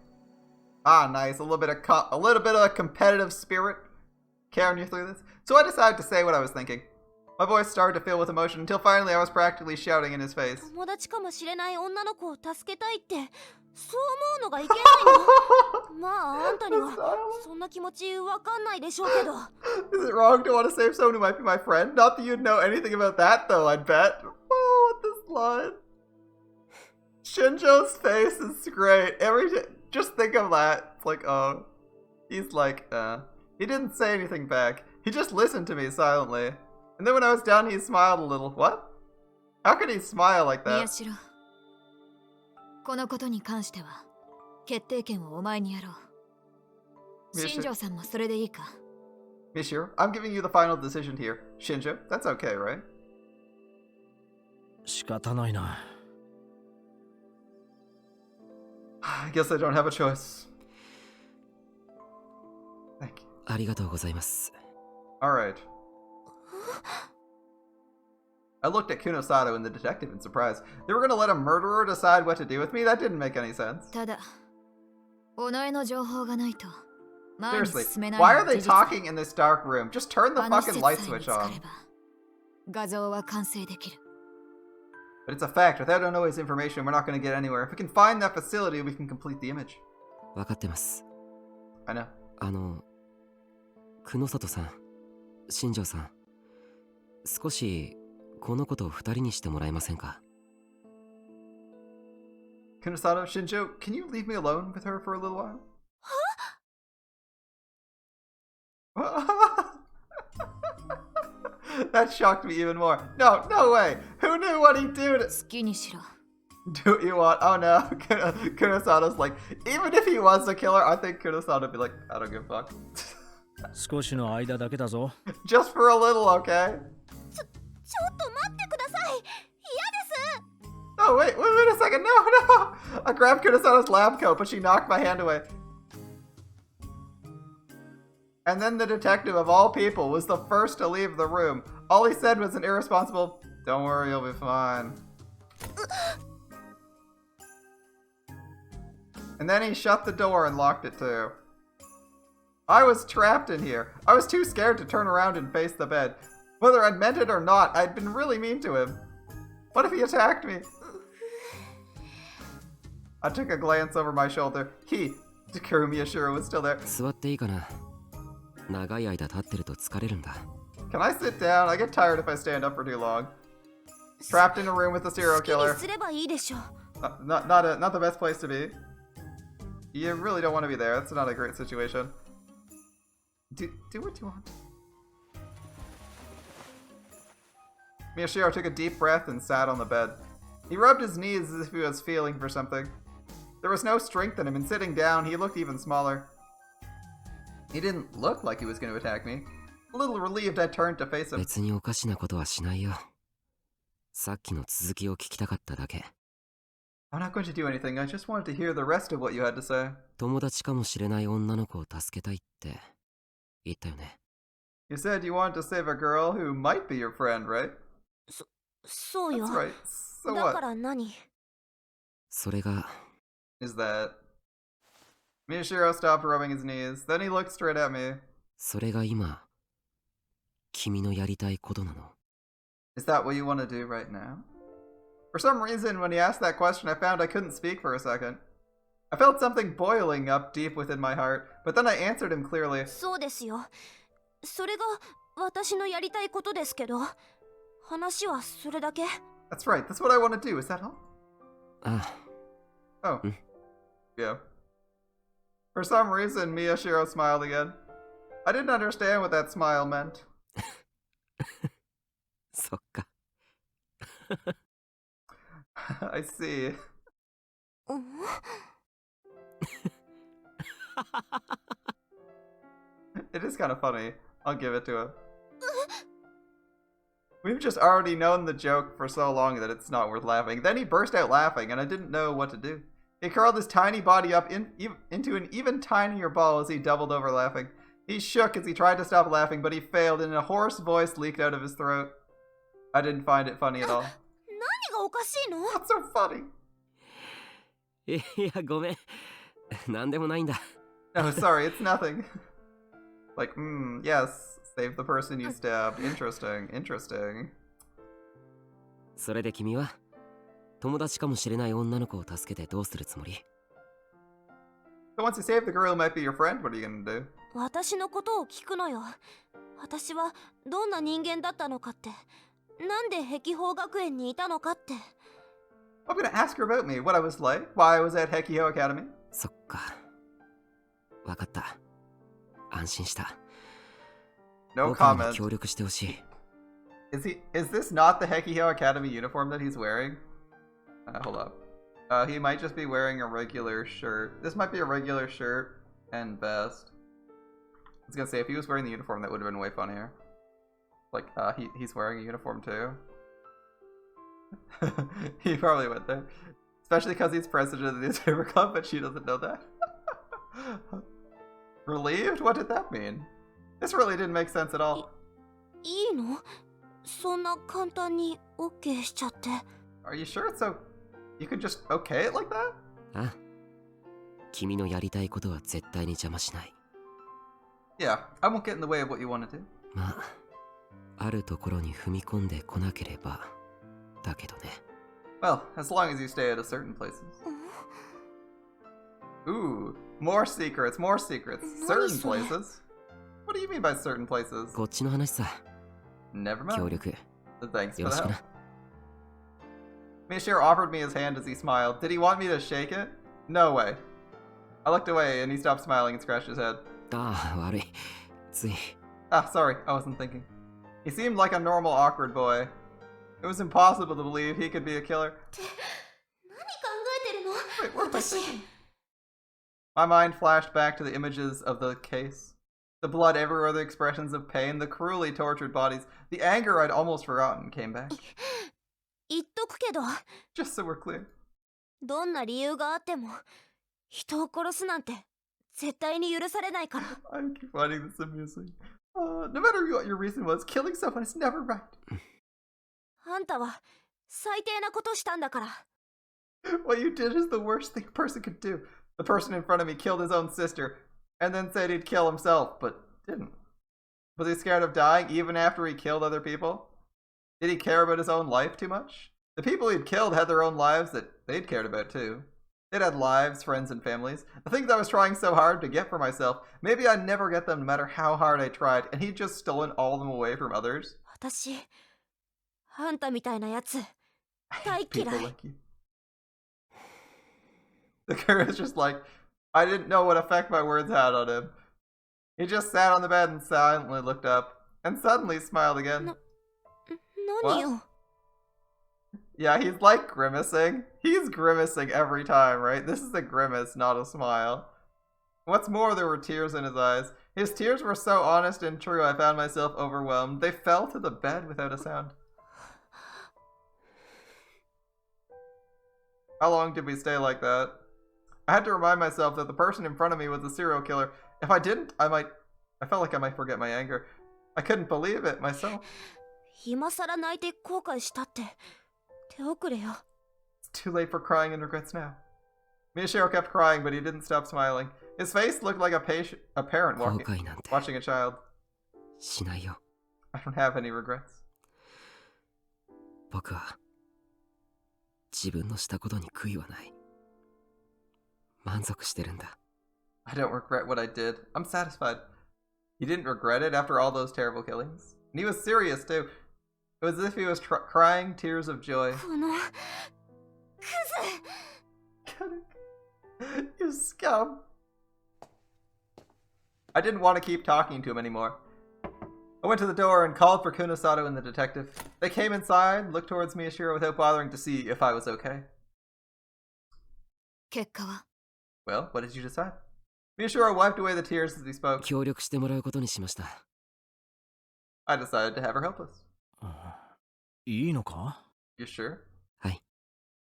Ah, nice. A little bit of a competitive spirit carrying you through this. So I decided to say what I was thinking. My voice started to fill with emotion until finally I was practically shouting in his face. 友達かもしれない女の子を助けたいってそう思うのがいけないの？まああんたにはそんな気持ちわかんないでしょうけど。 Is it wrong to want to save someone who might be my friend? Not that you'd know anything about that, though, I'd bet. Oh, what this line. Shinjo's face is great. Just think of that. It's like, oh. He's like, He didn't say anything back. He just listened to me silently. And then when I was done, he smiled a little. What? How could he smile like 宮 that? 代、このことに関しては決定権をお前にやろう。新庄さんもそれでいいか？ Mishiro, I'm giving you the final decision here. Shinjo, that's okay, right? 仕方ないな。I guess I don't have a choice. Thank you. ありがとうございます。 Alright. I looked at Kunosato and the detective in surprise. They were gonna let a murderer decide what to do with me? That didn't make any sense. ただ、尾上の情報がないと前に Seriously, 進めない why の are は they 事実だ。 talking in this dark room? Just turn the あの fucking 施設 light さえ見 switch つか on. れば画像は完成できる。 But it's a fact. Without Onoe's information, we're not gonna get anywhere. If we can find that facility, we can complete the image. わかってます。 I know. 久野里さん、新庄さん、少しこのことを二人にしてもらえませんか？ Kunosato, Shinjo, can you leave me alone with her for a little while? That shocked me even more. No way. Who knew? what are you doing? 好きにしろ。 Do what you want? Oh no, Kunosano's like, even if he was a killer, I think Kunosano would be like, I don't give a fuck. 少しの間だけだぞ。 Just for a little, okay? ちょっと待ってください。嫌です。 Oh wait a second, no! I grabbed Kunosano's lab coat, but she knocked my hand away. And then the detective of all people was the first to leave the room. All he said was an irresponsible, "Don't worry, you'll be fine." And then he shut the door and locked it too. I was trapped in here. I was too scared to turn around and face the bed. Whether I'd meant it or not, I'd been really mean to him. What if he attacked me? I took a glance over my shoulder. Takuru Miyashiro was still there. 座っていいかな。長い間立ってると疲れるんだ。 Can I sit down? I get tired if I stand up for too long. Trapped in a room with a serial 好きに killer. すればいいでしょ。Not the best place to be. You really don't want to be there. That's not a great situation. Do what you want. Miyashiro took a deep breath and sat on the bed. He rubbed his knees as if he was feeling for something. There was no strength in him, and sitting down, he looked even smaller. He didn't look like he was going to attack me. A little relieved, I turned to face him. 別におかしなことはしないよ。さっきの続きを聞きたかっただけ。 I'm not going to do anything. I just wanted to hear the rest of what you had to say. 友達かもしれない女の子を助けたいって言ったよね。 You said you wanted to save a girl who might be your friend, right? そうよ。 That's right. So だか what ら何？それが is that? Miyashiro stopped rubbing his knees. Then he looked straight at me. それが今君のやりたいことなの。 Is that what you want to do right now? For some reason, when he asked that question, I found I couldn't speak for a second. I felt something boiling up deep within my heart, but then I answered him clearly. そうですよ。それが私のやりたいことですけど、話はそれだけ。 That's right. That's what I want to do. Is that all? ああ、 Oh. Yeah. For some reason, Miyashiro smiled again. I didn't understand what that smile meant. そっか。I see. うん It is kind of funny. I'll give it to him. We've just already known the joke for so long that it's not worth laughing. Then he burst out laughing, and I didn't know what to do. He curled his tiny body up into an even tinier ball as he doubled over laughing. He shook as he tried to stop laughing, but he failed, and a hoarse voice leaked out of his throat. I didn't find it funny at all. 何がおかしいの？ What's so funny? いや、ごめん。なんでもないんだ。 Oh, sorry, it's nothing. Like, yes, save the person you stabbed. Interesting, interesting. それで君は友達かもしれない女の子を助けてどうするつもり？ So once you save the girl who might be your friend, what are you gonna do? 私のことを聞くのよ。私はどんな人間だったのかって、なんで壁法学園にいたのかって。I'm gonna ask her about me, what I was like, why I was at Hekiho Academy. そっか。わかった。安心した。 No 僕らに comment. 協力してほしい。Is this not the Hekiho Academy uniform that he's wearing? Hold up. He might just be wearing a regular shirt. This might be a regular shirt and vest. I was gonna say, if he was wearing the uniform, that would have been way funnier. Like, he's wearing a uniform too. He probably went there. Especially because he's president of the newspaper club, but she doesn't know that. Relieved? What did that mean? This really didn't make sense at all. いいの？そんな簡単に OK しちゃって。 Are you sure it's so... You could just okay it like that? ああ。君のやりたいことは絶対に邪魔しない。Yeah, I won't get in the way of what you want to do. まあ、あるところに踏み込んでこなければ。だけどね。Well, as long as you stay at a certain places. Ooh, more secrets, more secrets. Certain places? What do you mean by certain places? こっちの話さ。 Never 協 mind. 力。 Thanks よ for ろし the く help. な。 Miyashiro offered me his hand as he smiled. Did he want me to shake it? No way. I looked away and he stopped smiling and scratched his head. ああ、悪い。つい。 Ah, sorry, I wasn't thinking. He seemed like a normal awkward boy. It was impossible to believe he could be a killer. 何考えてるの Wait, what am I 私 thinking? My mind flashed back to the images of the case. The blood everywhere, the expressions of pain, the cruelly tortured bodies, the anger I'd almost forgotten came back. 言っとくけど Just so we're clear. どんな理由があっても人を殺すなんて絶対に許されないから I keep finding this amusing. No matter what your reason was, killing someone is never right. あんたは最低なことしたんだから What you did is the worst thing a person could do. The person in front of me killed his own sister, and then said he'd kill himself, but didn't. Was he scared of dying even after he killed other people? Did he care about his own life too much? The people he'd killed had their own lives that they'd cared about too. They'd had lives, friends, and families. The things I was trying so hard to get for myself, maybe I'd never get them no matter how hard I tried, and he'd just stolen all of them away from others. 私あんたみたいなやつ I 大 hate 嫌 people い like you. The girl is just like, I didn't know what effect my words had on him. He just sat on the bed and silently looked up, and suddenly smiled again. 何よ Yeah, he's like grimacing. He's grimacing every time, right? This is a grimace, not a smile. What's more, there were tears in his eyes. His tears were so honest and true, I found myself overwhelmed. They fell to the bed without a sound. How long did we stay like that? I had to remind myself that the person in front of me was a serial killer. If I didn't, I felt like I might forget my anger. I couldn't believe it myself. 今さら泣いて後悔したって手遅れよ It's too late for crying and regrets now. Miyashiro kept crying, but he didn't stop smiling. His face looked like a parent 後悔なんて watching a child. しないよ。 I don't have any regrets. 僕は自分のしたことに悔いはない。満足してるんだ。 I don't regret what I did. I'm satisfied. He didn't regret it after all those terrible killings. And he was serious, too. It was as if he was crying tears of joy. このクズ You scum. I didn't want to keep talking to him anymore. I went to the door and called for Kunosato and the detective. They came inside, looked towards Miyashiro without bothering to see if I was okay. 結果は Well, what did you decide? Miyashiro wiped away the tears as he spoke. 協力してもらうことにしました。 I decided to have her help us. いいのか You sure? はい。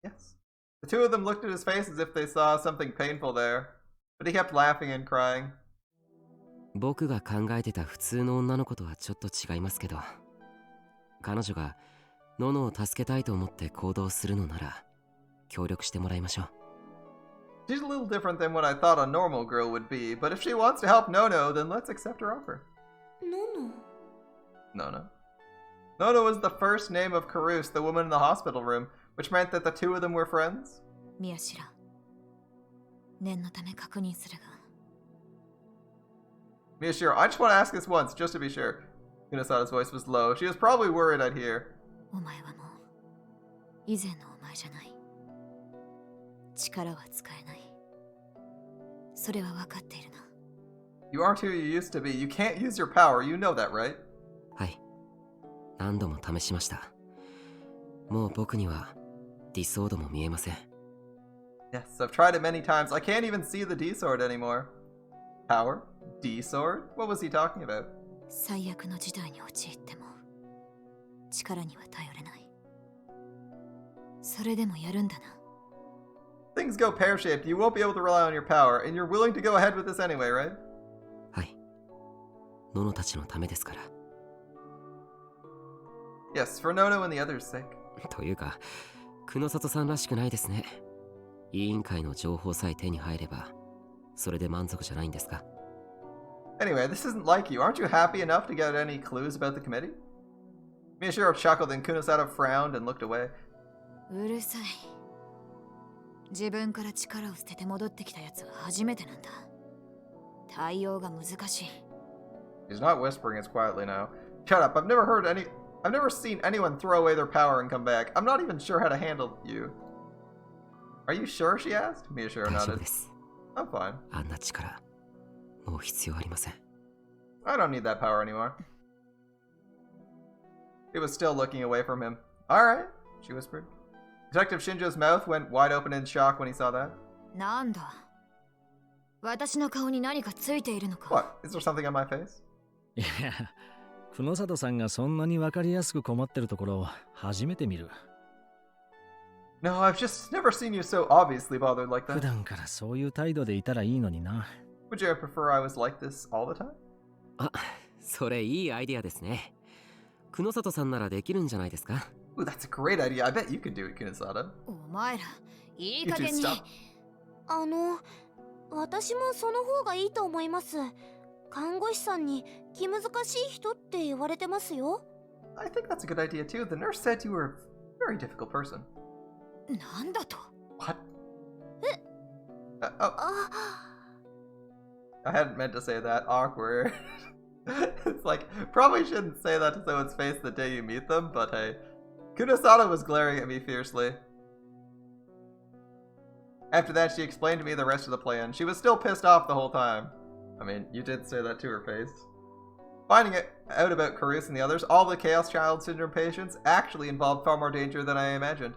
Yes. The two of them looked at his face as if they saw something painful there, but he kept laughing and crying. 僕が考えてた普通の女の子とはちょっと違いますけど、彼女がノノを助けたいと思って行動するのなら協力してもらいましょう。 She's a little different than what I thought a normal girl would be, but if she wants to help Nono, then let's accept her offer. ノノ Nono. Nono was the first name of Karus, the woman in the hospital room, which meant that the two of them were friends. 宮代念のため確認するが Miyashiro, I just want to ask this once, just to be sure. Kunosato's voice was low. She was probably worried I'd hear. お前はもう以前のお前じゃない力は使えないそれは分かっているな You aren't who you used to be. You can't use your power. You know that, right? はい。何度も試しました。もう僕にはディソードも見えません。 Yes, I've tried it many times. I can't even see the D sword anymore. Power? D sword? What was he talking about? 最悪の事態に陥っても力には頼れないそれでもやるんだな Things go pear-shaped. You won't be able to rely on your power, and you're willing to go ahead with this anyway, right? はい。ノノたちのためですから。 Yes, for Nono and the others' sake. というか、久野里さんらしくないですね。委員会の情報さえ手に入れば、それで満足じゃないんですか Anyway, this isn't like you. Aren't you happy enough to get any clues about the committee? Miyashiro chuckled and Kunosato frowned and looked away. うるさい自分から力を捨てて戻ってきたやつは初めてなんだ対応が難しい He's not whispering as quietly now. Shut up. I've never seen anyone throw away their power and come back. I'm not even sure how to handle you. Are you sure? She asked. Miyashiro 大丈夫 nodded. です。 I'm fine. あんな力、もう必要ありません。 I don't need that power anymore. He was still looking away from him. Alright, she whispered. Detective Shinjo's mouth went wide open in shock when he saw that. なんだ私の顔に何かついているのか What? Is there something on my face? いや、久里さんがそんなに分かりやすく困ってるところを初めて見る。No, I've just never seen you so obviously bothered like 普 that. 段からそういう態度でいたらいいのにな。Would you prefer I was like this all the time? あ、それいいアイディアですね。久里さんならできるんじゃないですか？ Ooh, that's a great idea. I bet you could do it, Kunisada. お前らいい You 加 two 減に stop. 私もその方がいいと思います。看護師さんに気難しい人って言われてますよ。I think that's a good idea too. The nurse said you were a very difficult person. なんだと What? Oh, I hadn't meant to say that. Awkward. It's like, probably shouldn't say that to someone's face the day you meet them, but hey. Kunisada was glaring at me fiercely. After that, she explained to me the rest of the plan. She was still pissed off the whole time. I mean, you did say that to her face. Finding out about Karus and the others, all the Chaos Child Syndrome patients actually involved far more danger than I imagined.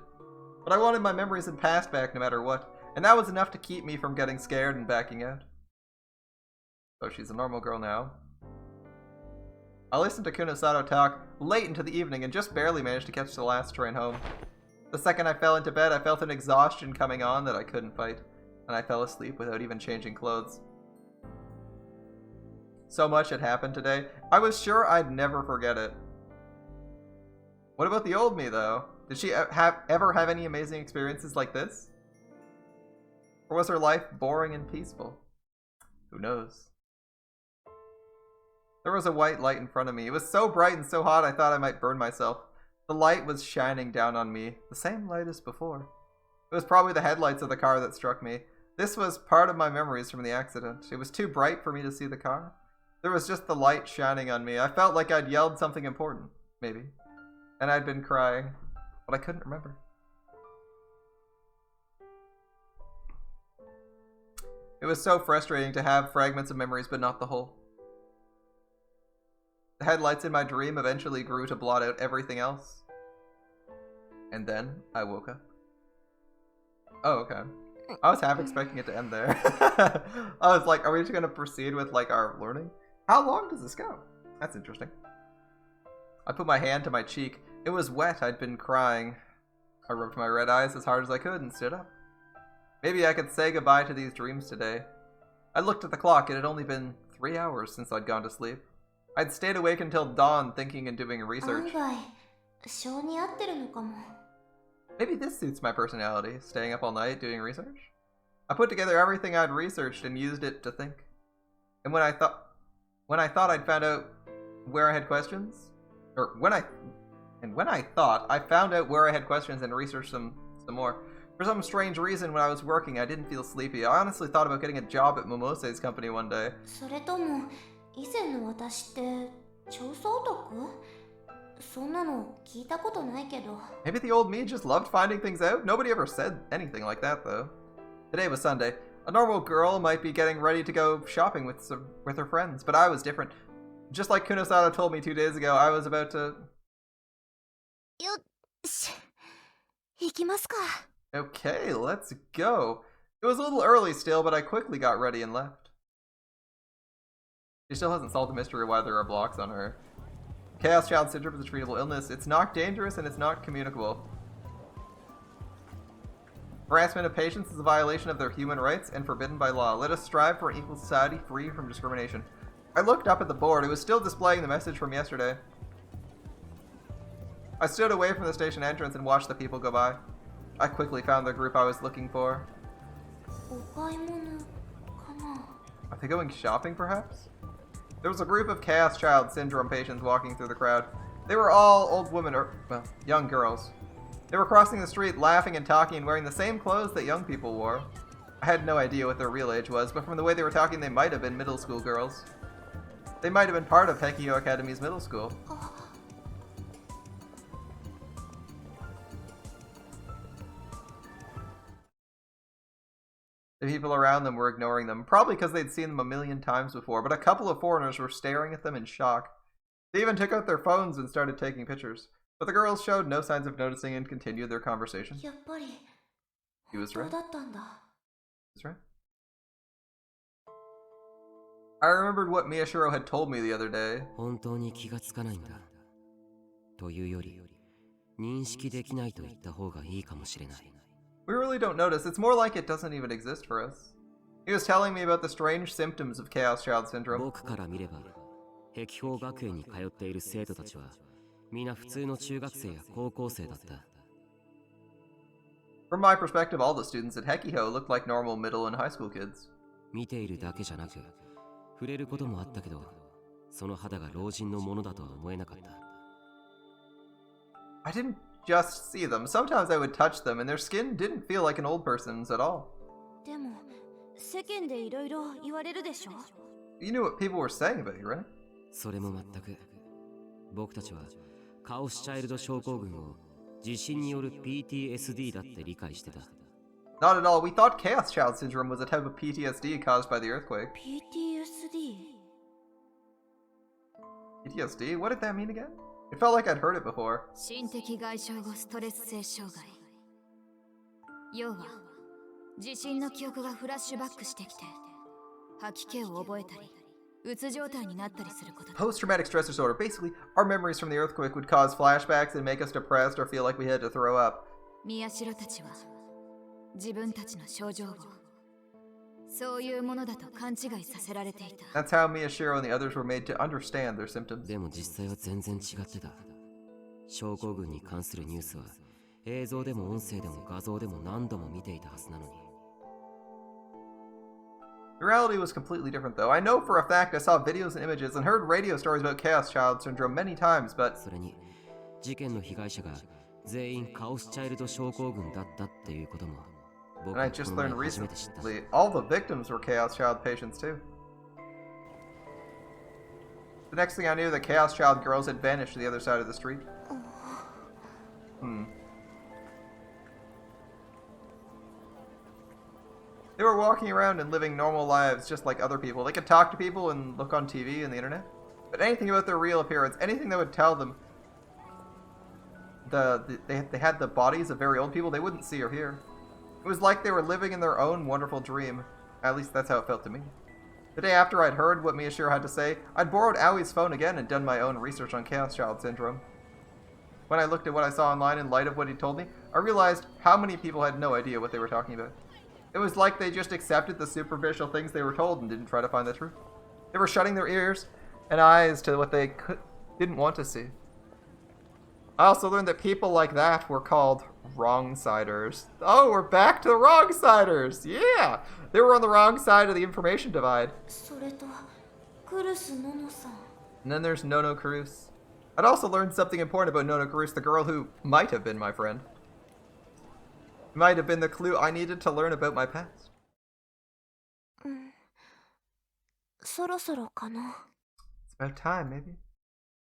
But I wanted my memories and past back no matter what, and that was enough to keep me from getting scared and backing out. So she's a normal girl now. I listened to Kunisado talk late into the evening and just barely managed to catch the last train home. The second I fell into bed, I felt an exhaustion coming on that I couldn't fight, and I fell asleep without even changing clothes. So much had happened today, I was sure I'd never forget it. What about the old me, though? Did she ever have any amazing experiences like this? Or was her life boring and peaceful? Who knows? There was a white light in front of me. It was so bright and so hot I thought I might burn myself. The light was shining down on me, the same light as before. It was probably the headlights of the car that struck me. This was part of my memories from the accident. It was too bright for me to see the car. There was just the light shining on me. I felt like I'd yelled something important, maybe. And I'd been crying, but I couldn't remember. It was so frustrating to have fragments of memories but not the whole. The headlights in my dream eventually grew to blot out everything else. And then I woke up. Oh, okay. I was half expecting it to end there. I was like, are we just going to proceed with like our learning? How long does this go? That's interesting. I put my hand to my cheek. It was wet. I'd been crying. I rubbed my red eyes as hard as I could and stood up. Maybe I could say goodbye to these dreams today. I looked at the clock. It had only been 3 hours since I'd gone to sleep. I'd stayed awake until dawn thinking and doing research. 案外性に合ってるのかも。 Maybe this suits my personality, staying up all night doing research. I put together everything I'd researched and used it to think. And when I thought I'd found out where I had questions, when I thought I found out where I had questions and researched them some more. For some strange reason, when I was working, I didn't feel sleepy. I honestly thought about getting a job at Momose's company one day. それとも以前の私って調査オタク？そんなの聞いたことないけど。 Maybe the old me just loved finding things out? Nobody ever said anything like that, though. Today was Sunday. A normal girl might be getting ready to go shopping with her friends, but I was different. Just like Kunisada told me 2 days ago, I was about to... よっし。行きますか。 Okay, let's go. It was a little early still, but I quickly got ready and left. She still hasn't solved the mystery of why there are blocks on her. Chaos Child Syndrome is a treatable illness. It's not dangerous and it's not communicable. Harassment of patients is a violation of their human rights and forbidden by law. Let us strive for an equal society free from discrimination. I looked up at the board. It was still displaying the message from yesterday. I stood away from the station entrance and watched the people go by. I quickly found the group I was looking for. お買い物かな。 Are they going shopping, perhaps? There was a group of Chaos Child Syndrome patients walking through the crowd. They were all old women or, well, young girls. They were crossing the street, laughing and talking and wearing the same clothes that young people wore. I had no idea what their real age was, but from the way they were talking, they might have been middle school girls. They might have been part of Hekio Academy's middle school. The people around them were ignoring them, probably because they'd seen them a million times before, but a couple of foreigners were staring at them in shock. They even took out their phones and started taking pictures. But the girls showed no signs of noticing and continued their conversation. やっぱり He was 本 right. 当だったんだ。 He was right. I remembered what Miyashiro had told me the other day. 本当に気がつかないんだ。というより、認識できないと言った方がいいかもしれない。We really don't notice. It's more like it doesn't even exist for us. He was telling me about the strange symptoms of Chaos Child Syndrome. 僕から見れば、碧峰学園に通っている生徒たちは、皆普通の中学生や高校生だった。From my perspective, all the students at Hekiho looked like normal middle and high school kids. 見ているだけじゃなく、触れることもあったけど、その肌が老人のものだとは思えなかった。I didn't just see them. Sometimes I would touch them, and their skin didn't feel like an old person's at all. でも世間でいろいろ言われるでしょ。 You knew what people were saying about you, right? それも全く。僕たちはカオスチャイルド症候群を地震による PTSD だって理解してた。Not at all. We thought Chaos Child Syndrome was a type of PTSD caused by the earthquake. PTSD? PTSD? What did that mean again? It felt like I'd heard it before. 心的外傷後ストレス性障害。要は地震の記憶がフラッシュバックしてきて吐き気を覚えたりうつ状態になったりすることだ。 Post-traumatic stress disorder. Basically, our memories from the earthquake would cause flashbacks and make us depressed or feel like we had to throw up. 宮代たちは自分たちの症状をそういうものだと勘違いさせられていた。 That's how Miyashiro and the others were made to understand their symptoms. でも実際は全然違ってた。症候群に関するニュースは映像でも音声でも画像でも何度も見ていたはずなのに。The reality was completely different, though. I know for a fact I saw videos and images and heard radio stories about Chaos Child Syndrome many times, but それに事件の被害者が全員カオスチャイルド症候群だったっていうことも僕 and I はこ just の前 learned 初めて知った。 recently all the victims were Chaos Child patients, too. The next thing I knew, the Chaos Child girls had vanished to the other side of the street. They were walking around and living normal lives just like other people. They could talk to people and look on TV and the internet. But anything about their real appearance, anything that would tell them they had the bodies of very old people, they wouldn't see or hear. It was like they were living in their own wonderful dream. At least that's how it felt to me. The day after I'd heard what Miyashiro had to say, I'd borrowed Awie's phone again and done my own research on Chaos Child Syndrome. When I looked at what I saw online in light of what he told me, I realized how many people had no idea what they were talking about. It was like they just accepted the superficial things they were told and didn't try to find the truth. They were shutting their ears and eyes to what they didn't want to see. I also learned that people like that were called wrong-siders. Oh, we're back to the wrong-siders! Yeah! They were on the wrong side of the information divide. それとクルスノノさん。 And then there's Nono Karus. I'd also learned something important about Nono Karus, the girl who might have been my friend. Might have been the clue I needed to learn about my past. そろそろかな。 It's about time, maybe.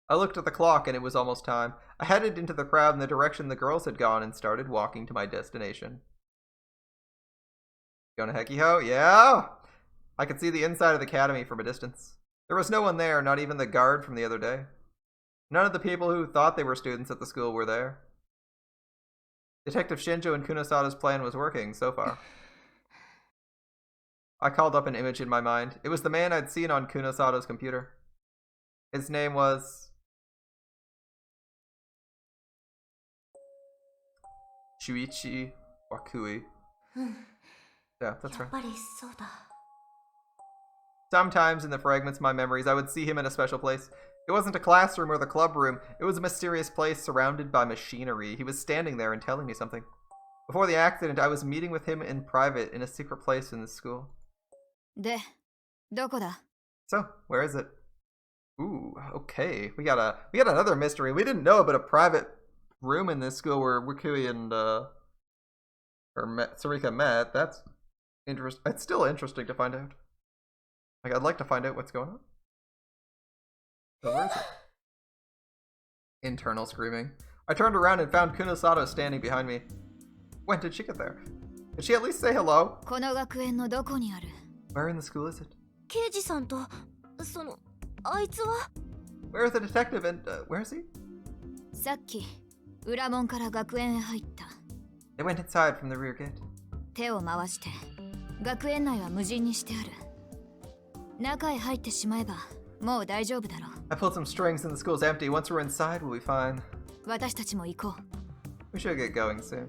I looked at the clock and it was almost time. I headed into the crowd in the direction the girls had gone and started walking to my destination. Going to Hekiho? Yeah! I could see the inside of the academy from a distance. There was no one there, not even the guard from the other day. None of the people who thought they were students at the school were there. Detective Shinjo and Kunosada's plan was working so far. I called up an image in my mind. It was the man I'd seen on Kunosada's computer. His name was Shuichi Wakui. Yeah, that's や right. っぱりそうだ。 Sometimes in the fragments of my memories, I would see him in a special place. It wasn't a classroom or the club room. It was a mysterious place surrounded by machinery. He was standing there and telling me something. Before the accident, I was meeting with him in private in a secret place in the school. で、どこだ？ So, where is it? Ooh, okay. We got another mystery. We didn't know about a private room in this school where Wakui and Serika met. That's interesting. It's still interesting to find out. Like, I'd like to find out what's going on. So where is it? Internal screaming. I turned around and found Kunosada standing behind me. When did she get there? Did she at least say hello? この学園のどこにある？ Where in the school is it? 刑事さんとあいつは Where is the detective and where is he? さっき裏門から学園へ入った。 They went inside from the rear gate. 手を回して学園内は無人にしてある。中へ入ってしまえばもう大丈夫だろう。 I pulled some strings and the school's empty. Once we're inside, we'll be fine. 私たちも行こう。 We should get going soon.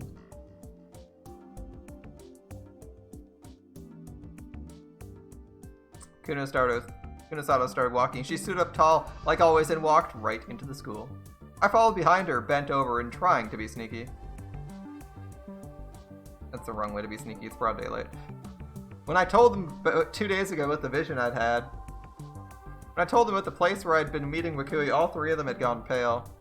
Kunosato started walking. She stood up tall, like always, and walked right into the school. I followed behind her, bent over and trying to be sneaky. That's the wrong way to be sneaky. It's broad daylight. When I told them about 2 days ago about the vision I'd had, when I told them about the place where I'd been meeting Wakui, all three of them had gone pale.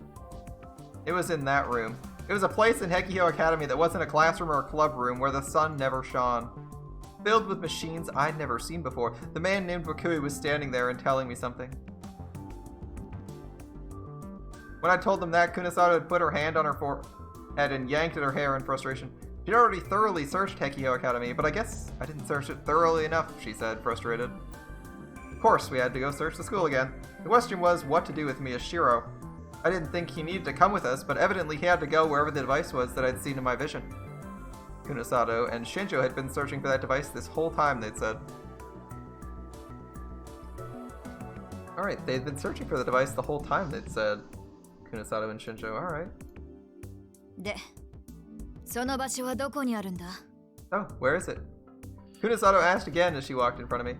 It was in that room. It was a place in Hekihyo Academy that wasn't a classroom or a club room where the sun never shone. Filled with machines I'd never seen before. The man named Wakui was standing there and telling me something. When I told them that, Kunosato had put her hand on her forehead and yanked at her hair in frustration. She'd already thoroughly searched Hekihyo Academy, but I guess I didn't search it thoroughly enough, she said, frustrated. Of course, we had to go search the school again. The question was what to do with Miyashiro. I didn't think he needed to come with us, but evidently he had to go wherever the device was that I'd seen in my vision. Kunosato and Shinjo had been searching for that device this whole time, they'd said. Alright, they'd been searching for the device the whole time, they'd said. Kunosato and Shinjo, alright. で、その場所はどこにあるんだ? Oh, where is it? Kunosato asked again as she walked in front of me.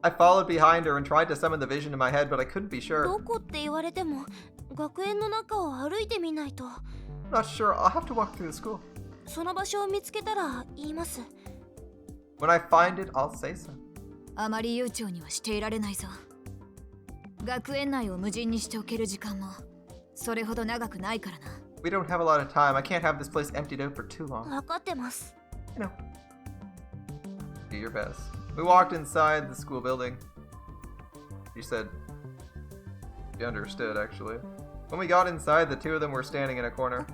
I followed behind her and tried to summon the vision in my head, but I couldn't be sure. どこって言われても、学園の中を歩いてみないと。 Not sure, I'll have to walk through the school. その場所を見つけたら言います。 When I find it, I'll say so. あまり悠長にはしていられないぞ。学園内を無人にしておける時間もそれほど長くないからな。 We don't have a lot of time. I can't have this place emptied out for too long. 分かってます。 You know. Do your best. We walked inside the school building. She said she understood, actually. When we got inside, the two of them were standing in a corner.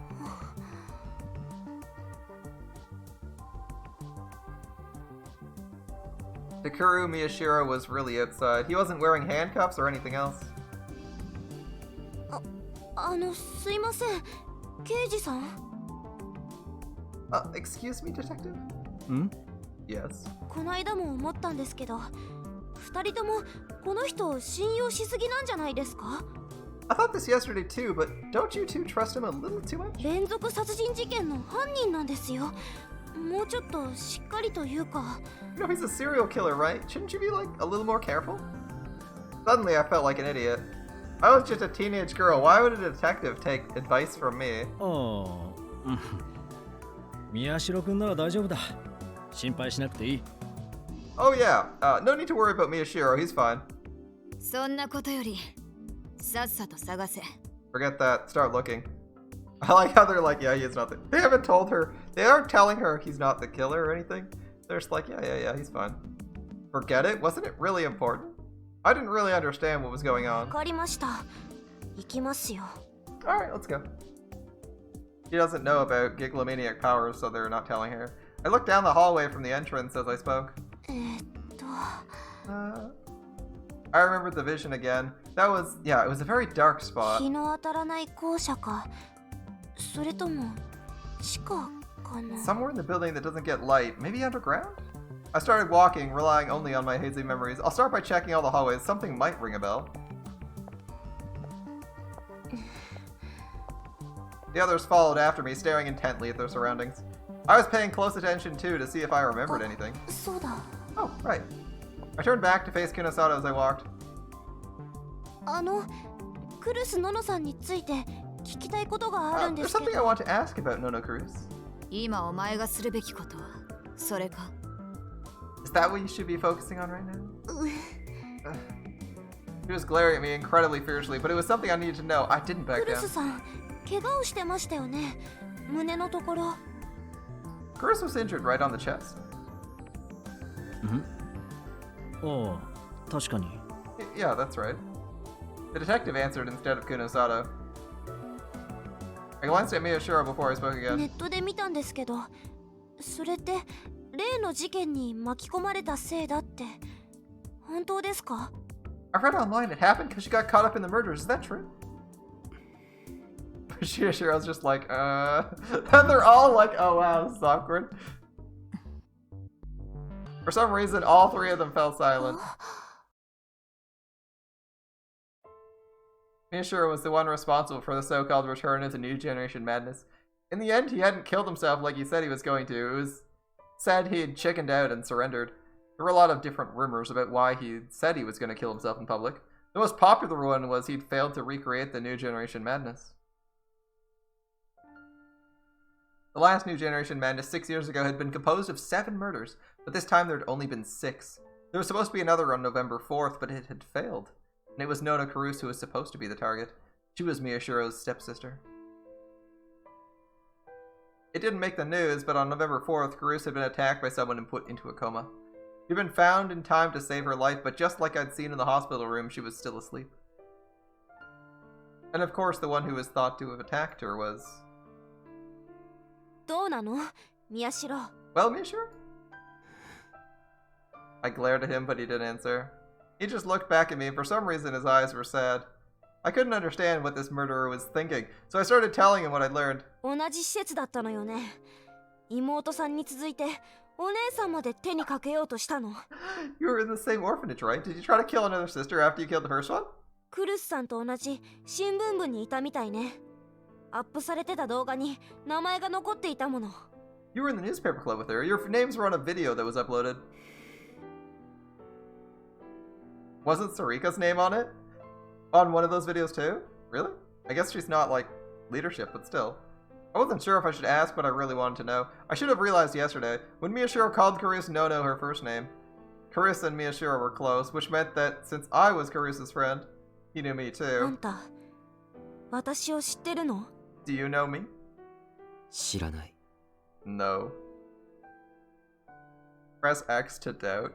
Takuru Miyashiro was really outside. He wasn't wearing handcuffs or anything else. すいません。刑事さん? Excuse me, detective? Yes. この間も思ったんですけど、二人ともこの人を信用しすぎなんじゃないですか? I thought this yesterday too, but don't you two trust him a little too much? 連続殺人事件の犯人なんですよ。もうちょっとしっかりというか。 You know, he's a serial killer, right? Shouldn't you be, like, a little more careful? Suddenly, I felt like an idiot. I was just a teenage girl. Why would a detective take advice from me? 宮代くんなら大丈夫だ。心配しなくていい。 Oh yeah, no need to worry about Miyashiro. He's fine. そんなことよりさっさと探せ。 Forget that. Start looking. I like how they're like, yeah, he's not the... They haven't told her. They aren't telling her he's not the killer or anything. They're just like, yeah, he's fine. Forget it? Wasn't it really important? I didn't really understand what was going on. わかりました。行きますよ。 Alright, let's go. She doesn't know about Gigalomaniac powers, so they're not telling her. I looked down the hallway from the entrance as I spoke. I remembered the vision again. That was, yeah, it was a very dark spot. 日の当たらない校舎か。それとも地下かな。 Somewhere in the building that doesn't get light. Maybe underground? I started walking, relying only on my hazy memories. I'll start by checking all the hallways. Something might ring a bell. The others followed after me, staring intently at their surroundings. I was paying close attention too to see if I remembered anything. そうだ。 Oh, right. I turned back to face Kunosato as I walked. クルスノノさんについて聞きたいことがあるんで There's すけ something ど。 I want to ask about Nono Cruz. 今お前がするべきことはそれか? Is that what you should be focusing on right now? She was glaring at me incredibly fiercely, but it was something I needed to know. I didn't back クル down. スさん、怪我をしてましたよね。胸のところ。 Cruz was injured right on the chest. ああ、確かに。 Yeah, that's right. The detective answered instead of Kunosato. I glanced at Miyashiro before I spoke ネ again. ットで見たんですけど、それって例の事件に巻き込まれたせいだって本当ですか? I read online it happened because she got caught up in the murders. Is that true? Miyashiro's just like, And they're all like, oh wow, this is awkward. For some reason, all three of them fell silent. Miyashiro was the one responsible for the so-called return of the New Generation Madness. In the end, he hadn't killed himself like he said he was going to. It was said he had chickened out and surrendered. There were a lot of different rumors about why he said he was going to kill himself in public. The most popular one was he'd failed to recreate the New Generation Madness. The last New Generation Madness 6 years ago had been composed of 7 murders, but this time there had only been 6. There was supposed to be another on November 4th, but it had failed. And it was Nona Karus who was supposed to be the target. She was Miyashiro's stepsister. It didn't make the news, but on November 4th, Karus had been attacked by someone and put into a coma. She'd been found in time to save her life, but just like I'd seen in the hospital room, she was still asleep. And of course, the one who was thought to have attacked her was... どうなのMiyashiro? Well, Miyashiro? I glared at him, but he didn't answer. He just looked back at me, and for some reason his eyes were sad. I couldn't understand what this murderer was thinking, so I started telling him what I'd learned. 同じ施設だったのよね。妹さんに続いてお姉さんまで手にかけようとしたの。You were in the same orphanage, right? Did you try to kill another sister after you killed the first one? クルスさんと同じ新聞部にいたみたいね。アップされてた動画に名前が残っていたもの。You were in the newspaper club with her. Your names were on a video that was uploaded. Wasn't Serika's name on it? On one of those videos too? Really? I guess she's not, like, leadership, but still. I wasn't sure if I should ask, but I really wanted to know. I should have realized yesterday, when Miyashiro called Karus Nono her first name. Karus and Miyashiro were close, which meant that since I was Karus's friend, he knew me あ too. んた、私を知ってるの？ Do you know me? 知らない。 No. Press X to doubt.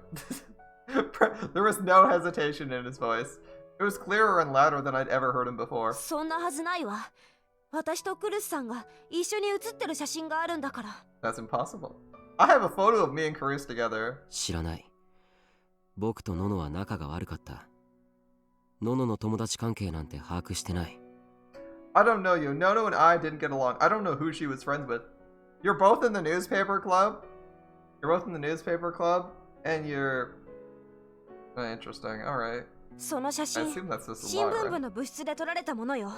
There was no hesitation in his voice. It was clearer and louder than I'd ever heard him before. そんなはずないわ。私とクルスさんが一緒に写ってる写真があるんだから。That's impossible. I have a photo of me and Karus together. 知らない。僕とノノは仲が悪かった。ノノの友達関係なんて把握してない。I don't know you. Nono and I didn't get along. I don't know who she was friends with. You're both in the newspaper club? You're both in the newspaper club? And you're... interesting. Alright. その写 I 真、 assume that's just a 新 lie, 聞部 right? の部室で撮られたものよ。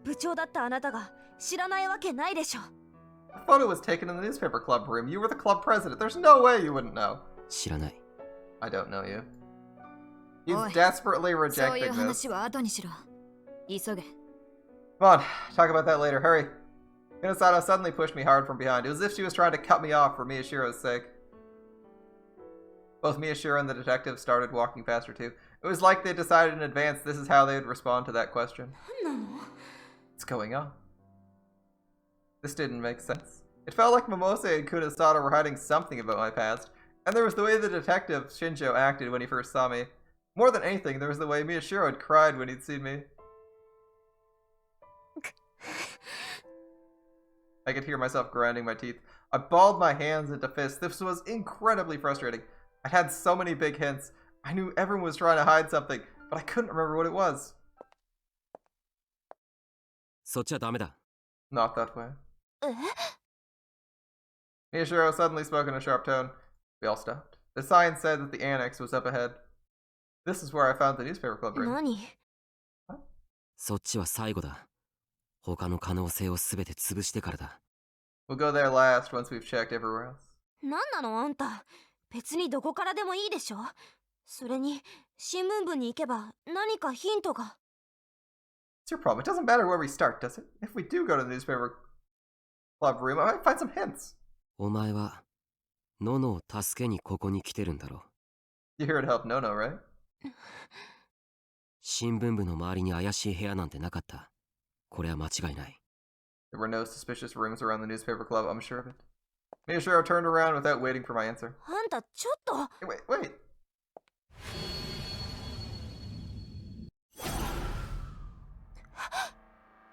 部長だったあなたが知らないわけないでしょ。The photo was taken in the newspaper club room. You were the club president. There's no way you wouldn't know. 知らない。I don't know you. He's おい、 desperately そういう rejecting this. 話は後にしろ。急げ。 Come on, talk about that later. Hurry. Minasato suddenly pushed me hard from behind. It was as if she was trying to cut me off for Miyashiro's sake. Both Miyashiro and the detective started walking faster too. It was like they decided in advance this is how they would respond to that question. なんなの？ What's going on? This didn't make sense. It felt like Momose and Kunasato were hiding something about my past. And there was the way the detective, Shinjo, acted when he first saw me. More than anything, there was the way Miyashiro had cried when he'd seen me. I could hear myself grinding my teeth. I balled my hands into fists. This was incredibly frustrating. I had so many big hints. I knew everyone was trying to hide something, but I couldn't remember what it was. そっちはダメだ。 Not that way. え？ Miyashiro suddenly spoke in a sharp tone. We all stopped. The sign said that the annex was up ahead. This is where I found the newspaper club room. 何？そっちは最後だ。他の可能性をすべて潰してからだ。We'll go there last once we've checked everywhere else. なんなのあんた。別にどこからでもいいでしょ。それに新聞部に行けば何かヒントが。What's your problem? It doesn't matter where we start, does it? If we do go to the newspaper club room, I might find some hints. お前はノノを助けにここに来てるんだろ。You're here to help Nono, right? 新聞部の周りに怪しい部屋なんてなかった。これは間違いない。There were no suspicious rooms around the newspaper club, I'm sure of it. Miyashiro turned around without waiting for my answer. あんたちょっと。 Hey, wait.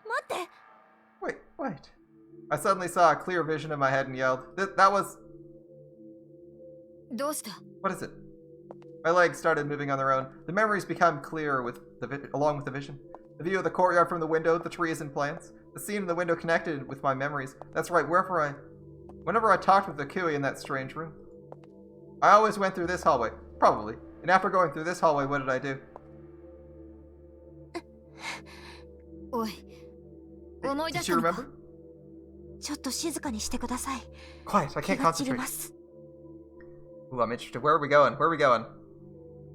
待って。 Wait. I suddenly saw a clear vision in my head and yelled. That was... どうした？ What is it? My legs started moving on their own. The memories became clearer along with the vision. The view of the courtyard from the window, the trees and plants. The scene in the window connected with my memories. That's right, whenever I talked with the Kui in that strange room. I always went through this hallway. Probably. And after going through this hallway, what did I do? おい、思い出 Did し you たのか remember? ちょっと静かにしてください。 Quiet, I 気 can't が散り concentrate. ます。 Ooh, I'm interested. Where are we going? Where are we going?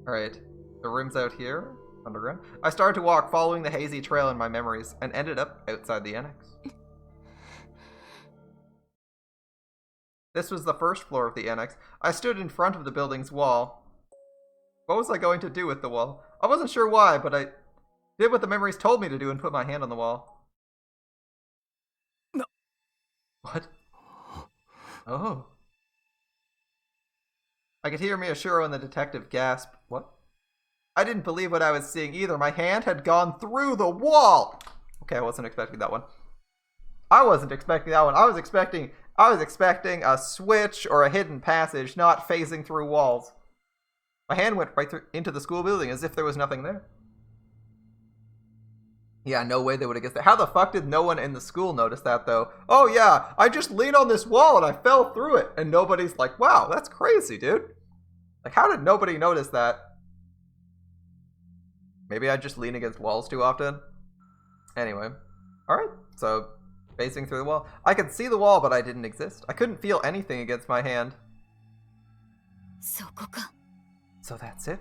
Alright. The room's out here. Underground. I started to walk, following the hazy trail in my memories, and ended up outside the annex. This was the first floor of the annex. I stood in front of the building's wall. What was I going to do with the wall? I wasn't sure why, but I did what the memories told me to do and put my hand on the wall. No. What? Oh. I could hear Miyashiro and the detective gasp. What? I didn't believe what I was seeing either. My hand had gone through the wall! Okay, I wasn't expecting that one. I wasn't expecting that one. I was expecting a switch or a hidden passage, not phasing through walls. My hand went right through into the school building as if there was nothing there. Yeah, no way they would have guessed that. How the fuck did no one in the school notice that, though? Oh yeah, I just leaned on this wall and I fell through it. And nobody's like, wow, that's crazy, dude. Like, how did nobody notice that? Maybe I just lean against walls too often? Anyway. Alright, so facing through the wall. I could see the wall, but I didn't exist. I couldn't feel anything against my hand. そこか。 So that's it?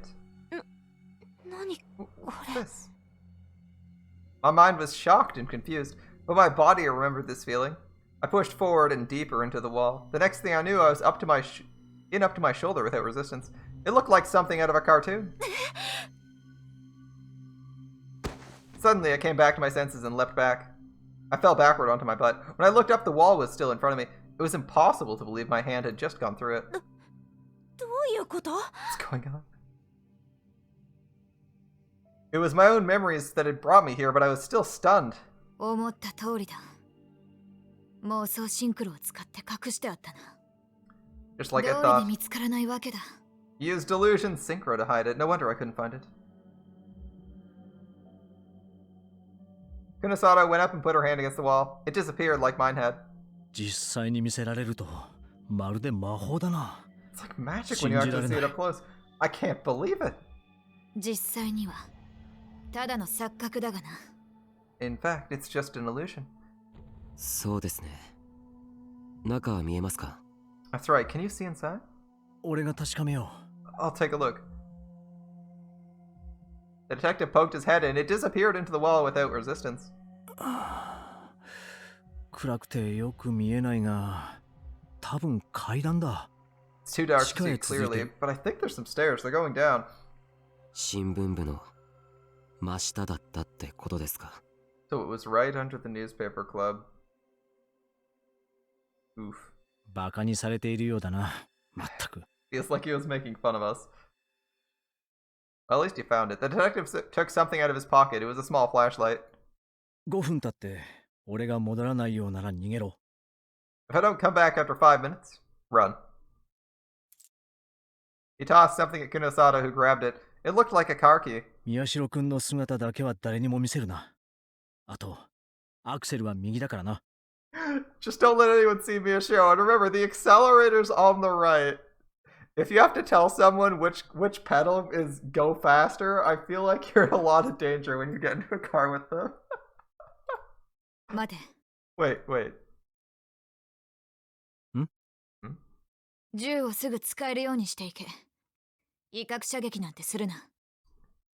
何 What's this? My mind was shocked and confused, but my body remembered this feeling. I pushed forward and deeper into the wall. The next thing I knew, I was up to my shoulder without resistance. It looked like something out of a cartoon. Suddenly, I came back to my senses and leapt back. I fell backward onto my butt. When I looked up, the wall was still in front of me. It was impossible to believe my hand had just gone through it. どういうこと？ What's going on? It was my own memories that had brought me here, but I was still stunned. 思った通りだ。妄想シンクロを使って隠してあったな。 Just like I どうり thought. で見つからないわけだ。 Used delusion synchro to hide it. No wonder I couldn't find it. Kunosada went up and put her hand against the wall. It disappeared like mine had. 実際に見せられるとまるで魔法だな。 It's like magic when you actually see it up close. I can't believe it. 実際にはただの錯覚だがな。 In fact, it's just an illusion. そうですね。中は見えますか？ That's right. Can you see inside? 俺が確かめよ I'll take a look. The detective poked his head in. It disappeared into the wall without resistance. う。暗くてよく見えないが、多分階段だ。 It's too dark to see 地下へ続いて。 clearly, but I think there's some stairs. They're going down. 新聞部の真下だったってことですか？ So it was right under the newspaper club. Oof. バカにされているようだな。まったく。 Feels like he was making fun of us. Well, at least he found it. The detective took something out of his pocket. It was a small flashlight. 5分経って俺が戻らないようなら逃げろ。 If I don't come back after 5 minutes, run. He tossed something at Kunosada, who grabbed it. It looked like a car key. 宮代くんの姿だけは誰にも見せるな。あと、アクセルは右だからな。Just don't let anyone see me a show. And remember, the accelerator's on the right. If you have to tell someone which pedal is go faster, I feel like you're in a lot of danger when you get into a car with them. 待て。 Wait. 銃をすぐ使えるようにしていけ。威嚇射撃なんてするな。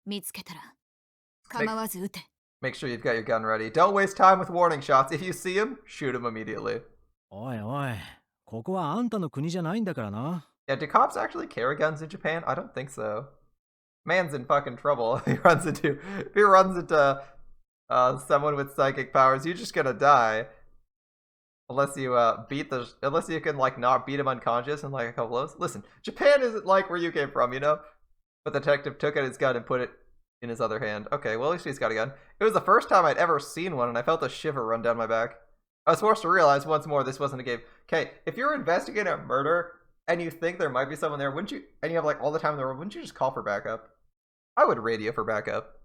見つけたら構わず撃て。 Make sure you've got your gun ready. Don't waste time with warning shots. If you see him, shoot him immediately. おいおい、ここはあんたの国じゃないんだからな。Yeah, do cops actually carry guns in Japan? I don't think so. Man's in fucking trouble. If he runs into someone with psychic powers, you're just gonna die. Unless you unless you can like not beat him unconscious in like a couple blows. Listen, Japan isn't like where you came from, you know? But the detective took out his gun and put it in his other hand. Okay, well at least he's got a gun. It was the first time I'd ever seen one, and I felt a shiver run down my back. I was forced to realize once more this wasn't a game. Okay, if you're investigating a murder and you think there might be someone there, wouldn't you? And you have like all the time in the world, wouldn't you just call for backup? I would radio for backup,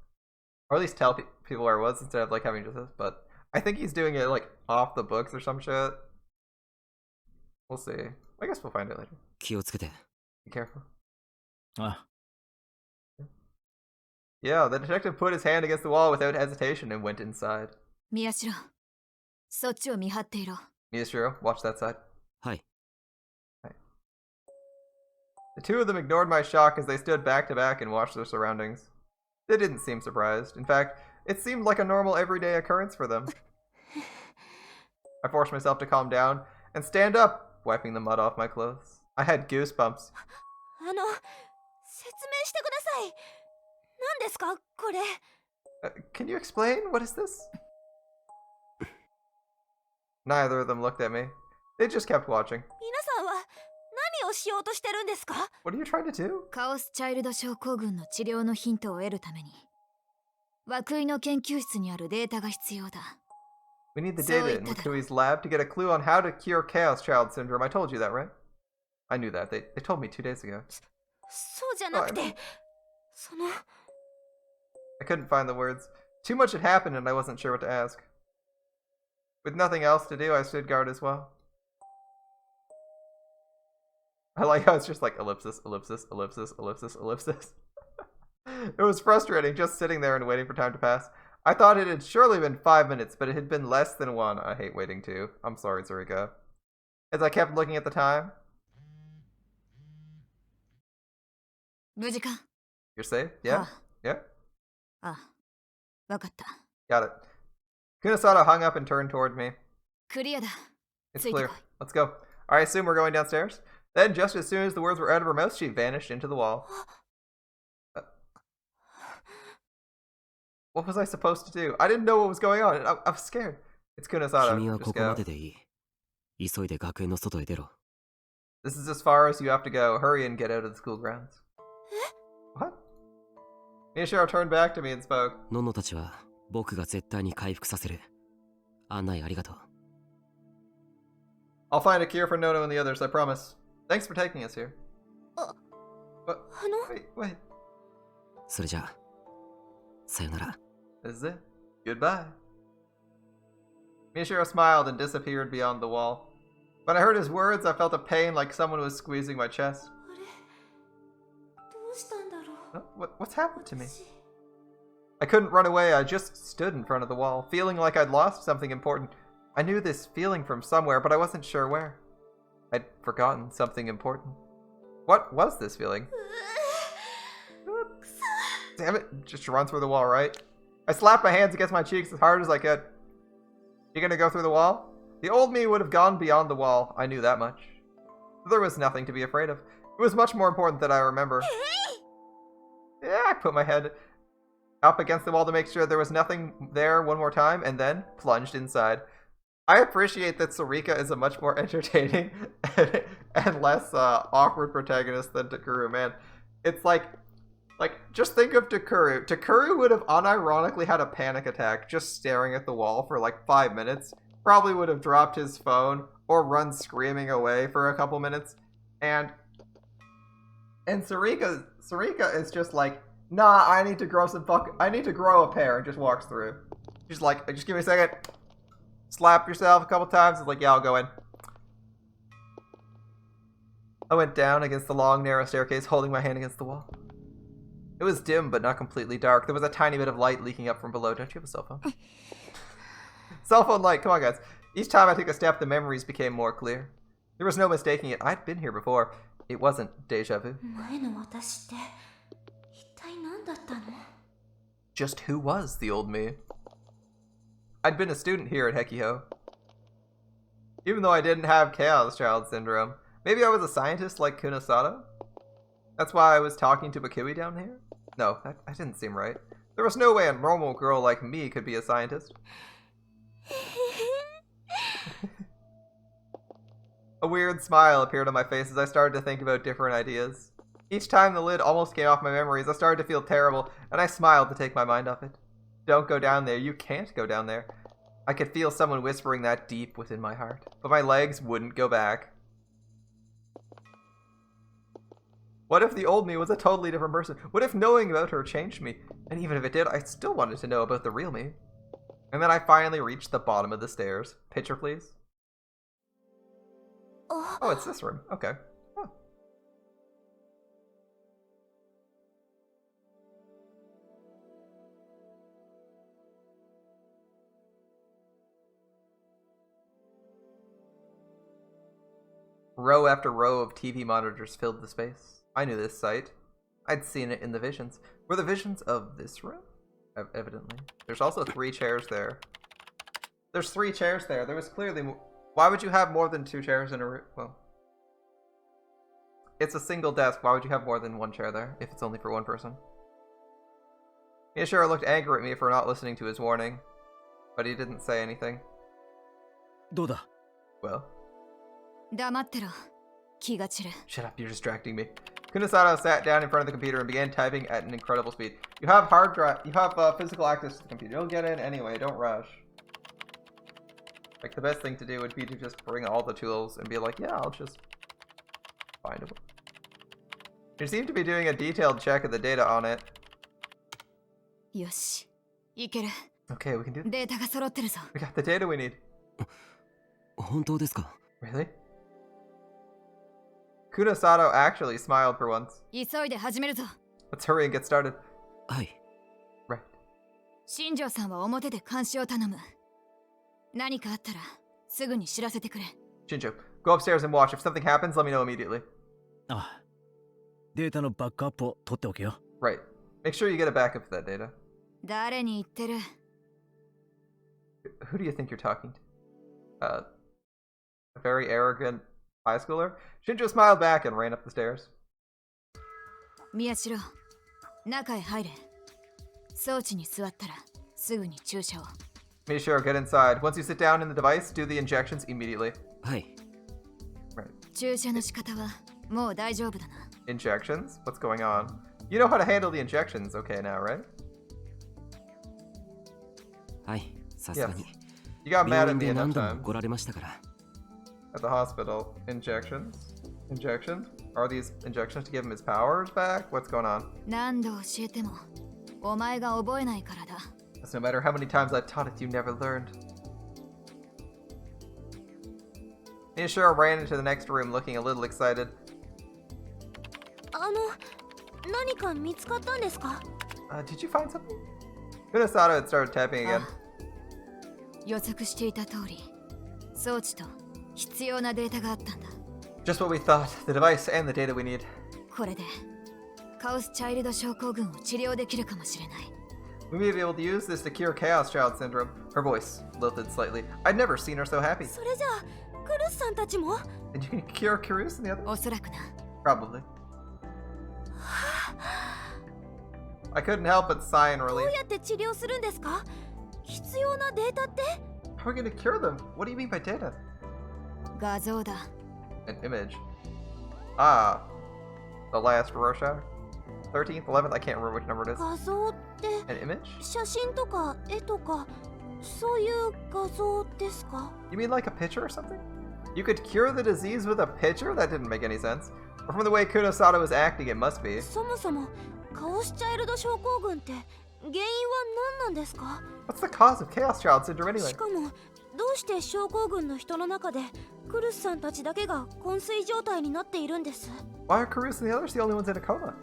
or at least tell people where it was instead of like having just this. But I think he's doing it like off the books or some shit. We'll see. I guess we'll find out later. 気をつけて。 Be careful. あ、 Yeah, the detective put his hand against the wall without hesitation and went inside. 宮代、そっちを見張っていろ。 Miyashiro, watch that side. はい。 The two of them ignored my shock as they stood back to back and watched their surroundings. They didn't seem surprised. In fact, it seemed like a normal everyday occurrence for them. I forced myself to calm down and stand up, wiping the mud off my clothes. I had goosebumps. 説明してください。何ですかこれ。Can you explain? What is this? Neither of them looked at me. They just kept watching. 皆さんは何をしようとしてるんですか？ What are you trying to do? カオスチャイルド症候群の治療のヒントを得るために涌井の研究室にあるデータが必要だ。 We need the data in Wakui's lab to get a clue on how to cure Chaos Child Syndrome. I told you that, right? I knew that. They told me 2 days ago. そうじゃなくて、その I couldn't find the words. Too much had happened and I wasn't sure what to ask. With nothing else to do, I stood guard as well. I like how it's just like ellipsis, ellipsis, ellipsis, ellipsis, ellipsis. It was frustrating just sitting there and waiting for time to pass. I thought it had surely been 5 minutes, but it had been less than 1. I hate waiting too. I'm sorry, Serika. As I kept looking at the time. 無事か？ You're safe? Yeah? Yeah? ああ、わかった。 Got it. Kunisada hung up and turned toward me. クリアだ。 It's ついてこい。 clear. Let's go. I assume we're going downstairs? Then, just as soon as the words were out of her mouth, she vanished into the wall. What was I supposed to do? I didn't know what was going on. I was scared. It's Kunisada. 君は Just ここま go. ででいい。急いで学園の外へ出ろ。 This is as far as you have to go. Hurry and get out of the school grounds. What? Miyashiro turned back to me and spoke. ノノたちは僕が絶対に回復させる。案内ありがとう。 I'll find a cure for Nono and the others, I promise. Thanks for taking us here. What? Wait. それじゃあ、さよなら。 This is it. Goodbye. Miyashiro smiled and disappeared beyond the wall. When I heard his words, I felt a pain like someone was squeezing my chest. どうしたんだろう。 What's happened to me? I couldn't run away. I just stood in front of the wall, feeling like I'd lost something important. I knew this feeling from somewhere, but I wasn't sure where. I'd forgotten something important. What was this feeling? Damn it, just run through the wall, right? I slapped my hands against my cheeks as hard as I could. You gonna go through the wall? The old me would have gone beyond the wall, I knew that much. There was nothing to be afraid of. It was much more important than I remember. Yeah, I put my head up against the wall to make sure there was nothing there one more time, and then plunged inside. I appreciate that Serika is a much more entertaining and less awkward protagonist than Takuru, man. It's like, just think of Takuru. Takuru would have unironically had a panic attack just staring at the wall for like 5 minutes. Probably would have dropped his phone or run screaming away for a couple minutes. And Serika is just like, nah, I need to grow a pair, and just walks through. She's like, just give me a second. Slap yourself a couple times. It's like, yeah, I'll go in. I went down against the long, narrow staircase, holding my hand against the wall. It was dim, but not completely dark. There was a tiny bit of light leaking up from below. Don't you have a cell phone? Cell phone light. Come on, guys. Each time I took a step, the memories became more clear. There was no mistaking it. I'd been here before. It wasn't deja vu. 前の私って一体何だったの？ Just who was the old me? I'd been a student here at Hekiho. Even though I didn't have Chaos Child Syndrome. Maybe I was a scientist like Kunisada? That's why I was talking to Bakui down here? No, that didn't seem right. There was no way a normal girl like me could be a scientist. A weird smile appeared on my face as I started to think about different ideas. Each time the lid almost came off my memories, I started to feel terrible, and I smiled to take my mind off it. Don't go down there. You can't go down there. I could feel someone whispering that deep within my heart, but my legs wouldn't go back. What if the old me was a totally different person? What if knowing about her changed me? And even if it did, I still wanted to know about the real me. And then I finally reached the bottom of the stairs. Picture, please. Oh, it's this room. Okay. Oh. Row after row of TV monitors filled the space. I knew this sight. I'd seen it in the visions. Were the visions of this room? Evidently. There's also 3 chairs there. There's 3 chairs there. There was clearly more. Why would you have more than 2 chairs in a room? Well, it's a single desk. Why would you have more than 1 chair there if it's only for 1 person? Miyashiro looked angry at me for not listening to his warning, but he didn't say anything. どうだ Well, 黙ってろ。気が散る。 shut up, you're distracting me. Kunasato sat down in front of the computer and began typing at an incredible speed. You have physical access to the computer. You'll get in anyway, don't rush. Like, the best thing to do would be to just bring all the tools and be like, yeah, I'll just find them. You seem to be doing a detailed check of the data on it. よし。いける。 Okay, we can do this. データが揃ってるぞ。 We got the data we need. 本当ですか Really? Kunasato actually smiled for once. 急いで始めるぞ。 Let's hurry and get started. はい Right. 新庄さんは表で監視を頼む。何かあったらすぐに知らせてくれ。 Shinjo, go upstairs and watch. If something happens, let me know immediately. ああデータのバックアップを取っておけよ Right. Make sure you get a backup of that data. 誰に言ってる？ Who do you think you're talking to? A very arrogant high schooler? Shinjo smiled back and ran up the stairs. 宮代、中へ入れ。装置に座ったらすぐに注射を。 Miyashiro, get inside. Once you sit down in the device, do the injections immediately. はい Right. 注射の仕方はもう大丈夫だな。 Injections? What's going on? You know how to handle the injections okay now, right? はいさすがに You got 病 mad at 院 me で enough 何度も times. 来られましたから At the hospital. Injections? Injections? Are these injections to give him his powers back? What's going on? 何度教えてもお前が覚えないからだ。 That's no matter how many times I've taught it, you never learned. Miyashiro ran into the next room looking a little excited. 何か見つかったんですか？ Did you find something? Kunasato had started typing again. 予測していた通り、装置と必要なデータがあったんだ。 Just what we thought. The device and the data we need. これでカオスチャイルド症候群を治療できるかもしれない。 We may be able to use this to cure Chaos Child Syndrome. Her voice lilted slightly. I'd never seen her so happy. それじゃあクルスさんたちも？ And you can cure Curious and the others? おそらくな。 Probably. I couldn't help but sigh in どう relief. やって治療するんですか？必要なデータって？ How are we going to cure them? What do you mean by data? 画像だ。 An image. Ah. The last Rorschach? 13th, 11th? I can't remember which number it is. 画像って An image? 写真とか絵とかそういう画像ですか？ You mean like a picture or something? You could cure the disease with a picture? That didn't make any sense. But from the way Kunosato was acting, it must be. そもそもカオスチャイルド症候群って原因は何なんですか？ What's the cause of Chaos Child Syndrome anyway? しかもどうして症候群の人の中でクルスさんたちだけが昏睡状態になっているんです？ Why are Curious and the others the only ones in a coma?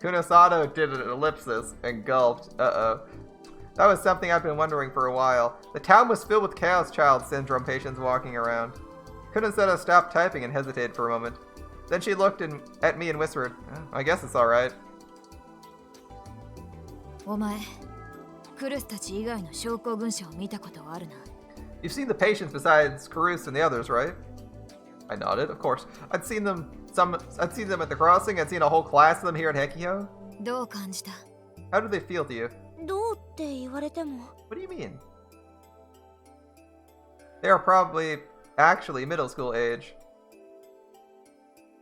Kunosato did an ellipsis and gulped. Uh-oh. That was something I've been wondering for a while. The town was filled with Chaos Child Syndrome patients walking around. Kunosato stopped typing and hesitated for a moment. Then she looked at me and whispered, I guess it's alright. お前、クルスたち以外の症候群者を見たことはあるな。 You've seen the patients besides Karus and the others, right? I nodded, of course. I'd seen them at the crossing. I'd seen a whole class of them here at Hekio. どう感じた？ How do they feel to you? どうって言われても What do you mean? They are probably actually middle school age.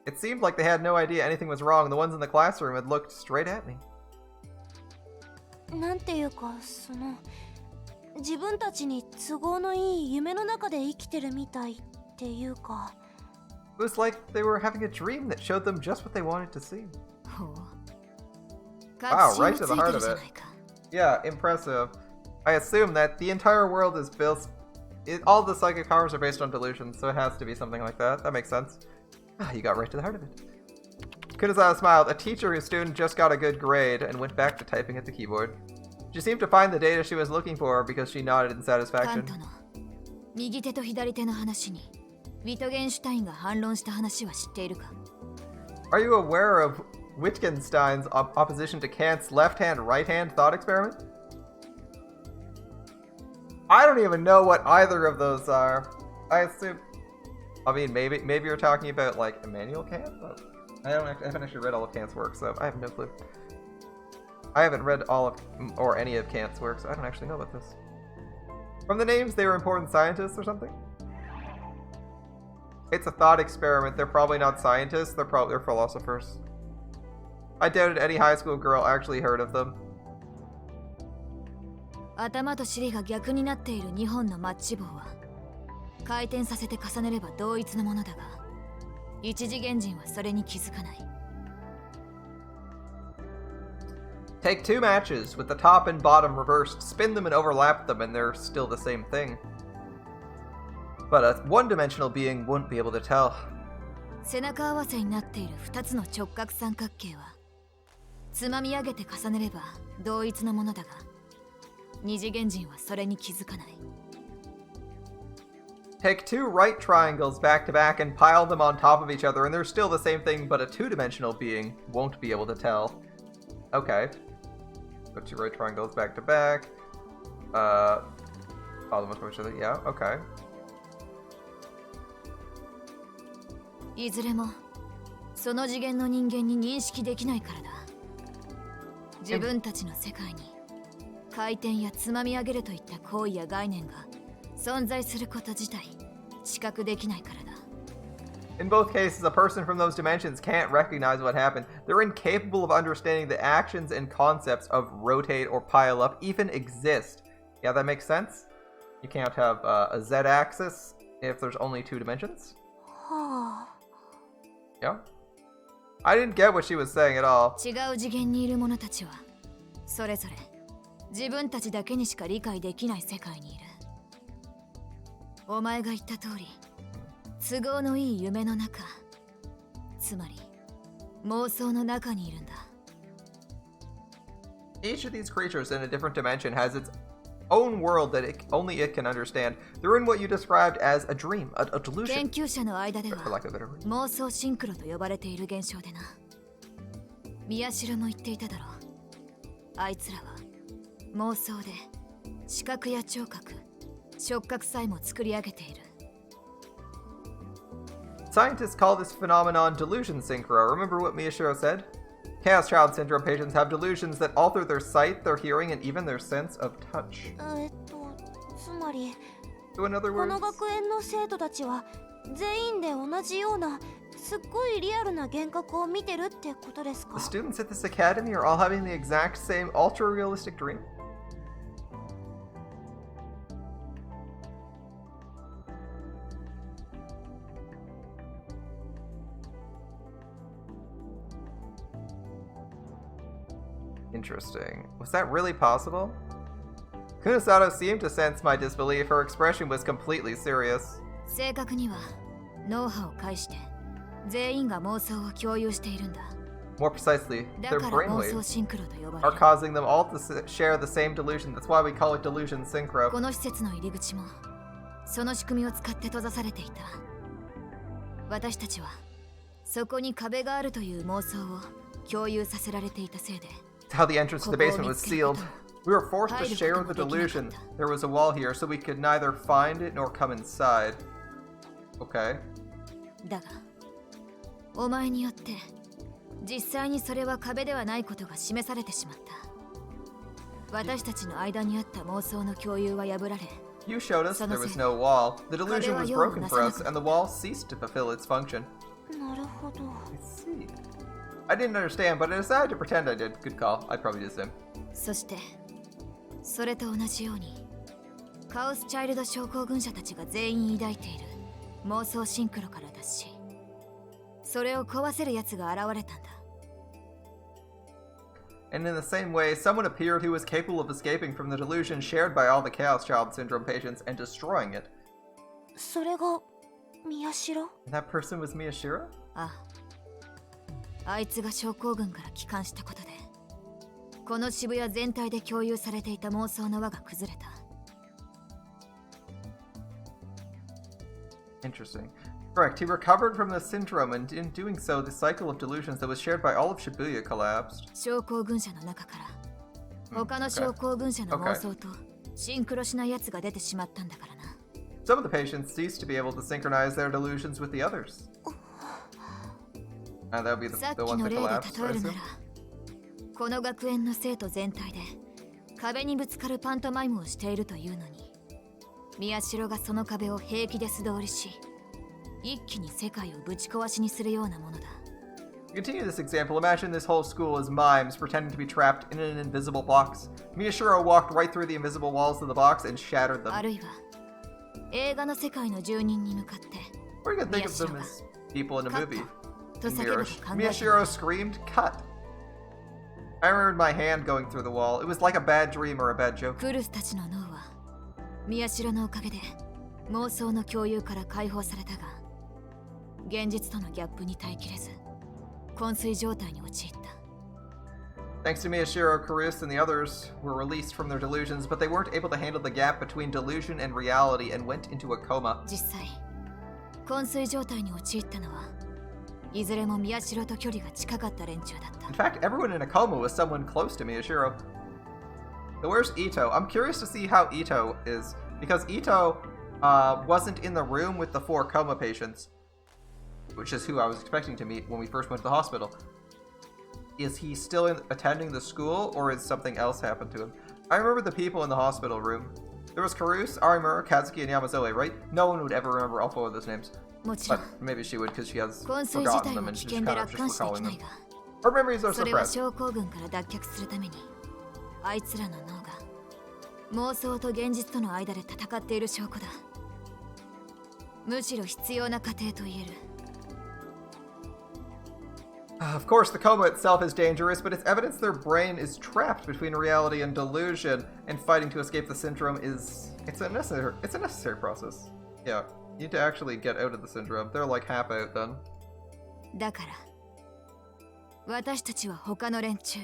It seemed like they had no idea anything was wrong. The ones in the classroom had looked straight at me. なんていうか自分たちに都合のいい夢の中で生きてるみたいっていうか It was like they were having a dream that showed them just what they wanted to see. ほう。 Wow, 確信 right が to つ the いて heart る of じゃ it. ないか。 Yeah, impressive. I assume that the entire world is built... all the psychic powers are based on delusions, so it has to be something like that. That makes sense. Ah, you got right to the heart of it. Kunazawa smiled. A teacher whose student just got a good grade and went back to typing at the keyboard. She seemed to find the data she was looking for because she nodded in satisfaction. 右手と左手の話にウィトゲンシュタインが反論した話は知っているか Are you aware of Wittgenstein's opposition to Kant's left-hand, right-hand thought experiment? I don't even know what either of those are. I assume... I mean, maybe you're talking about, like, Immanuel Kant? But I haven't actually read all of Kant's works, so I have no clue. I haven't read all of, or any of Kant's works. I don't actually know about this. From the names, they were important scientists or something? It's a thought experiment. They're probably not scientists. They're philosophers. I doubted any high school girl actually heard of them. 頭と尻が逆になっている2本のマッチ棒は回転させて重ねれば同一のものだが一次元人はそれに気づかない Take two matches with the top and bottom reversed, spin them and overlap them, and they're still the same thing. But a one-dimensional being wouldn't be able to tell. 背中合わせになっている2つの直角三角形はつまみ上げて重ねれば同一のものだが二次元人はそれに気づかない Take two right triangles back to back and pile them on top of each other, and they're still the same thing, but a two-dimensional being won't be able to tell. Okay. Put two right triangles back to back. Pile them on top of each other. Yeah, okay. いずれもその次元の人間に認識できないからだ自分たちの世界に回転やつまみ上げるといった行為や概念が存在すること自体知覚できないからだ In both cases, a person from those dimensions can't recognize what happened. They're incapable of understanding the actions and concepts of rotate or pile up even exist. Yeah, that makes sense. You can't have a z-axis if there's only two dimensions. Yeah. I didn't get what she was saying at all. 違う次元にいる者たちはそれぞれ自分たちだけにしか理解できない世界にいるお前が言った通り都合のいい夢の中つまり妄想の中にいるんだ Each of these creatures in a different dimension has its own world that only it can understand. They're in what you described as a dream, a delusion. 研究者の間では For lack of a better word. 妄想シンクロと呼ばれている現象でな宮代も言っていただろうあいつらは妄想で視覚や聴覚触覚さえも作り上げている Scientists call this phenomenon delusion synchro. Remember what Miyashiro said? Chaos Child Syndrome patients have delusions that alter their sight, their hearing, and even their sense of touch. つまり So in other この words, 学園の生徒たちは全員で同じようなすっごいリアルな幻覚を見てるってことですか the students at this academy are all having the exact same ultra-realistic dream? Interesting. Was that really possible? Kunasato seemed to sense my disbelief. Her expression was completely serious. 正確には脳波を介して全員が妄想を共有しているんだ More precisely, だ their から妄想 brainwaves シンクロと呼ば are れる causing them all to share the same delusion. That's why we call it delusion synchro. この施設の入り口もその仕組みを使って閉ざされていた私たちはそこに壁があるという妄想を共有させられていたせいで It's how the entrance to the basement was sealed. We were forced to share the delusion. There was a wall here, so we could neither find it nor come inside. Okay. だがお前によって実際にそれは壁ではないことが示されてしまった私たちの間にあった妄想の共有は破られ You showed us there was no wall. The delusion was broken for us, and the wall ceased to fulfill its function. なるほど I see. I didn't understand, but I decided to pretend I did. Good call. I'd probably do the same. そしてそれと同じようにカオスチャイルド症候群者たちが全員抱いている妄想シンクロから脱しそれを壊せる奴が現れたんだ And in the same way, someone appeared who was capable of escaping from the delusion shared by all the Chaos Child Syndrome patients and destroying it. それが宮代？ And that person was Miyashiro? ああ、あいつが症候群から帰還したことで、この渋谷全体で共有されていた妄想の輪が崩れた。Interesting. Correct, he recovered from the syndrome, and in doing so, the cycle of delusions that was shared by all of Shibuya collapsed. 症候群者の中から他の症候群者の妄想とシンクロしないやつが出てしまったんだからな。Some of the patients ceased to be able to synchronize their delusions with the others. And that would be さっ the き one の that 例で collapsed, 例 I えるな assume? ら、この学園の生徒全体で壁にぶつかるパントマイムをしているというのに、宮代がその壁を平気で素通りし、一気に世界をぶち壊しにするようなものだ。To continue this example, imagine this whole school as mimes pretending to be trapped in an invisible box. Miyashiro walked right through the invisible walls of the box and shattered あ them. るいは映画の世界の住人に向かって Or you can think of them as people in a movie. と叫ぶと考えてみる。 Miyashiro screamed, "Cut!" I remembered my hand going through the wall. It was like a bad dream or a bad joke. クルスたちの脳は宮代のおかげで妄想の共有から解放されたが、現実とのギャップに耐えきれず昏睡状態に陥った。 Thanks to Miyashiro, Karus, and the others were released from their delusions, but they weren't able to handle the gap between delusion and reality and went into a coma. 実際昏睡状態に陥ったのはいずれも宮代と距離が近かった連中だった。 In fact, everyone in a coma was someone close to Miyashiro. So where's Ito? I'm curious to see how Ito is, because Ito wasn't in the room with the 4 coma patients, which is who I was expecting to meet when we first went to the hospital. Is he still attending the school, or is something else happened to him? I remember the people in the hospital room. There was Karus, Arimura, Kazuki, and Yamazoe, right? No one would ever remember all 4 of those names. もちろ But ん maybe she would because she has 昏睡自 forgotten 体 them は and 危 she's 険 kind で of 楽観 just 視で recalling きない them. が、 Her memories are それは suppressed. 症候群から脱却するためにあいつらの脳が妄想と現実との間で戦っている証拠だ。むしろ必要な過程と言える。 Of course, the coma itself is dangerous, but it's evidence their brain is trapped between reality and delusion, and fighting to escape the syndrome is it's a necessary process. Yeah, you need to actually get out of the syndrome. They're like half out then. だから私たちは他の連中、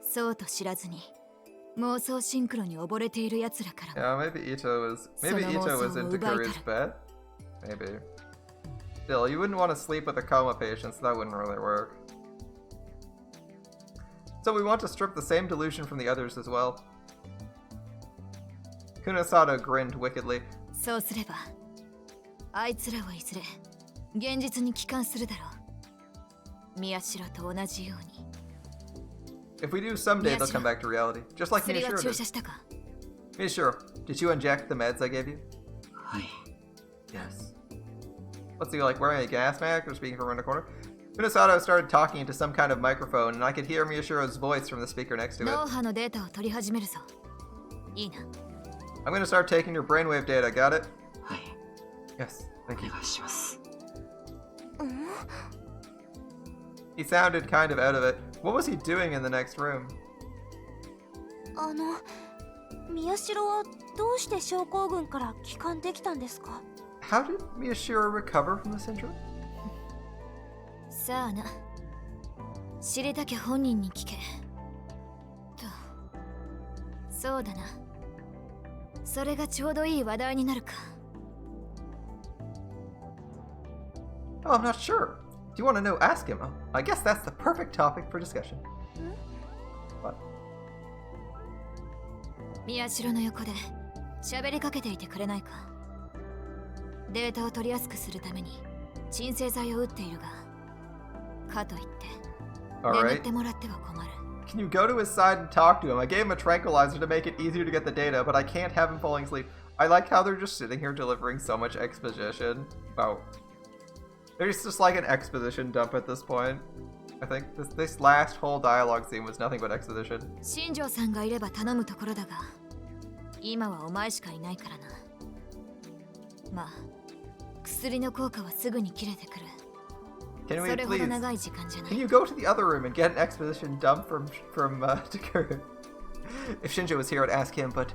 そうと知らずに妄想シンクロに溺れている奴らからも Yeah, maybe Ito was into Karu's bed. Maybe. Still, you wouldn't want to sleep with a coma patient, so that wouldn't really work. So we want to strip the same delusion from the others as well. Kunasato grinned wickedly. そうすればあいつらはいずれ現実に帰還するだろう。宮代と同じように。 If we do someday, they'll come back to reality, just like 薬は Miyashiro 注 did. 射したか？ Miyashiro, did you inject the meds I gave you? はい。 Yes. What's he like, wearing a gas mask or speaking from around the corner? Kunasato started talking into some kind of microphone, and I could hear Miyashiro's voice from the speaker next to 脳 it. 波のデータを取り始めるぞ。いいな。 I'm gonna start taking your brainwave data, got it? はい。 Yes, お thank you. 願いします。 He sounded kind of out of it. What was he doing in the next room? 宮代はどうして症候群から帰還できたんですか？ How did Miyashiro recover from the syndrome? さあな。知りたきゃ本人に聞け。と。そうだな。それがちょうどいい話題になるか。 Oh, I'm not sure. Do you want to know? Ask him. I guess that's the perfect topic for discussion. What? 宮代の横で喋りかけていてくれないか。データを取りやすくするために鎮静剤を打っているが、かといって眠ってもらっては困る。 Can you go to his side and talk to him? I gave him a tranquilizer to make it easier to get the data, but I can't have him falling asleep. I like how they're just sitting here delivering so much exposition. Wow. There's just like an exposition dump at this point. I think this last whole dialogue scene was nothing but exposition. 新庄さんがいれば頼むところだが、今はお前しかいないからな。まあ、薬の効果はすぐに切れてくる。Can we それほど please? 長い時間じゃな Can い。 you go to the other room and get an exposition dump from Takuru? If Shinjo was here, I'd ask him, but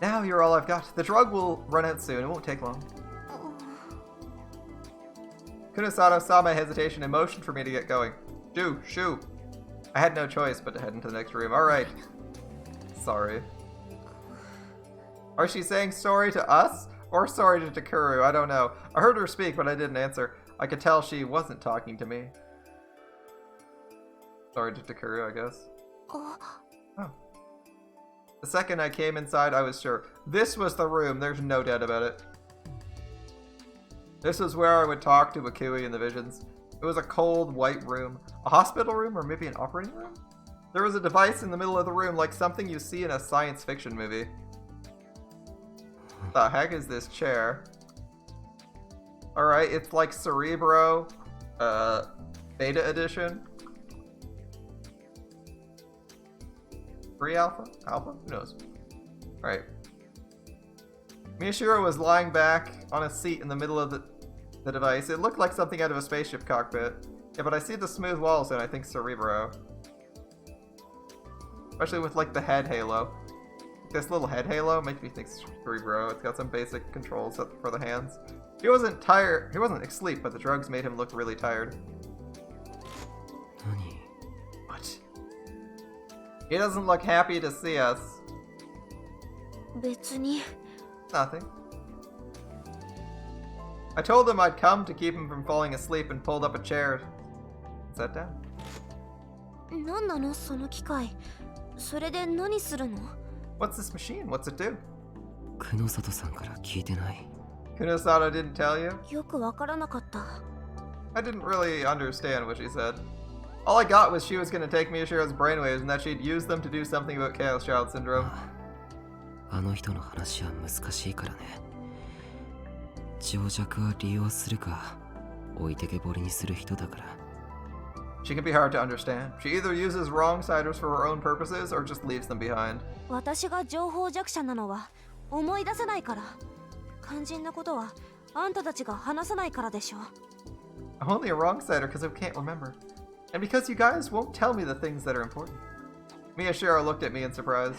now you're all I've got. The drug will run out soon. It won't take long. Kunosato saw my hesitation and motioned for me to get going. Shoo. I had no choice but to head into the next room. Alright. Sorry. Are she saying sorry to us? Or sorry to Takuru? I don't know. I heard her speak, but I didn't answer. I could tell she wasn't talking to me. Sorry to Takuru, I guess. Oh. The second I came inside, I was sure. This was the room. There's no doubt about it. This was where I would talk to Wakui in the visions. It was a cold, white room. A hospital room, or maybe an operating room? There was a device in the middle of the room, like something you see in a science fiction movie. The heck is this chair? Alright, it's like Cerebro, Beta Edition. Pre-alpha? Alpha? Who knows? Alright. Miyashiro was lying back on a seat in the middle of the device. It looked like something out of a spaceship cockpit. Yeah, but I see the smooth walls and I think Cerebro. Especially with like the head halo. This little head halo makes me think Cerebro. It's got some basic controls for the hands. He wasn't tired. He wasn't asleep, but the drugs made him look really tired. What? He doesn't look happy to see us. 別に Nothing. I told him I'd come to keep him from falling asleep and pulled up a chair. Sat down. 何なのその機械。それで何するの？ What's this machine? What's it do? 久野里さんから聞いてない。 Kunosato didn't tell you? よくわからなかった。 I didn't really understand what she said. All I got was she was going to take Miyashiro's brainwaves and that she'd use them to do something about Chaos Child Syndrome. あの人の話は難しいからね。情弱は利用するか置いてけぼりにする人だから。 She can be hard to understand. She either uses wrong-siders for her own purposes or just leaves them behind. 私が情報弱者なのは思い出せないから。肝心なことはあんたたちが話さないからでしょ。 I'm only a wrong-sider because I can't remember. And because you guys won't tell me the things that are important. Miyashiro looked at me in surprise.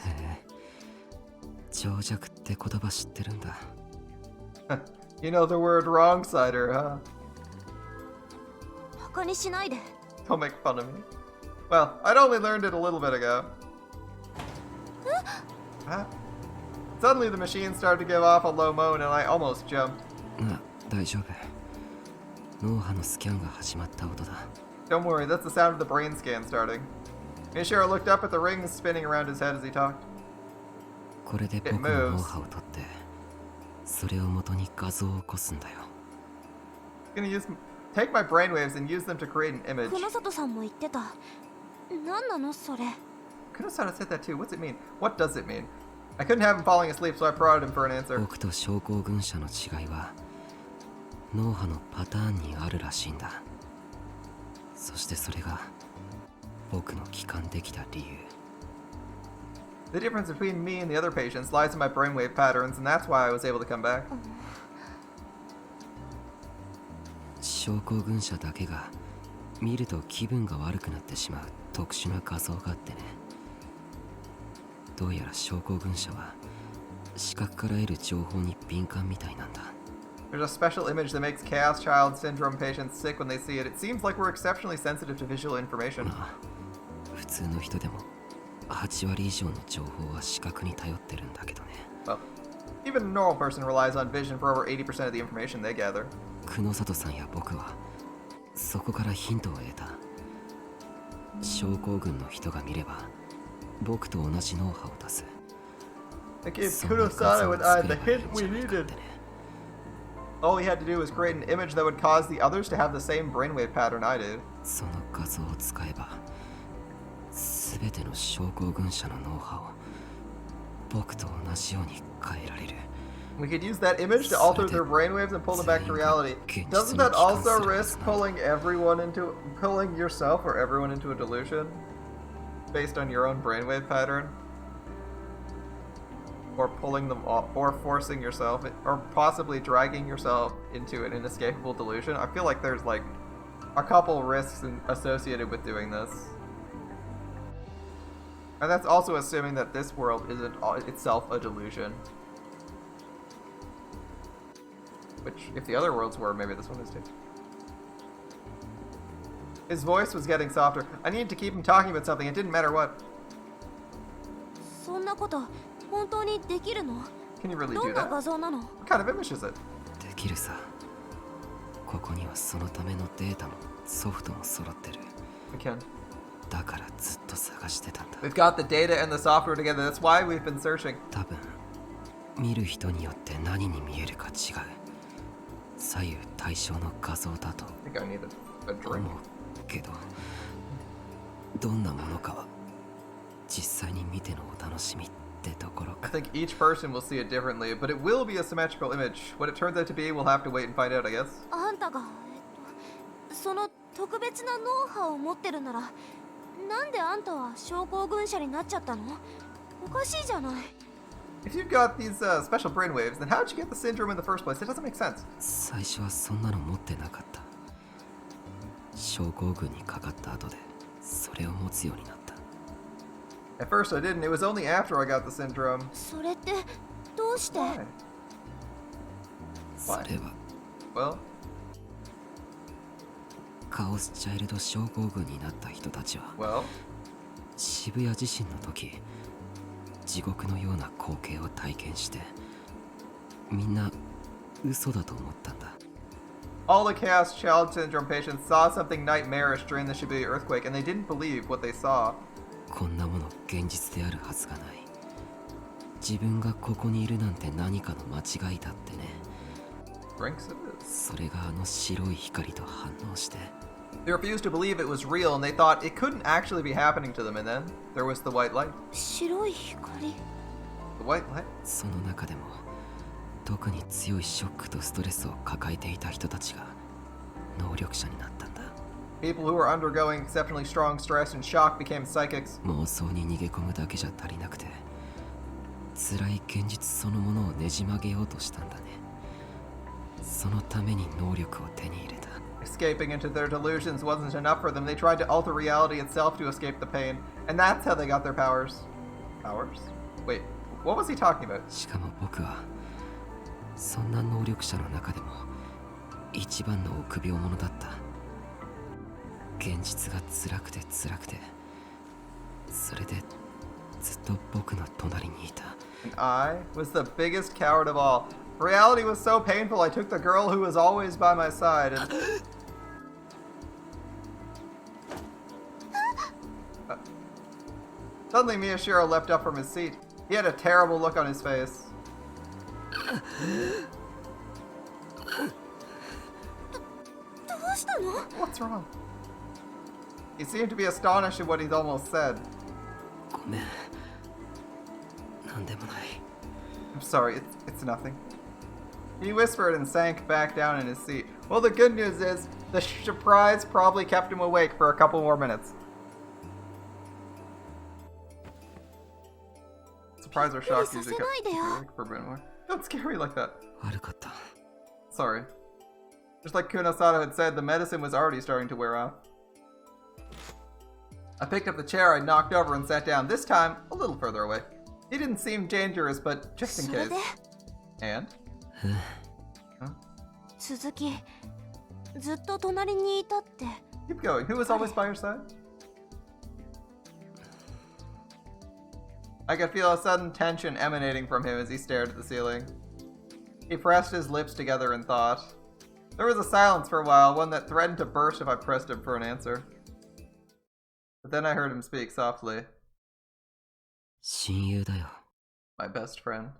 情弱って言葉知ってるんだ。You know the word wrong-sider, huh? バカにしないで。 Don't make fun of me. Well, I'd only learned it a little bit ago. Huh? Suddenly the machine started to give off a low moan and I almost jumped. 大丈夫。脳波のスキャンが始まった音だ。 Don't worry, that's the sound of the brain scan starting. Miyashiro looked up at the rings spinning around his head as he talked. これで僕の脳波を取って、それを元に画像を起こすんだよ。He's gonna take my brainwaves and use them to create an image. 久野里さんも言ってた。何なのそれ。 Kunosato said that too. What's it mean? What does it mean? I couldn't have him falling asleep, so I prodded him for an answer. 僕と症候群者の違いは脳波のパターンにあるらしいんだ。そしてそれが僕の帰還できた理由。 The difference between me and the other patients lies in my brainwave patterns, and that's why I was able to come back. 症候群者だけが見ると気分が悪くなってしまう特殊な画像があってね。どうやら症候群者は視覚から得る情報に敏感みたいなんだ。 There's a special image that makes Chaos Child Syndrome patients sick when they see it. It seems like we're exceptionally sensitive to visual information. まあ、普通の人でも8割以上の情報は視覚に頼ってるんだけどね。Well, even a normal person relies on vision for over 80% of the information they gather. 久野里さんや僕はそこからヒントを得た。症候群の人が見れば僕と同じ脳波を出す。 It gave Kunosato and I the hint we needed. All he had to do was create an image that would cause the others to have the same brainwave pattern I do. その画像を使えば全ての症候群者の脳波を僕と同じように変えられる。 We could use that image to alter their brainwaves and pull them back to reality. Doesn't that also risk pulling yourself or everyone into a delusion? Based on your own brainwave pattern? Or pulling them off, or forcing yourself, or possibly dragging yourself into an inescapable delusion? I feel like there's like a couple risks associated with doing this. And that's also assuming that this world isn't itself a delusion. Which, if the other worlds were, maybe this one is too. His voice was getting softer. I needed to keep him talking about something. It didn't matter what. そんなこと本当にできるの？ Can you really ど do んな that? 画像なの？ What kind of image is it? できるさ。ここにはそのためのデータもソフトも揃ってる。 We can. だからずっと探してたんだ。 We've got the data and the software together. That's why we've been searching. 多分見る人によって何に見えるか違う。左右対称の画像だと I think I need a drink. 思うけど、どんなものかは実際に見てのお楽しみってところ I か。 think each person will see it differently, but it will be a symmetrical image. What it turns out to be, we'll have to wait and find out, I guess. あんたがその特別なノウハウを持ってるなら、なんであんたは症候群者になっちゃったの？おかしいじゃない。 If you've got these special brainwaves, then how'd you get the syndrome in the first place? It doesn't make sense. 最初はそんなの持ってなかった。症候群にかかった後でそれを持つようになった。 At first I didn't. It was only after I got the syndrome. それってどうして？ Why? それは Well, カオスチャイルド症候群になった人たちは well, 渋谷地震の時地獄のような光景を体験してみんな嘘だと思ったんだ。 all the Chaos Child Syndrome patients saw something nightmarish during the Shibuya earthquake, and they didn't believe what they saw. こんなもの現実であるはずがない。自分がここにいるなんて何かの間違いだってね。 Drinks it is. それがあの白い光と反応して They refused to believe it was real, and they thought it couldn't actually be happening to them, and then there was the white light. 白い光。 The white light? その中でも特に強いショックとストレスを抱えていた人たちが能力者になったんだ。 People who were undergoing exceptionally strong stress and shock became psychics. 妄想に逃げ込むだけじゃ足りなくて辛い現実そのものをねじ曲げようとしたんだね。そのために能力を手に入れた。 Escaping into their delusions wasn't enough for them. They tried to alter reality itself to escape the pain, and that's how they got their powers. Powers? Wait, what was he talking about? しかも僕はそんな能力者の中でも一番の臆病者だった。現実が辛くて辛くてそれでずっと僕の隣にいた。 And I was the biggest coward of all. Reality was so painful, I took the girl who was always by my side and... Suddenly Miyashiro leapt up from his seat. He had a terrible look on his face. どうしたの？ What's wrong? He seemed to be astonished at what he'd almost said. ごめん。なんでもない。 I'm sorry, it's nothing. He whispered and sank back down in his seat. Well, the good news is, the surprise probably kept him awake for a couple more minutes. Surprise or shock usually kept you awake for a bit more. Don't scare me like that. 悪かった。 Sorry. Just like Kunosada had said, the medicine was already starting to wear off. I picked up the chair I knocked over and sat down, this time a little further away. He didn't seem dangerous, but just in それ case. で And? 続きずっと隣にいたって。 Keep going. Who was always by your side? I could feel a sudden tension emanating from him as he stared at the ceiling. He pressed his lips together in thought. There was a silence for a while, one that threatened to burst if I pressed him for an answer. But then I heard him speak softly. 親友だよ。 My best friend.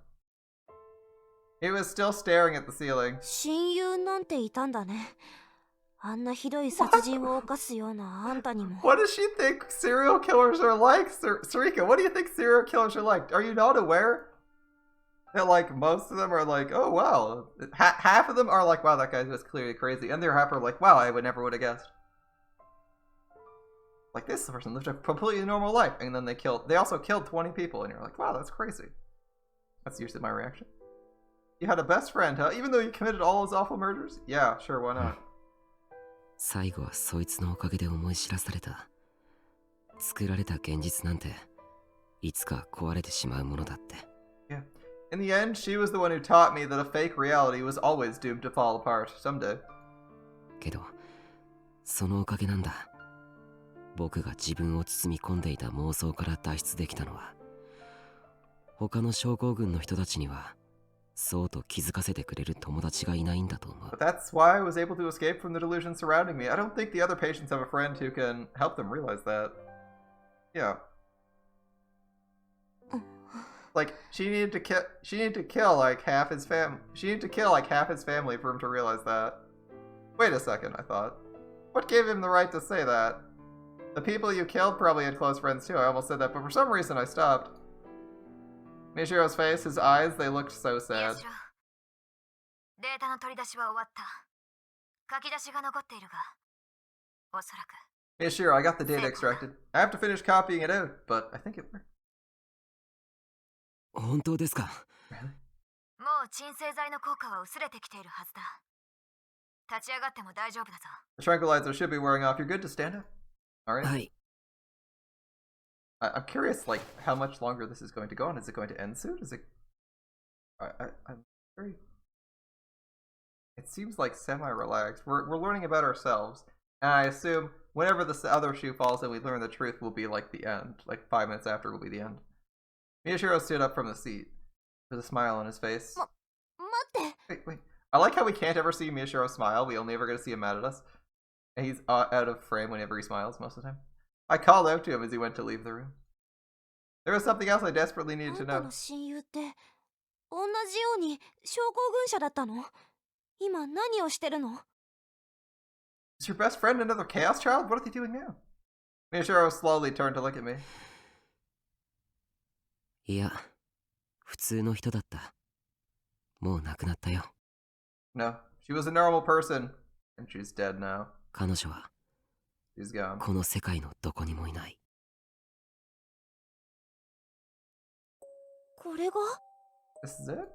He was still staring at the ceiling. 親友なんていたんだね。あんなひどい殺人を犯すようなあんたにも。 What does she think serial killers are like? Serika, what do you think serial killers are like? Are you not aware that, like, most of them are like, oh, wow. Half of them are like, wow, that guy's just clearly crazy. And the other half are like, wow, I would never would have guessed. Like, this person lived a completely normal life. And then they also killed 20 people. And you're like, wow, that's crazy. That's usually my reaction. You had a best friend, huh? Even though you committed all those awful murders? Yeah, sure, why not? 最後はそいつのおかげで思い知らされた。作られた現実なんていつか壊れてしまうものだって。 Yeah. In the end, she was the one who taught me that a fake reality was always doomed to fall apart someday. けどそのおかげなんだ。僕が自分を包み込んでいた妄想から脱出できたのは、他の症候群の人たちにはそうと気づかせてくれる友達がいないんだと思う。 But that's why I was able to escape from the delusion surrounding me. I don't think the other patients have a friend who can help them realize that. Yeah. Like, she needed to kill like half his family for him to realize that. Wait a second, I thought. What gave him the right to say that? The people you killed probably had close friends too. I almost said that, but for some reason I stopped. Mishiro's face, his eyes, they looked so sad. データの取り出しは終わった。書き出しが残っているが、おそらく。 Mishiro, I got the data extracted. I have to finish copying it out, but I think it worked. 本当ですか？ Really? もう鎮静剤の効果は薄れてきているはずだ。立ち上がっても大丈夫だぞ。 The tranquilizer should be wearing off. You're good to stand up? Alright. はい。 I'm curious, like, how much longer this is going to go on. Is it going to end soon? Is it... I'm very... It seems like semi-relaxed. We're learning about ourselves. And I assume whenever the other shoe falls and we learn the truth will be like the end. Like 5 minutes after will be the end. Miyashiro stood up from the seat with a smile on his face. 待って。 Wait. I like how we can't ever see Miyashiro smile. We only ever get to see him mad at us. And he's out of frame whenever he smiles most of the time. I called out to him as he went to leave the room. There was something else I desperately needed to あんた know. の親友って同じように症候群者だったの？今何をしてるの？ Is your best friend another chaos child? What are they doing now? Miyashiro slowly turned to look at me. いや、普通の人だった。もう亡くなったよ。 No, she was a normal person, and she's dead now. 彼女は She's gone. この世界のどこにもいない。これが？ This is it?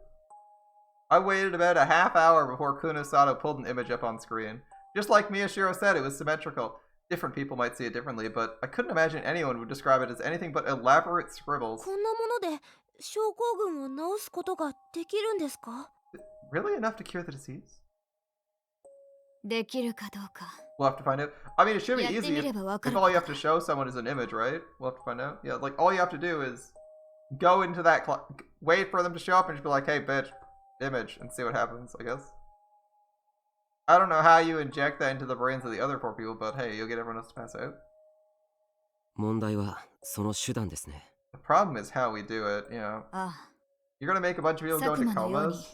I waited about a half hour before Kunosato pulled an image up on screen. Just like Miyashiro said, it was symmetrical. Different people might see it differently, but I couldn't imagine anyone would describe it as anything but elaborate scribbles. こんなもので症候群を治すことができるんですか？ Really enough to cure the disease? できるかどうか。 We'll have to find out. I mean, it should be やって easy み if, ればわか if る all you こ have と to だ。 show someone is an image, right? We'll have to find out. Yeah, like all you have to do is go into that wait for them to show up and just be like, hey, bitch, image, and see what happens, I guess. I don't know how you inject that into the brains of the other poor people, but hey, you'll get everyone else to pass out. 問題はその手段ですね。 The problem is how we do it, you know. あ You're gonna make a bunch of あ、 people go 佐 into 久間のよう comas? に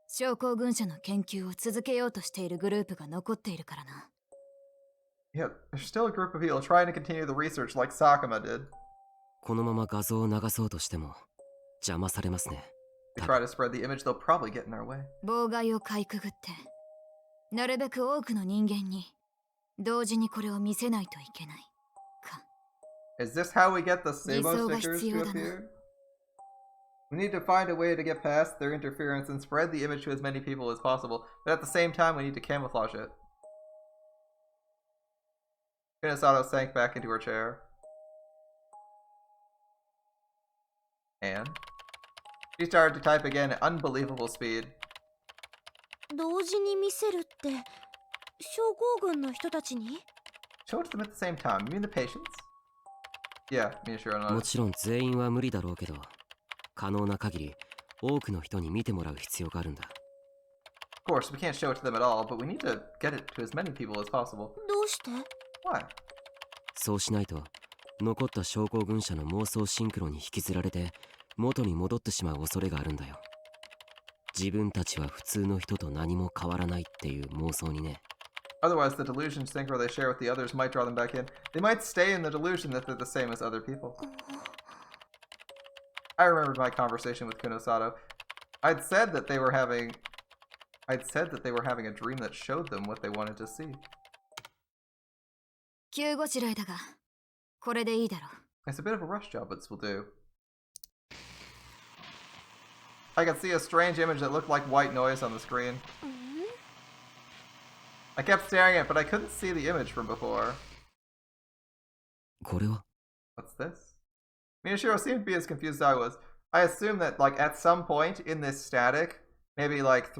症候群者の研究を続けようとしているグループが残っているからな。 Yeah, there's still a group of people trying to continue the research like Sakuma did. このまま画像を流そうとしても邪魔されますね。 They try to spread the image, they'll probably get in our way. 妨害をかいくぐって、なるべく多くの人間に同時にこれを見せないといけない。か。 Is this how we get the Sabo 偽装が stickers 必要 to だな。 appear? We need to find a way to get past their interference and spread the image to as many people as possible, but at the same time we need to camouflage it. Minasato sank back into her chair. And she started to type again at unbelievable speed. 同時に見せるって症候群の人たちに？ Show it to them at the same time. You mean the patients? Yeah, Miyashiro も nodded. ちろん全員は無理だろうけど、可能な限り多くの人に見てもらう必要があるんだ。 Of course, we can't show it to them at all, but we need to get it to as many people as possible. どうして？ Why? そうしないと残った症候群者の妄想シンクロに引きずられて元に戻ってしまう恐れがあるんだよ。自分たちは普通の人と何も変わらないっていう妄想にね。 Otherwise, the delusion synchro they share with the others might draw them back in. They might stay in the delusion that they're the same as other people. I remembered my conversation with Kunosato. I'd said that they were having a dream that showed them what they wanted to see. 急ごしらえだが、これでいいだろう。 It's a bit of a rush job, but this will do. I could see a strange image that looked like white noise on the screen. I kept staring at it, but I couldn't see the image from before. これは What's this? Miyashiro seemed to be as confused as I was. I assume that, like, at some point in this static, maybe like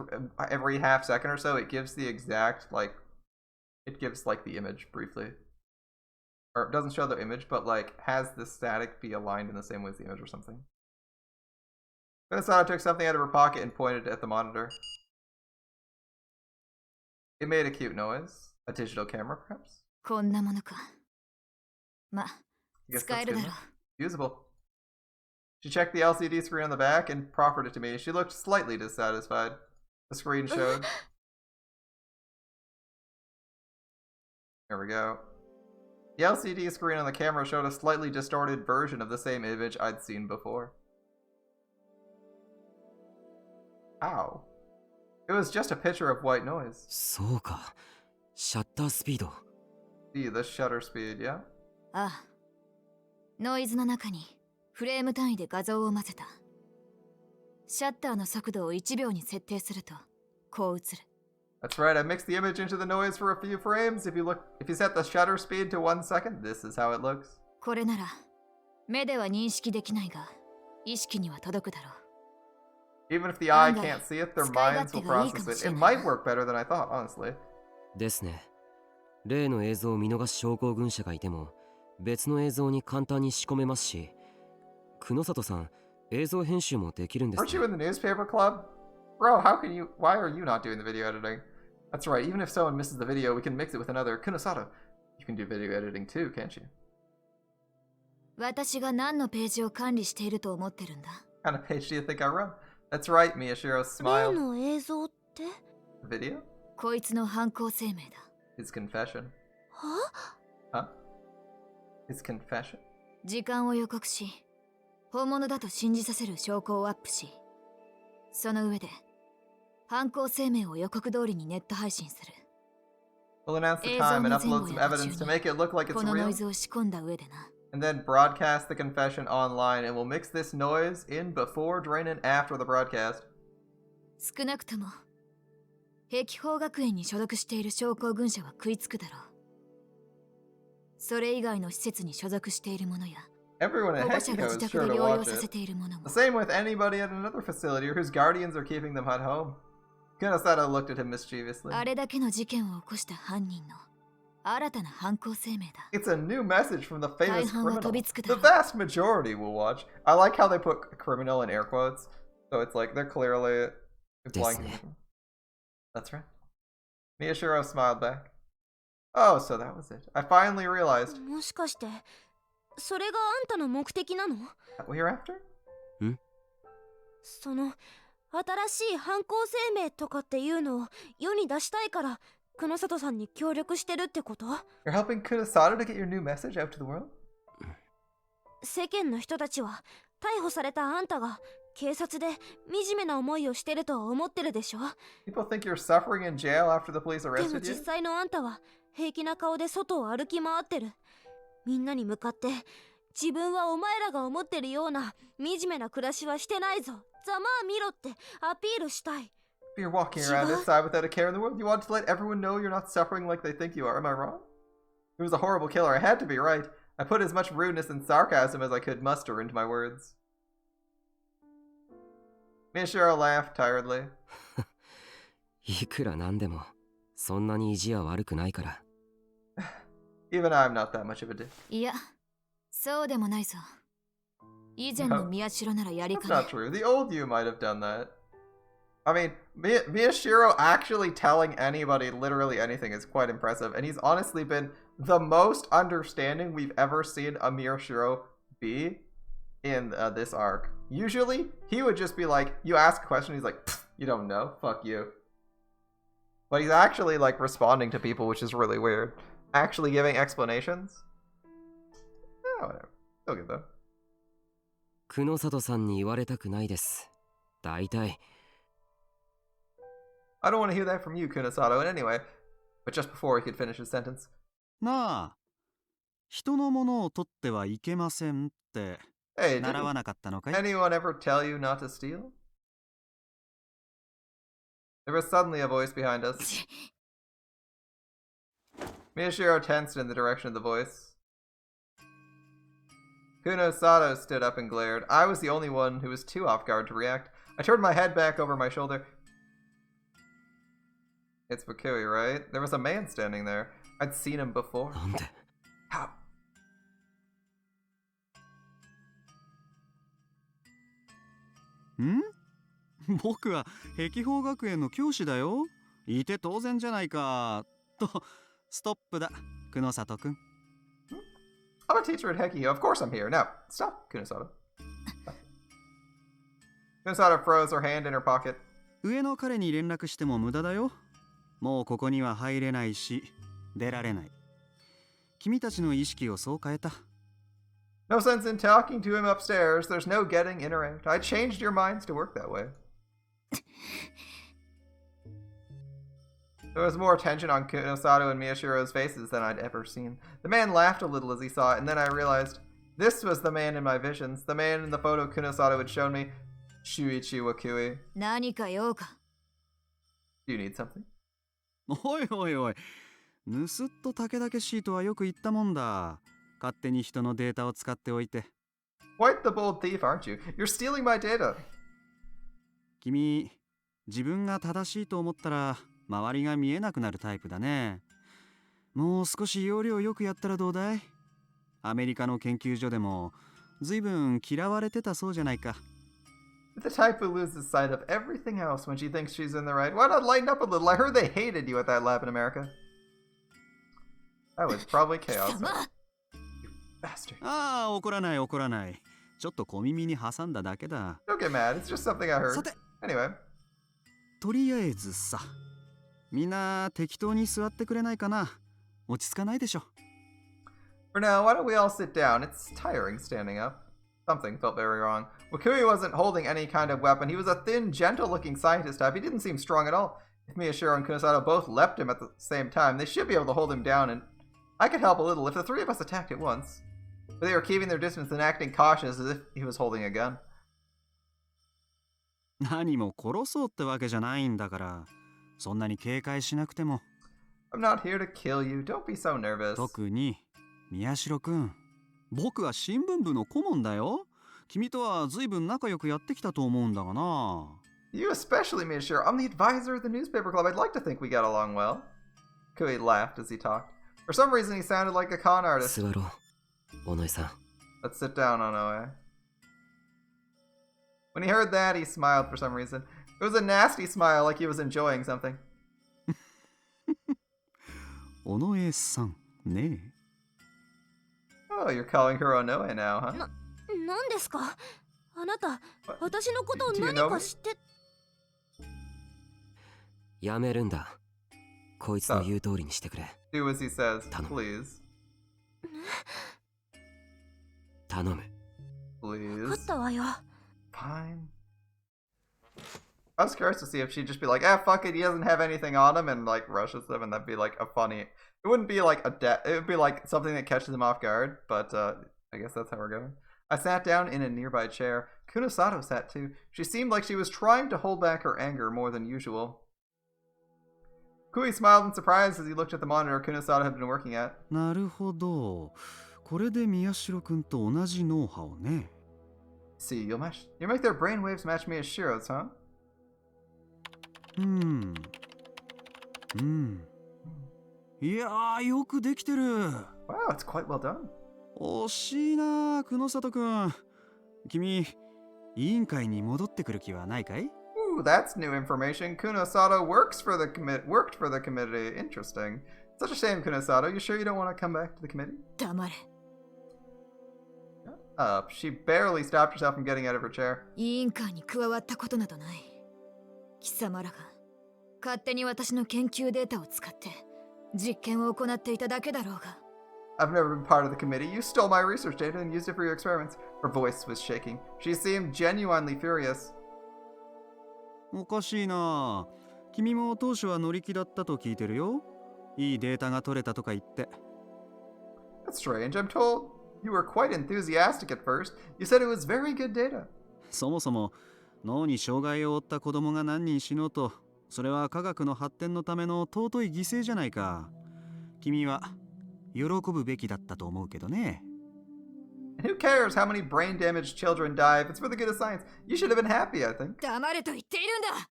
every half second or so, it gives the exact, like, it gives like the image briefly. Or it doesn't show the image, but like has the static be aligned in the same way as the image or something. Kunisada took something out of her pocket and pointed at the monitor. It made a cute noise. A digital camera, perhaps? こんなものか。ま、 I guess 使 that's える good だろ enough. Usable. She checked the LCD screen on the back and proffered it to me. She looked slightly dissatisfied. The screen showed. There we go. The LCD screen on the camera showed a slightly distorted version of the same image I'd seen before. Ow. It was just a picture of white noise. そうか。シャッタースピード。 See, the shutter speed, yeah? ああ。ノイズの中にフレーム単位で画像を混ぜた。シャッターの速度を1秒に設定するとこう映る。 That's right, I mixed the image into the noise for a few frames. If you set the shutter speed to 1 second, this is how it looks. これなら目では認識できないが意識には届くだろう。 Even if the eye can't see it, their minds will process it. It might work better than I thought, honestly. ですね。例の映像を見逃し症候群者がいても別の映像に簡単に仕込めますし、久野里さん、映像編集もできるんですね。 Aren't you in the newspaper club? Bro, why are you not doing the video editing? That's right, even if someone misses the video, we can mix it with another. Kunosada, you can do video editing too, can't you? 私が何のページを管理していると思ってるんだ。 What kind of page do you think I run? That's right, Miyashiro 例 smiled. の映像って Video? こいつの犯行声明だ。 His confession. は Huh? His confession? 時間を予告し、本物だと信じさせる証拠をアップし、その上で犯行声明を予告通りにネット配信する。 We'll announce the 映 time 像 and の前 upload 後 some や途 evidence to 中 make it look like に it's このノ real, イズを仕込んだ上でな。 and then broadcast the confession online, and we'll mix this noise in before, during, and after the broadcast. 少なくとも碧峰学園に所属している症候群者は食いつくだろう。それ以外の施設に所属している者や Everyone 保 at 護者が Hekiko 自 is 宅 sure で to 療養 watch させ it. ている者も The same with anybody at another facility whose guardians are keeping them at home. Kunosada looked at him mischievously. あれだけの事件を起こした犯人の新たな犯行声明だ。 It's a new message from the famous 大半は criminal. 飛びつく The だろう。 vast majority will watch. I like how they put criminal in air quotes. So it's like they're clearly implying. That's right. Miyashiro smiled back. Oh, so that was it. I finally realized. もしかしてそれがあんたの目的なの？ What you're after? その新しい犯行声明とかっていうのを世に出したいから久野里さんに協力してるってこと？ You're helping Kunosada to get your new message out to the world? 世間の人たちは逮捕されたあんたが警察で惨めな思いをしてると思ってるでしょ？ People think you're suffering in jail after the police でも arrested 実 you? 際のあんたは平気な顔で外を歩き回ってる。みんなに向かって自分はお前らが思ってるような惨めな暮らしはしてないぞ、ざまあ見ろってアピールしたい。 You're walking around outside without a care in the world. You want to let everyone know you're not suffering like they think you are. Am I wrong? He was a horrible killer. I had to be right. I put as much rudeness and sarcasm as I could muster into my words. Miyashiro laughed tiredly. いくらなんでもそんなに意地は悪くないから。 Even I'm not that much of a dick. いや、そうでもないぞ。以前の宮代ならやり That's かね not true. The old you might have done that. I mean, Miyashiro actually telling anybody literally anything is quite impressive, and he's honestly been the most understanding we've ever seen a Miyashiro be in this arc. Usually, he would just be like, you ask a question, he's like, you don't know, fuck you. But he's actually like responding to people, which is really weird. Actually giving explanations? Yeah, whatever. Still good though. 久野里さんに言われたくないです。大体。 I don't want to hear that from you, Kunosado, in any way. But just before he could finish his sentence. なあ、人のものを取ってはいけませんって Hey, 習わ didn't なかったのかい？ anyone ever tell you not to steal? There was suddenly a voice behind us. Miyashiro tensed in the direction of the voice. Kuno Sato stood up and glared. I was the only one who was too off guard to react. I turned my head back over my shoulder. It's Fukui, right? There was a man standing there. I'd seen him before. How? 僕は碧峰学園の教師だよ。いて当然じゃないか。と、ストップだ、久野里くん。I'm a teacher at Hekiho. Of course I'm here. Now, stop, Kunosato. Kunosato froze her hand in her pocket. 上の彼に連絡しても無駄だよ。もうここには入れないし、出られない。君たちの意識をそう変えた。No sense in talking to him upstairs. There's no getting in or out. I changed your minds to work that way. There was more tension on Kunosato and Miyashiro's faces than I'd ever seen. The man laughed a little as he saw it, and then I realized this was the man in my visions. The man in the photo Kunosato had shown me. Shuichi Wakui. 何か用か Do you need something? おいおいおい。ぬすっと竹々しいとはよく言ったもんだ。勝手に人のデータを使っておいて。Quite the bold thief, aren't you? You're stealing my data. 君、自分が正しいと思ったら周りが見えなくなるタイプだね。もう少し要領よくやったらどうだい？アメリカの研究所でも随分嫌われてたそうじゃないか。The type who loses sight of everything else when she thinks she's in the right. Why not lighten up a little? I heard they hated you at that lab in America. That was probably chaos. You bastard. ああ、怒らない怒らない。ちょっと小耳に挟んだだけだ。Don't get mad. It's just something I heard. さて、Anyway. とりあえずさ、みんな適当に座ってくれないかな。落ち着かないでしょ。For now, why don't we all sit down? It's tiring standing up. Something felt very wrong. Wakui wasn't holding any kind of weapon. He was a thin, gentle-looking scientist type. He didn't seem strong at all. If Miyashiro and Kunosato both leapt him at the same time, they should be able to hold him down, and I could help a little if the three of us attacked at once. But they were keeping their distance and acting cautious as if he was holding a gun. 何も殺そうってわけじゃないんだから、そんなに警戒しなくても。I'm not here to kill you. Don't be so nervous. 特に、宮代くん。僕は新聞部の顧問だよ。君とは随分仲良くやってきたと思うんだがな。You especially, Miyashiro. I'm the advisor of the newspaper club. I'd like to think we got along well. Kui laughed as he talked. For some reason, he sounded like a con artist. 座ろう、尾上さん。 Let's sit down, Onoe. When he heard that, he smiled for some reason. It was a nasty smile, like he was enjoying something. 尾上さん、ねえ。Oh, you're calling her Onoe now, huh? なんですか？あなた、私のことを Do you 何 know か me? 知って。やめるんだ。こいつの言う通りにしてくれ。Do as he says, 頼む。 please. 頼む。Please. 分かったわよ。Fine. I was curious to see if she'd just be like, ah, fuck it, he doesn't have anything on him, and like rushes them, and that'd be like a funny. It wouldn't be like it would be like something that catches him off guard, but I guess that's how we're going. I sat down in a nearby chair. Kunosato sat too. She seemed like she was trying to hold back her anger more than usual. Kui smiled in surprise as he looked at the monitor Kunosato had been working at. なるほど。これで宮代くんと同じノウハウね。See, you make their brainwaves match Miyashiro's, huh? いやー、よくできてる。Wow, it's quite well done. 惜しいな、久野里くん。君、委員会に戻ってくる気はないかい？ Ooh, that's new information. Kunosato worked for the committee. Interesting. Such a shame, Kunosato. You sure you don't want to come back to the committee? 黙れ She barely stopped herself from getting out of her chair. 委員会に加わったことなどない貴様らが勝手に私の研究データを使って実験を行っていただけだろうが I've never been part of the committee. You stole my research data and used it for your experiments. Her voice was shaking. She seemed genuinely furious. おかしいな。君も当初は乗り気だったと聞いてるよ。いいデータが取れたとか言って。That's strange. I'm told you were quite enthusiastic at first. You said it was very good data. そもそも脳に障害を負った子供が何人死のうと、それは科学の発展のための尊い犠牲じゃないか。君は喜ぶべきだったと思うけどね。And who cares how many brain damaged children die if it's for the good of science? You should have been happy, I think. 黙れと言っているんだ。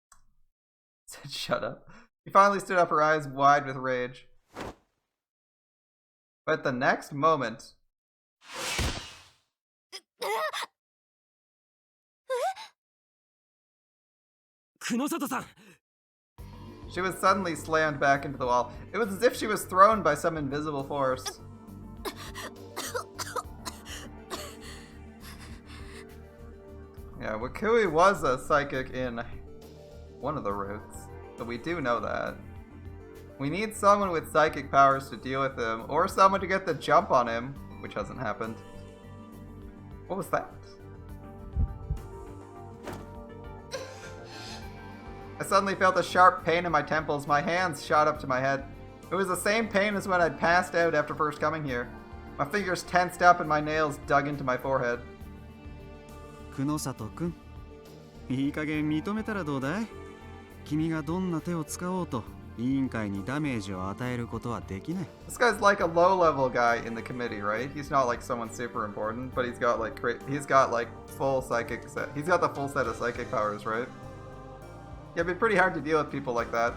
Said, shut up. He finally stood up, her eyes wide with rage. But at the next moment... She was suddenly slammed back into the wall. It was as if she was thrown by some invisible force. Yeah, Wakui was a psychic in one of the routes, but we do know that. We need someone with psychic powers to deal with him, or someone to get the jump on him, which hasn't happened. What was that? I suddenly felt a sharp pain in my temples. My hands shot up to my head. It was the same pain as when I'd passed out after first coming here. My fingers tensed up and my nails dug into my forehead. 久野里くん、いい加減認めたらどうだい？君がどんな手を使おうと委員会にダメージを与えることはできない。 This guy's like a low-level guy in the committee, right? He's not like someone super important, but he's got like full psychic set. He's got the full set of psychic powers, right? Yeah, it'd be pretty hard to deal with people like that.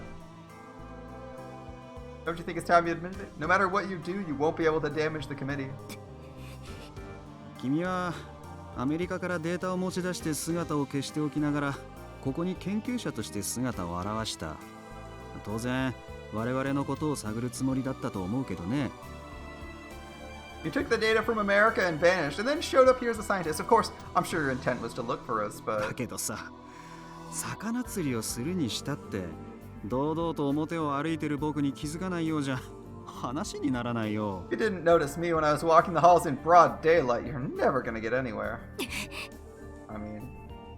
Don't you think it's time you admitted it? No matter what you do, you won't be able to damage the committee. 君はアメリカからデータを持ち出して姿を消しておきながら、ここに研究者として姿を現した。当然、我々のことを探るつもりだったと思うけどね。You took the data from America and vanished, and then showed up here as a scientist. Of course, I'm sure your intent was to look for us, だ but... けどさ、魚釣りをするにしたって、堂々と表を歩いてる僕に気づかないようじゃ、話にならないよ。You didn't notice me when I was walking the halls in broad daylight. You're never gonna get anywhere. I mean,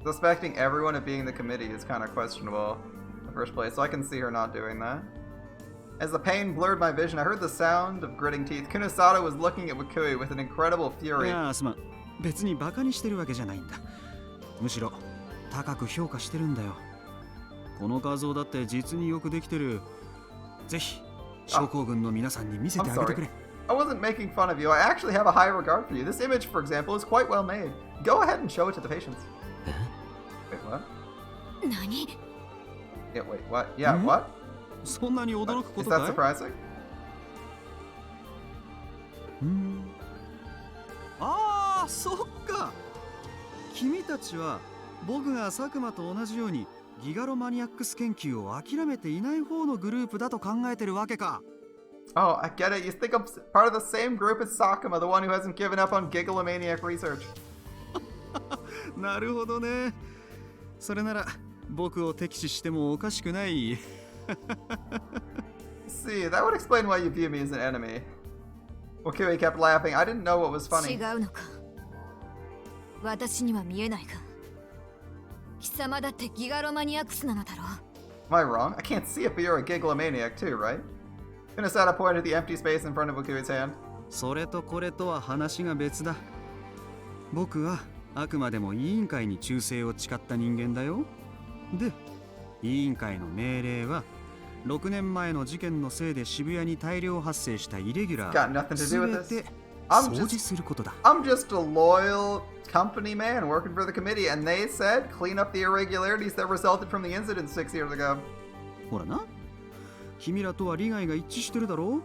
suspecting everyone of being the committee is kind of questionable in the first place, so I can see her not doing that. As the pain blurred my vision, I heard the sound of gritting teeth. Kunosato was looking at Wakui with an incredible い fury. や、すまん。別にバカにしてるわけじゃないんだ。むしろ高く評価してるんだよ。この画像だって実によくできてる。ぜひ将校軍の皆さんに見せてあげてくれ。I wasn't making fun of you. I actually have a high regard for you. This image, for example, is quite well made. Go ahead and show it to the patients. Wait, what? 何？ Yeah, wait, what? Yeah, what? そんなに驚くこ Is と that かい？ surprising? ああ、そっか。君たちは僕が佐久間と同じようにギガロマニアックス研究を諦めていない方のグループだと考えてるわけか。Oh, I get it. You think I'm part of the same group as Sakuma, the one who hasn't given up on Gigalomaniac research. なるほどね。それなら僕を敵視してもおかしくない。See, that would explain why you view me as an enemy. Wakui kept laughing. I didn't know what was 違 funny. うのか。私には見えないが。貴様だってギガロマニアックスなのだろう。 Am I wrong? I can't see it, but you're a Gigalomaniac too, right? Kunosada pointed at the empty space in front of Wakui's hand. それとこれとは話が別だ。僕はあくまでも委員会に忠誠を誓った人間だよ。で、委員会の命令は6年前の事件のせいで渋谷に大量発生したイレギュラ Got nothing ー to do with すべ this. て I'm 掃除 just することだ。I'm just a loyal company man working for the committee, and they said clean up the irregularities that resulted from the incident 6 years ago. ほらな、君らとは利害が一致してるだろ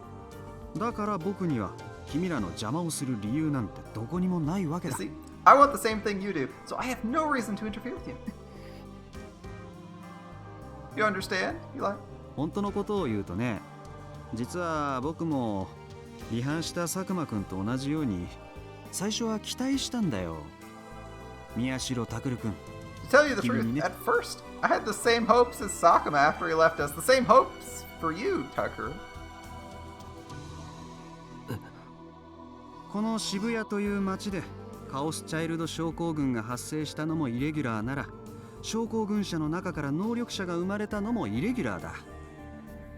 う。だから僕には君らの邪魔をする理由なんてどこにもないわけ You だ。 see, I want the same thing you do, so I have no reason to interfere with you. You understand, Eli? 本当のことを言うとね、実は僕も離反した佐久間くんと同じように最初は期待したんだよ。宮代拓君。 To tell you the truth, Kimi. at first, I had the same hopes as Sakuma after he left us. The same hopes for you, Tucker. この渋谷という街でカオスチャイルド症候群が発生したのもイレギュラーなら、症候群者の中から能力者が生まれたのもイレギュラーだ。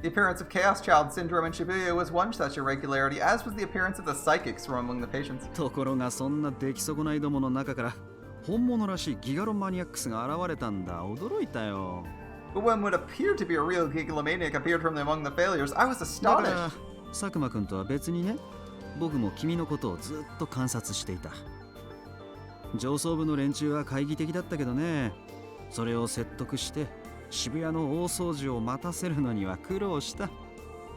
The appearance of Chaos Child Syndrome in Shibuya was one such irregularity, as was the appearance of the psychics from among the patients. ところがそんな出来損ないどもの中から本物らしいギガロマニアックスが現れたんだ。驚いたよ。 But when what appeared to be a real Gigalomaniac appeared from among the failures, I was だから astonished. 佐久間くんとは別にね、僕も君のことをずっと観察していた。上層部の連中は懐疑的だったけどね、それを説得して渋谷の大掃除を待たせるのには苦労した。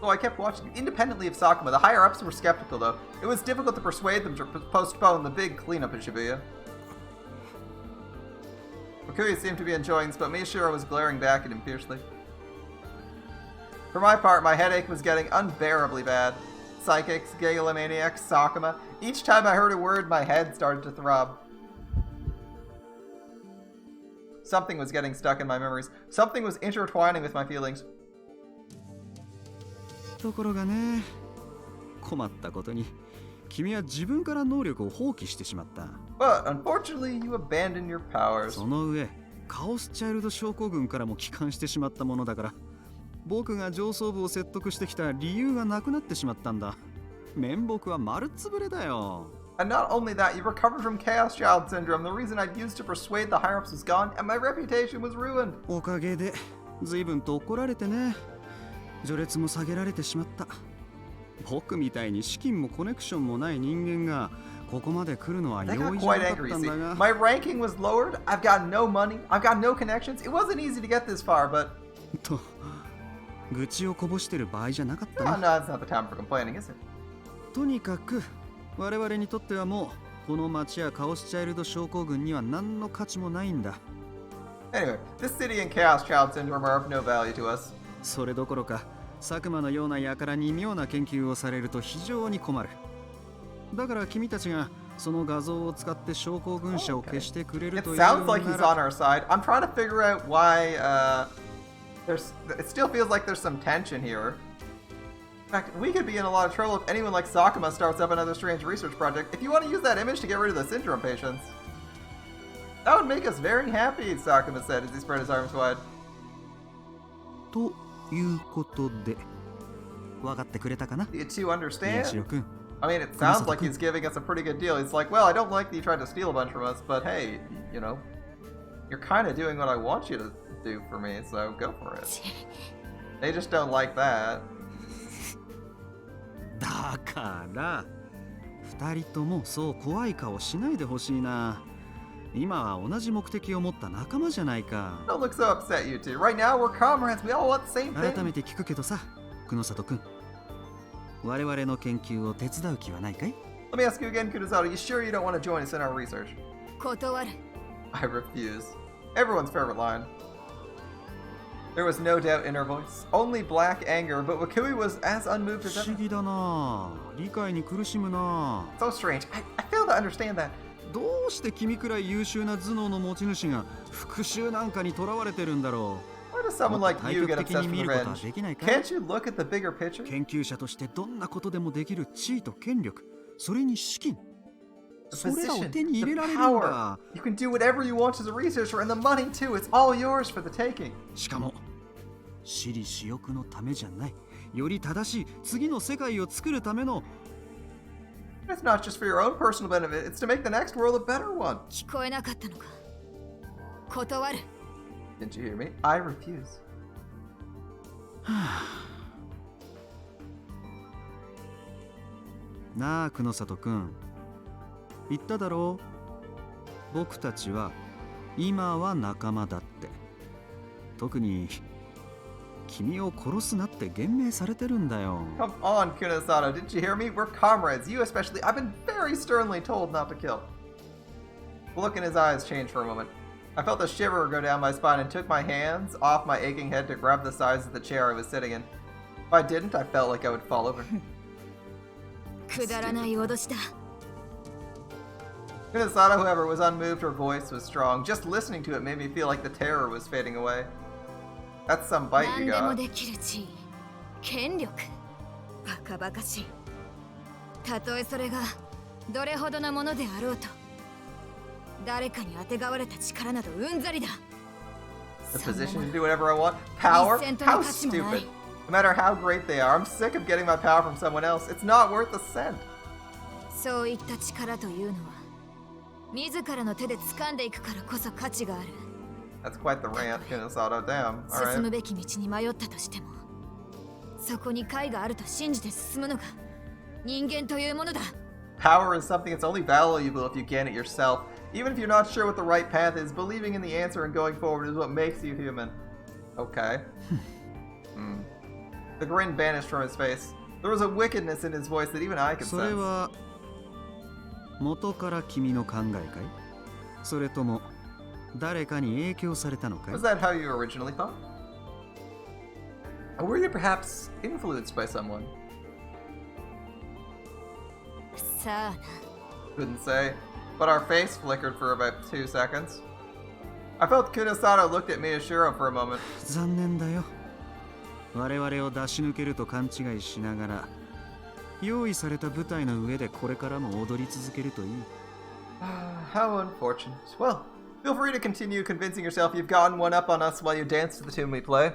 So I kept watching. Independently of Sakuma, the higher-ups were skeptical, though. It was difficult to persuade them to postpone the big cleanup in Shibuya. Okuya seemed to be enjoying this, but Miyashiro was glaring back at him fiercely. For my part, my headache was getting unbearably bad. Psychics, Gigalomaniacs, Sakuma. Each time I heard a word, my head started to throb. Something was getting stuck in my memories. Something was intertwining with my feelings. ところがね、困ったことに君は自分から能力を放棄してしまった。 But unfortunately, you abandoned your powers. その上、カオスチャイルド症候群からも帰還してしまったものだから、僕が上層部を説得してきた理由がなくなってしまったんだ。面目は丸つぶれだよ。 And not only that, you recovered from Chaos Child Syndrome. The reason I'd used to persuade the higher-ups was gone, and my reputation was ruined. おかげで随分と怒られてね。序列も下げられてしまった。僕みたいに資金もコネクションもない人間がここまで来るのは容 They got 易じゃ quite なかっ angry. た You ん see, だが。 my ranking was lowered. I've got no money. I've got no connections. It wasn't easy to get this far, but と、愚痴をこぼしてる場合じゃなかったな。 no, it's not the time for complaining, is it? とにかく我々にとってはもうこの町やカオスチャイルド症候群には何の価値もないんだ。 Anyway, this city and Chaos Child Syndrome are of no value to us. それどころか佐久間のような輩に妙な研究をされると非常に困る。だから君たちがその画像を使って症候群者を消してくれる It というな sounds like he's on ら our side. I'm trying to figure out why it still feels like there's some tension here. In fact, we could be in a lot of trouble if anyone like Sakuma starts up another strange research project. If you want to use that image to get rid of the syndrome patients, that would make us very happy, Sakuma said as he spread his arms wide. ということで分かってくれたかな。 Do you two 宮 understand? 代君、 I mean, it sounds like he's giving us a pretty good deal. He's like, well, I don't like that you tried to steal a bunch from us, but hey, you know, you're kind of doing what I want you to do for me, so go for it. They just don't like that. だから二人ともそう怖い顔しないでほしいな。今は同じ目的を持った仲間じゃないか。 Don't look so upset, you two. Right now, we're comrades. We all want the same 改 thing. めて聞くけどさ、久里君、我々の研究を手伝う気はないかい？ Let me ask you again, Kurosawa. You sure you don't want to join us in our research? 断る。 I refuse. Everyone's favorite line. There was no doubt in her voice. Only black anger, but Wakui was as unmoved 不 as 思 ever. 議だな。理解に苦しむな。 So strange. I fail to understand that. どうして君くらい優秀な頭脳の持ち主が復讐なんかにとらわれてるんだろ Why does う。 someone もっ like と you 対 get 極的 obsessed に with 見ることは revenge? できないか？ Can't you look at the bigger picture? 研究者としてどんなことでもできる地位と権力、それに資金、 The それらを position, 手に入 the れられるん power. だ。 You can do whatever you want as a researcher, and the money too. It's all yours for the taking. しかも私利私欲のためじゃない、より正しい次の世界を作るための。 It's not just for your own personal benefit. It's to make the next world a better one. 聞こえなかったのか。断る。 Didn't you hear me? I refuse. なあ久里君、言っただろう。僕たちは今は仲間だって。特に君を殺すなって厳命されてるんだよ。 Come on, Kunosato. Didn't you hear me? We're comrades. You especially. I've been very sternly told not to kill. The look in his eyes changed for a moment. I felt a shiver go down my spine and took my hands off my aching head to grab the sides of the chair I was sitting in. If I didn't, I felt like I would fall over. くだらない脅しだ。 Kunosato, however, was unmoved. Her voice was strong. Just listening to it made me feel like the terror was fading away. That's some bite 何 you でも got. できる地位、権力。バカバカしい。たとえそれがどれほどのものであろうと、誰かにあてがわれた力などうんざりだ。 The そんな position も to の do whatever I want. Power? 一銭との How 価値もない。 stupid. No matter how great they are, I'm sick of getting my power from someone else. It's not worth a cent. そういった力というのは、自らの手で掴んでいくからこそ価値がある。 That's quite the rant, Kunosato. Damn. 進む Alright. べき道に迷ったとしても、そこに解があると信じて進むのが人間というものだ。 Power is something that's only valuable if you gain it yourself. Even if you're not sure what the right path is, believing in the answer and going forward is what makes you human. Okay. The grin vanished from his face. There was a wickedness in his voice that even I could それ sense. は元から君の考えかい？それとも誰かに影響されたのかい？ Was that how you originally thought? Or were you perhaps influenced by someone? さあな。 Couldn't say. But our face flickered for about 2 seconds. I felt Kunosato looked at Miyashiro for a moment. 残念だよ。我々を出し抜けると勘違いしながら用意された舞台の上でこれからも踊り続けるといい。How unfortunate. Well, feel free to continue convincing yourself you've gotten one up on us while you dance to the tune we play.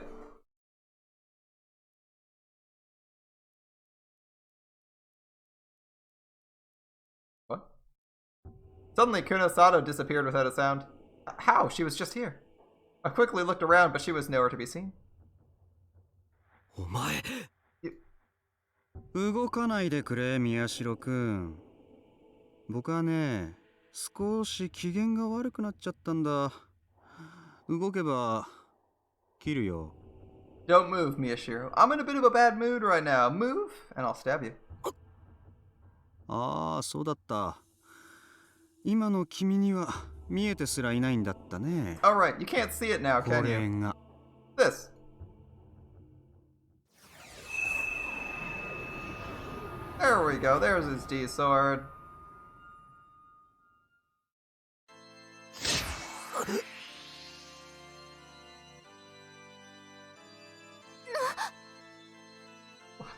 What? Suddenly, Kunosato disappeared without a sound. How? She was just here. I quickly looked around, but she was nowhere to be seen. お前。動かないでくれ、宮代くん。僕はね、少し機嫌が悪くなっちゃったんだ。動けば切るよ。Don't move, Miyashiro. I'm in a bit of a bad mood right now. Move, and I'll stab you. ああ、そうだった。今の君には見えてすらいないんだったね。Alright, you can't see it now, こ can れ you? が。This. There we go. There's his D sword. What?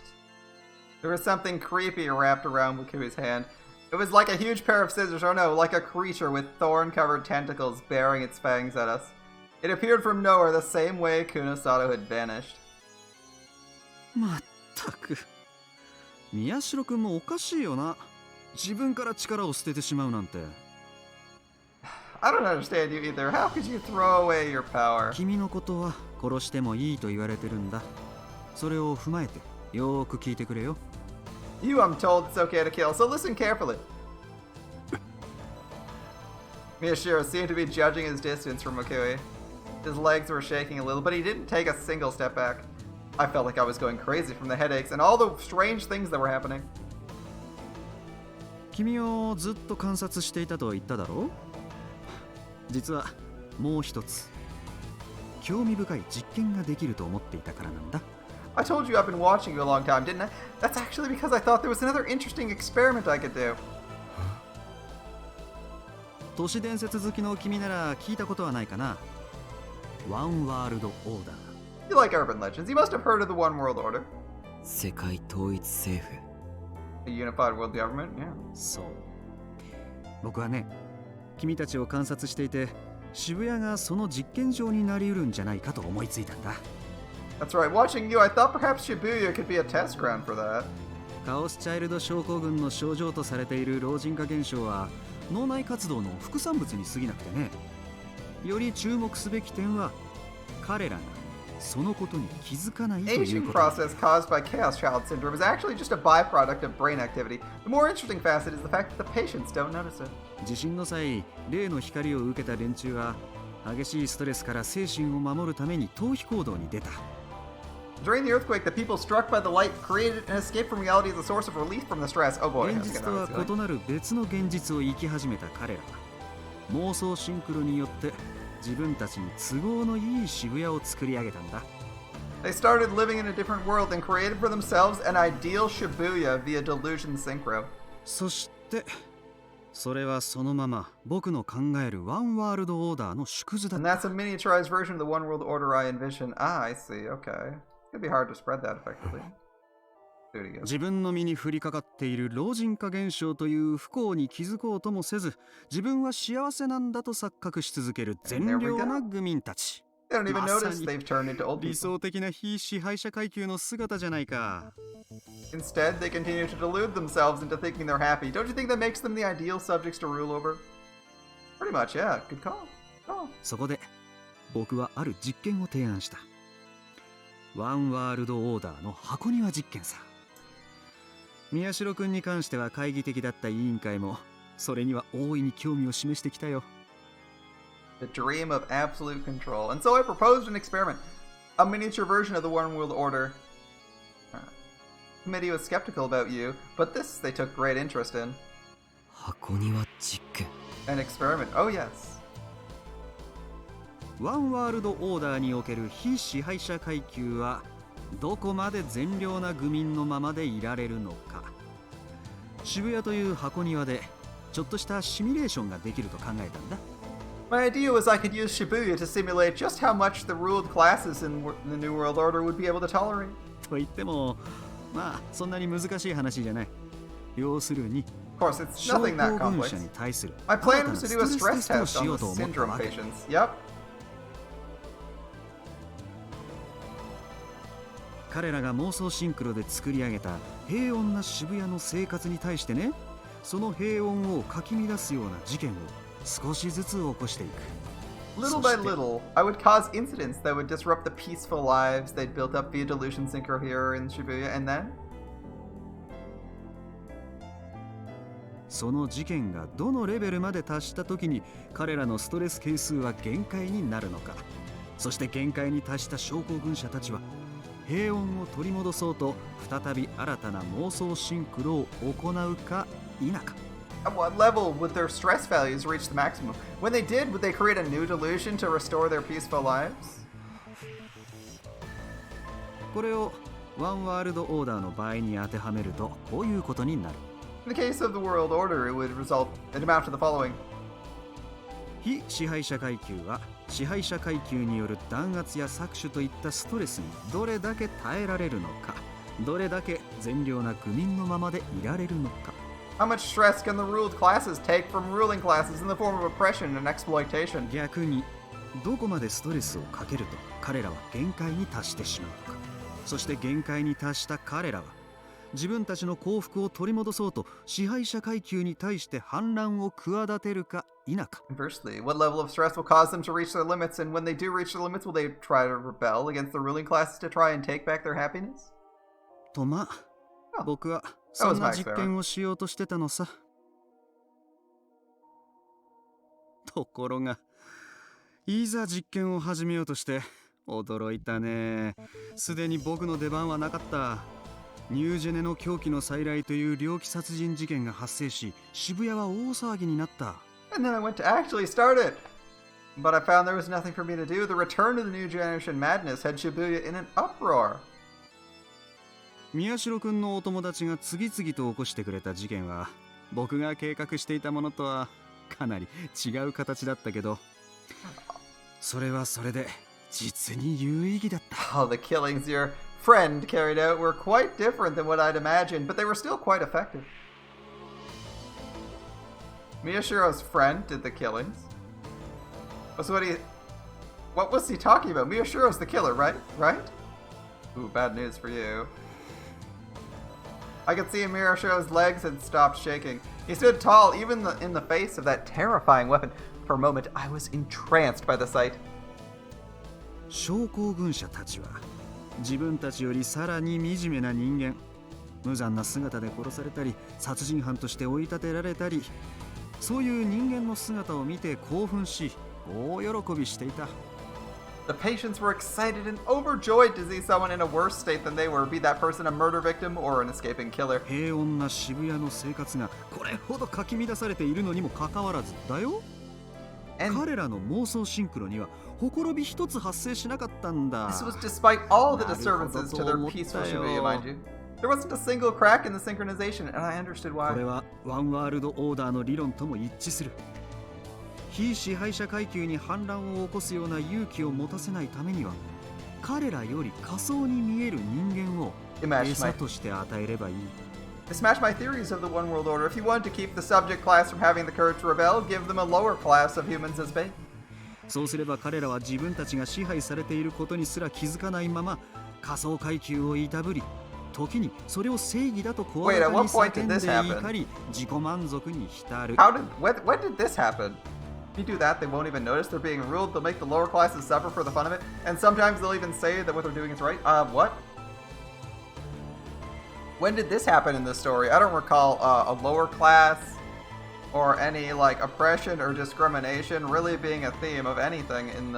There was something creepy wrapped around Wakui's hand. It was like a huge pair of scissors, or no, like a creature with thorn-covered tentacles bearing its fangs at us. It appeared from nowhere the same way Kunosato had vanished. まったく。宮代くんもおかしいよな。自分から力を捨ててしまうなんて。I don't understand you either. How could you throw away your power? 君のことは殺してもいいと言われてるんだ。それを踏まえてよーく聞いてくれよ。You, I'm told, it's okay to kill, so listen carefully. Miyashiro seemed to be judging his distance from Wakui. His legs were shaking a little, but he didn't take a single step back. I felt like I was going crazy from the headaches and all the strange things that were happening. 君をずっと観察していたと言っただろう？実はもう一つ興味深い実験ができると思っていたからなんだ。I told you I've been watching you a long time, didn't I? That's actually because I thought there was another interesting experiment I could do. 都市伝説好きの君なら聞いたことはないかな。ワンワールドオーダー。You like urban legends. You must have heard of the One World Order. 世界統一政府。 A unified world government, yeah. そう。僕はね、君たちを観察していて、渋谷がその実験場になりうるんじゃないかと思いついたんだ。That's right. Watching you, I thought perhaps Shibuya could be a test ground for that. カオスチャイルド症候群の症状とされている老人化現象は脳内活動の副産物に過ぎなくてね。より注目すべき点は彼らがそのことに気づかないという Aging こと。 process caused by Chaos Child Syndrome is actually just a byproduct of brain activity. The more interesting facet is the fact that the patients don't notice it. 地震の際、例の光を受けた連中は激しいストレスから精神を守るために逃避行動に出た。During the earthquake, the people struck by the light created an escape from reality as a source of relief from the stress. Oh boy, 現実とは異なる別の現実を生き始めた彼らは妄想シンクロによって自分たちに都合のいい渋谷を作り上げたんだ。 They started living in a different world and created for themselves an ideal Shibuya via delusion synchro. そしてそれはそのまま僕の考えるワンワールドオーダーの縮図だっ And た。 that's a miniaturized version of the One World Order I envision. Ah, I see. Okay. It'd be hard to spread that effectively. Do it again. 自分の身に降りかかっている老人化現象という不幸に気づこうともせず、自分は幸せなんだと錯覚し続ける善良な愚民たち。 They don't even まさ notice に they've turned into old 理 people. 想的な非支配者階級の姿じゃないか。 Instead, they continue to delude themselves into thinking they're happy. Don't you think that makes them the ideal subjects to rule over? Pretty much, yeah. Good call. Oh. そこで僕はある実験を提案した。ワンワールドオーダーの箱庭実験さ。宮代君に関しては懐疑的だった委員会もそれには大いに興味を示してきたよ。The dream of absolute control. And so I proposed an experiment, a miniature version of the One World Order. The committee was skeptical about you, but this they took great interest in. 箱庭実験。 An experiment, oh yes. ワンワールドオーダーにおける非支配者階級はどこまで善良な愚民のままでいられるのか。渋谷という箱庭でちょっとしたシミュレーションができると考えたんだ。My idea was I could use Shibuya to simulate just how much the ruled classes in the New World Order would be able to tolerate. と言ってもまあそんなに難しい話じゃない。要するに Of course, it's 症 nothing that 候群 complex. 者に対する My 新 plan たな was ス to ト do a レステ stress ストを test し on よ the うと思った syndrome わけ。 patients. Yep. 彼らが妄想シンクロで作り上げた平穏な渋谷の生活に対してね、その平穏をかき乱すような事件を少しずつ起こしていく。 Little by little, I would cause incidents that would disrupt the peaceful lives they'd built up via delusion synchro here in Shibuya, and then その事件がどのレベルまで達した時に彼らのストレス係数は限界になるのか。そして限界に達した症候群者たちは平穏を取り戻そうと再び新たな妄想シンクロを行うか否か。 at what level would their stress values reach the maximum? When they did, would they create a new delusion to restore their peaceful lives? これをワンワールドオーダーの場合に当てはめるとこういうことになる。 In the case of the world order, it would amount to the following. 非支配者階級は支配者階級による弾圧や搾取といったストレスにどれだけ耐えられるのか、どれだけ善良な愚民のままでいられるのか。 How much stress can the ruled classes take from ruling classes in the form of oppression and exploitation? 逆にどこまでストレスをかけると彼らは限界に達してしまうのか。そして限界に達した彼らは自分たちの幸福を取り戻そうと支配者階級に対して反乱を企てるか否か。 Conversely, what level of stress will cause them to reach their limits, and when they do reach their limits, will they try to rebel against the ruling classes to try and take back their happiness? とまあ、僕はそんな実験をしようとしてたのさ。ところがいざ実験を始めようとして驚いたね。すでに僕の出番はなかった。ニュージェネの狂気の再来という猟奇殺人事件が発生し、渋谷は大騒ぎになった。 And then I went to actually start it. But I found there was nothing for me to do. The return of the new generation madness had Shibuya in an uproar. 宮代くんのお友達が次々と起こしてくれた事件は僕が計画していたものとはかなり違う形だったけど、それはそれで実に有意義だった。 Oh, the killings your friend carried out were quite different than what I'd imagined, but they were still quite effective. Miyashiro's friend did the killings. So what was he talking about? Miyashiro's the killer, right? Right? Ooh, bad news for you. I could see Miyashiro's legs had stopped shaking. He stood tall, even in the face of that terrifying weapon. For a moment, I was entranced by the sight. 症候群者たちは自分たちよりさらに惨めな人間、無残な姿で殺されたり殺人犯として追い立てられたり、そういう人間の姿を見て興奮し大喜びしていた。 The patients were excited and overjoyed to see someone in a worse state than they were, be that person a murder victim or an escaping killer. 平穏な渋谷の生活がこれほどかき乱されているのにもかかわらずだよ。彼らの妄想シンクロにはほころび一つ発生しなかったんだ。 This was despite all the disturbances to their peaceful Shibuya, mind you. There wasn't a single crack in the synchronization, and I understood こ why. れはワンワールドオーダーの理論とも一致する。非支配者階級に反乱を起こすような勇気を持たせないためには、彼らより仮想に見える人間を餌として与えればいい。 This matched my theories of the One World Order. If you wanted to keep the subject class from having the courage to rebel, give them a lower class of humans as bait. そうすれば彼らは自分たちが支配されていることにすら気づかないまま仮想階級をいたぶり、時にそれを正義だと声高に叫んで怒り、自己満足に浸る。When did this happen? If you do that, they won't even notice they're being ruled. They'll make the lower classes suffer for the fun of it. And sometimes they'll even say that what they're doing is right. What? When did this happen in this story? I don't recall a lower class or any like oppression or discrimination really being a theme of anything in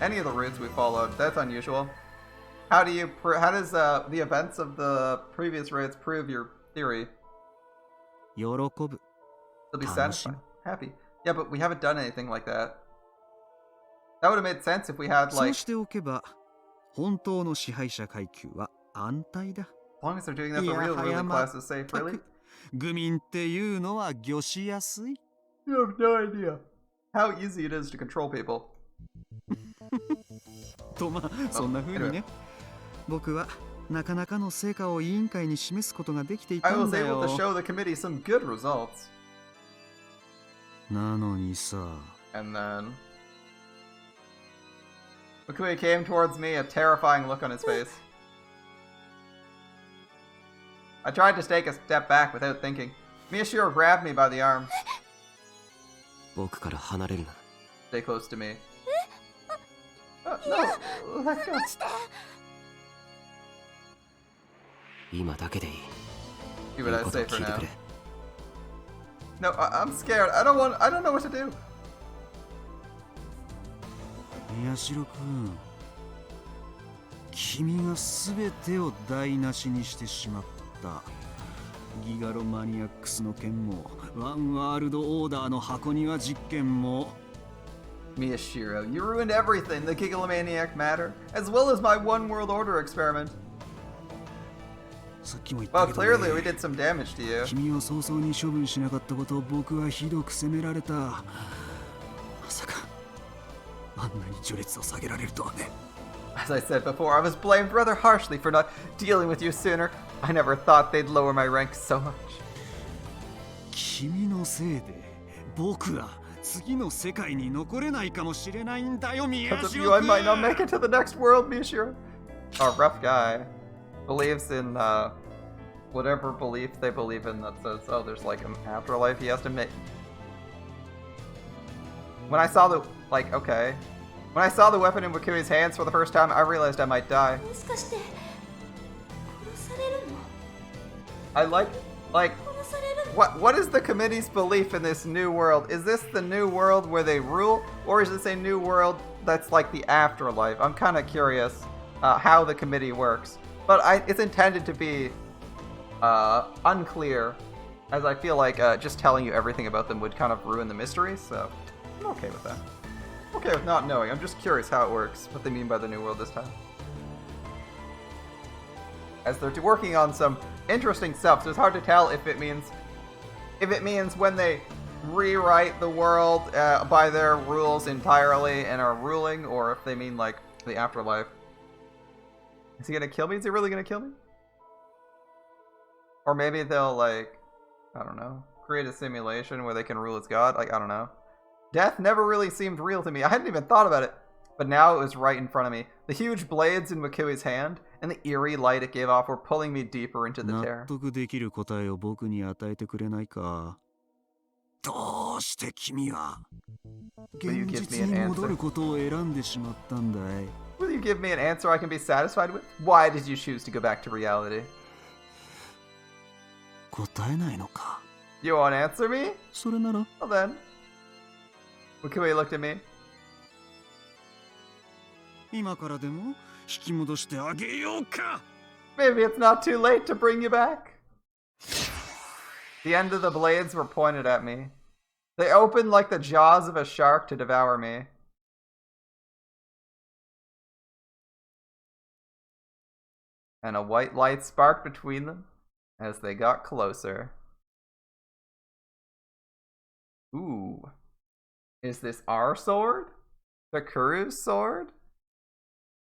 any of the routes we followed. That's unusual. How does the events of the previous routes prove your theory? 喜ぶ They'll be satisfied, happy. Yeah, but we haven't done anything like that. That would have made sense if we had そう like. しておけば本当の支配者階級は安泰だ As long as they're doing that, the real ruling class is safe, really? 愚民っていうのは御しやすい You have no idea how easy it is to control people. とまあそんな風にね僕はなかなかの成果を委員会に示すことができてい I たん was だ able よ to show the committee some good results. なのにさ And then Mukui came towards me, a terrifying look on his face. I tried to take a step back without thinking. Miyashiro grabbed me by the arm. 僕から離れるな Stay close to me. No, let go. 今だけでいい See 言 what う I こと say を for 聞いて now. くれ No, I'm scared. I don't know what to do. 宮代君君が全てを台無しにしてしまったギガロマニアックスの件もワンワールドオーダーの箱庭実験も Miyashiro, you ruined everything, the Gigalomaniac matter, as well as my One World Order experiment. さっきも言った Well, けど、 clearly we did some damage to you. 君を早々に処分しなかったことを僕はひどく責められたまさかあんなに序列を下げられるとはね As I said before, I was blamed rather harshly for not dealing with you sooner. I never thought they'd lower my rank so much. 君のせいで僕は次の世界に残れないかもしれないんだよ宮 Because of 代 you, I 君 might not make it to the next world, Miyashiro. A rough guy. Believes in, whatever belief they believe in that says, oh, there's like an afterlife he has to make. When I saw the, like, okay. When I saw the weapon in Wakui's hands for the first time, I realized I might die. もしかして殺されるの I like, 殺されるの what is the committee's belief in this new world? Is this the new world where they rule, or is this a new world that's like the afterlife? I'm kind of curious how the committee works. But it's intended to be unclear, as I feel like just telling you everything about them would kind of ruin the mystery, so I'm okay with that. I'm okay with not knowing. I'm just curious how it works, what they mean by the new world this time. As they're working on some interesting stuff, so it's hard to tell if it means when they rewrite the world by their rules entirely and are ruling, or if they mean like the afterlife. Is he gonna kill me? Is he really gonna kill me? Or maybe they'll like, I don't know, create a simulation where they can rule as God? Like, I don't know. Death never really seemed real to me. I hadn't even thought about it. But now it was right in front of me. The huge blades in Wakui's hand and the eerie light it gave off were pulling me deeper into the 納 terror. 得できる答えを僕に与えてくれないかどうして君は Will you 現 give 実 me an に answer? 戻ることを選んでしまったんだい Will you give me an answer I can be satisfied with? Why did you choose to go back to reality? 答えないのか You won't answer me? それなら Well then. Wakui looked at me. 今からでも引き戻してあげようか Maybe it's not too late to bring you back. The end of the blades were pointed at me. They opened like the jaws of a shark to devour me. And a white light sparked between them as they got closer. Ooh. Is this our sword? The Kuru's sword?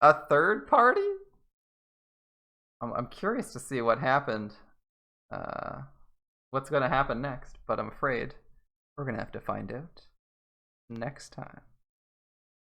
A third party? I'm curious to see what happened. What's going to happen next, but I'm afraid we're going to have to find out next time.